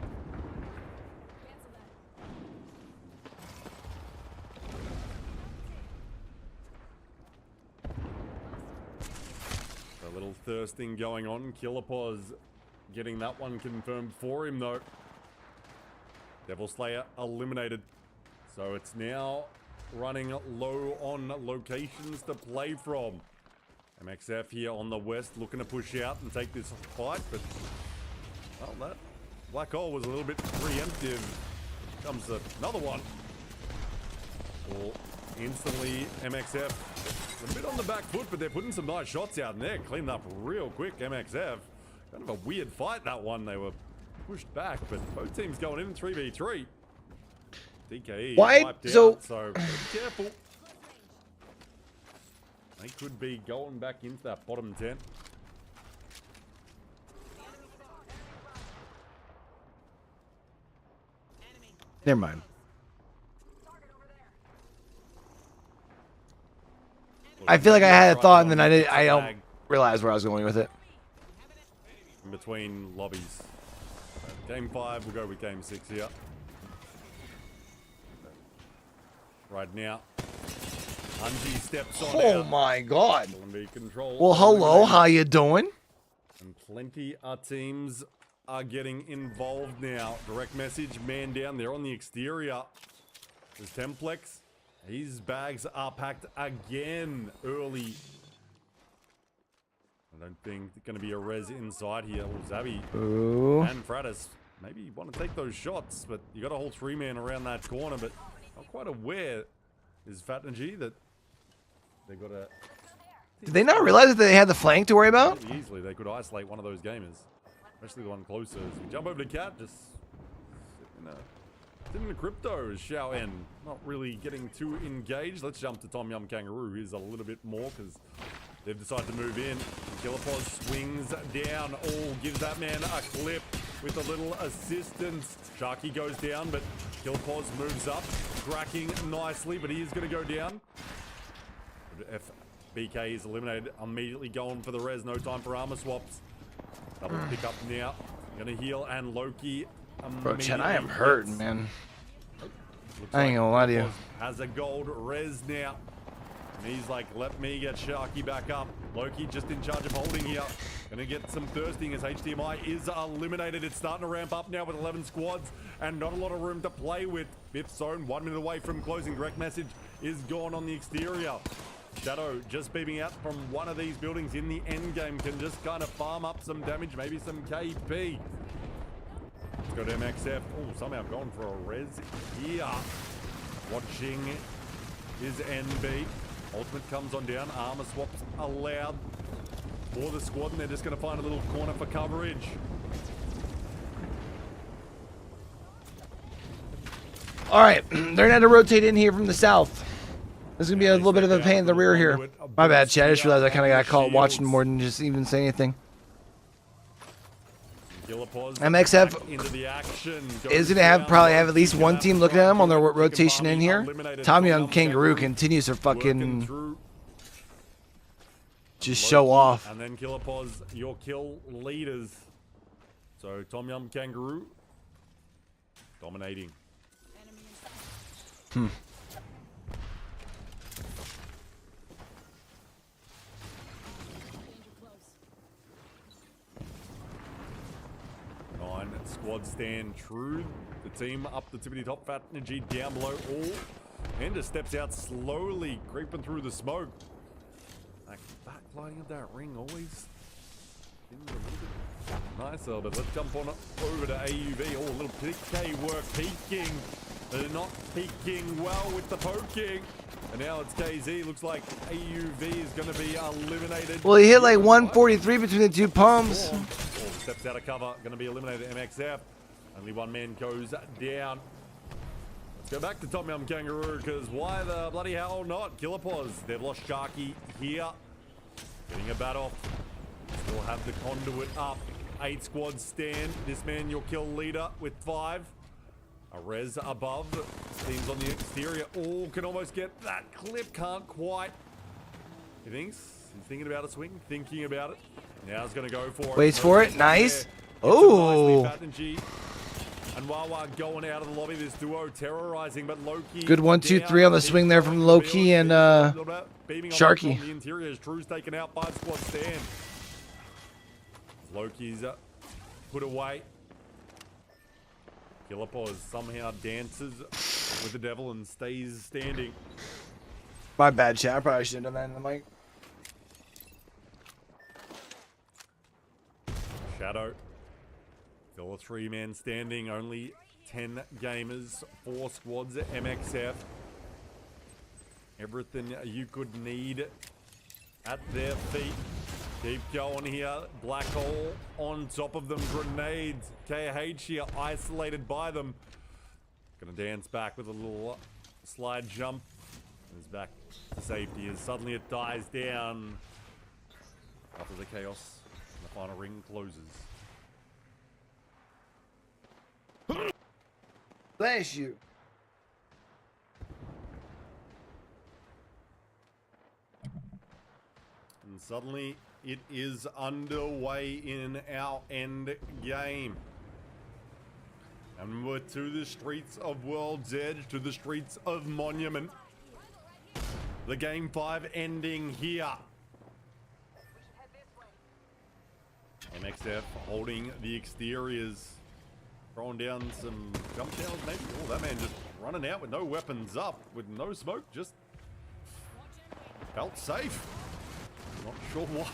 Thirsting going on. Killerpaws getting that one confirmed for him though. Devil Slayer eliminated. So it's now running low on locations to play from. MXF here on the west looking to push out and take this fight, but well, that black hole was a little bit preemptive. Comes another one. Well, instantly MXF a bit on the back foot, but they're putting some nice shots out in there. Cleaned up real quick, MXF. Kind of a weird fight, that one. They were pushed back, but both teams going in 3v3. DKE wiped out, so be careful. They could be going back into that bottom 10. Never mind. I feel like I had a thought and then I don't realize where I was going with it. In between lobbies. Game 5, we'll go with game 6 here. Right now. Unji steps on Oh out. my god. Control. Well, hello, how you doing? And plenty of teams are getting involved now. Direct message, man down there on the exterior. There's Templex. His bags are packed again early. I don't think there's going to be a res inside here. Oh, Zabi and Fratis maybe want to take those shots, but you got a whole 3-man around that corner, but not quite aware is Fatnagy that they got a... Did they not realize that they had the flank to worry about? Really easily, they could isolate one of those gamers, especially the one closer. As we jump over to Cat, just sitting in the crypto is Xiao En. Not really getting too engaged. Let's jump to Tom Yum Kangaroo. He's a little bit more because they've decided to move in. Killerpaws swings down. Oh, gives that man a clip with a little assistance. Sharky goes down, but Killerpaws moves up, cracking nicely, but he is going to go down. BK is eliminated. Immediately going for the res. No time for armor swaps. Double pick up now. Gonna heal, and Loki. Bro, Chen, I am hurting, man. I ain't gonna lie to you. Has a gold res now. And he's like, let me get Sharky back up. Loki just in charge of holding here. Gonna get some thirsting as HDMI is eliminated. It's starting to ramp up now with 11 squads and not a lot of room to play with. Fifth zone, 1 minute away from closing. Direct message is gone on the exterior. Shadow just beaming out from one of these buildings in the end game can just kind of farm up some damage, maybe some KP. Let's go to MXF. Oh, somehow gone for a res here. Watching is NB. Ultimate comes on down. Armor swaps allowed for the squad, and they're just going to find a little corner for coverage. All right, they're going to have to rotate in here from the south. This is going to be a little bit of a pain in the rear here. My bad, Chad. I just realized I kind of got caught watching more than just even say anything. MXF is going to probably have at least one team looking at him on their rotation in here. Tom Young Kangaroo continues to fucking just show off. And then Killerpause, your kill leaders. So Tom Young Kangaroo dominating. Squad stand true. The team up the tippity top. Fat Energy down below all. And just steps out slowly, creeping through the smoke. Like backlighting of that ring always nicer, but let's jump on over to AUV. Oh, a little PK work peeking. They're not peeking well with the poking. And now it's KZ. Looks like AUV is going to be eliminated. Well, he hit like 143 between the two pumps. Steps out of cover, going to be eliminated. MXF. Only one man goes down. Let's go back to Tom Young Kangaroo, because why the bloody hell not? Killerpause. They've lost Sharky here. Getting a bat off. Still have the conduit up. 8 squads stand. This man, your kill leader, with 5. A res above. Teams on the exterior. Oh, can almost get that clip. Can't quite. He thinks. He's thinking about a swing. Thinking about it. Now he's going to go for it. Waits for it. Nice. Oh. And Wawa going out of the lobby. This duo terrorizing, but Loki. Good 1, 2, 3 on the swing there from Loki and Sharky. The interior is Drew's taken out. 5 squad stand. Loki's put away. Killerpause somehow dances with the devil and stays standing. My bad, chat. I probably should have done that in the mic. Shadow. Still a 3-man standing. Only 10 gamers. 4 squads at MXF. Everything you could need at their feet. Keep going here. Black hole on top of them. Grenades. KH here isolated by them. Gonna dance back with a little slide jump. And is back to safety as suddenly it dies down after the chaos. The final ring closes. Bless you. And suddenly it is underway in our end game. And we're to the streets of World's Edge, to the streets of Monument. The game 5 ending here. MXF holding the exteriors. Throwing down some jump downs maybe. Oh, that man just running out with no weapons up, with no smoke, just felt safe. Not sure why.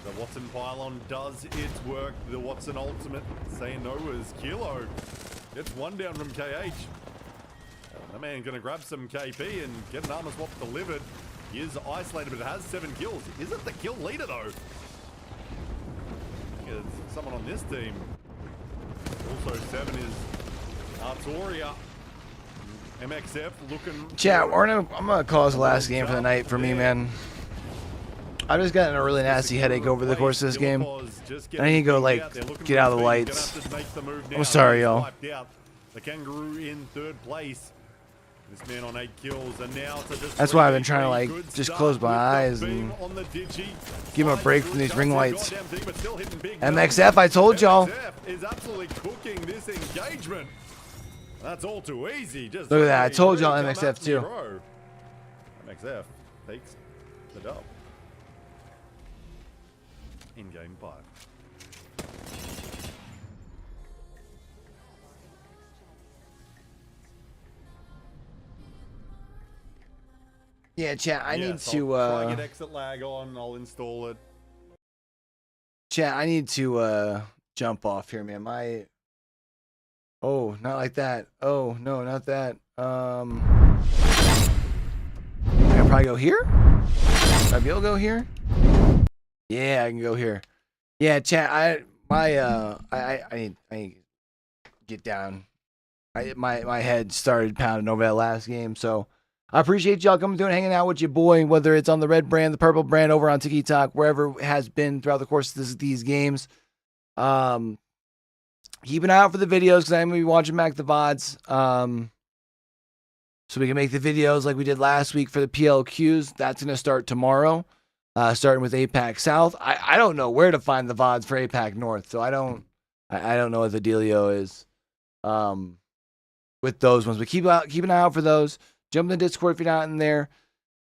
The Watson pylon does its work. The Watson ultimate saying no as Kilo gets one down from KH. That man gonna grab some KP and get an armor swap delivered. He is isolated, but it has 7 kills. Isn't the kill leader though? There's someone on this team. Also 7 is Artoria. MXF looking. Chat, I'm gonna call this the last game for the night for me, man. I just got in a really nasty headache over the course of this game. I need to go, like, get out of the lights. I'm sorry, y'all. The Kangaroo in 3rd place. This man on 8 kills, and now that's why I've been trying to, like, just close my eyes and give him a break from these ring lights. MXF, I told y'all. Is absolutely cooking this engagement. That's all too easy. Just look at that. I told y'all MXF too. MXF takes the dub. in-game buy. Yeah, chat, I need to try and get exit lag on, I'll install it. Chat, I need to jump off here, man. Oh, not like that. Oh, no, not that. I can probably go here? Should I be able to go here? Yeah, I can go here. Yeah, chat, I need to get down. My head started pounding over that last game, so I appreciate y'all coming through and hanging out with your boy, whether it's on the red brand, the purple brand, over on TikTok, wherever it has been throughout the course of these games. Keep an eye out for the videos because I'm going to be watching back the VODs. So we can make the videos like we did last week for the PLQs. That's going to start tomorrow, starting with APAC-South. I don't know where to find the VODs for APAC North, so I don't know what the dealio is with those ones. But keep an eye out for those. Jump in the Discord if you're not in there.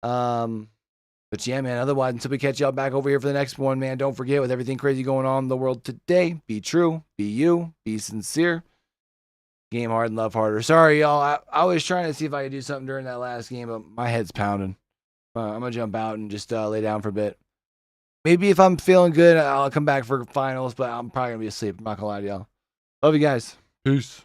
But yeah, man, otherwise, until we catch y'all back over here for the next one, man, don't forget, with everything crazy going on in the world today, be true, be you, be sincere, game hard and love harder. Sorry, y'all. I was trying to see if I could do something during that last game, but my head's pounding. I'm going to jump out and just lay down for a bit. Maybe if I'm feeling good, I'll come back for finals, but I'm probably going to be asleep. I'm not going to lie to y'all. Love you guys. Peace.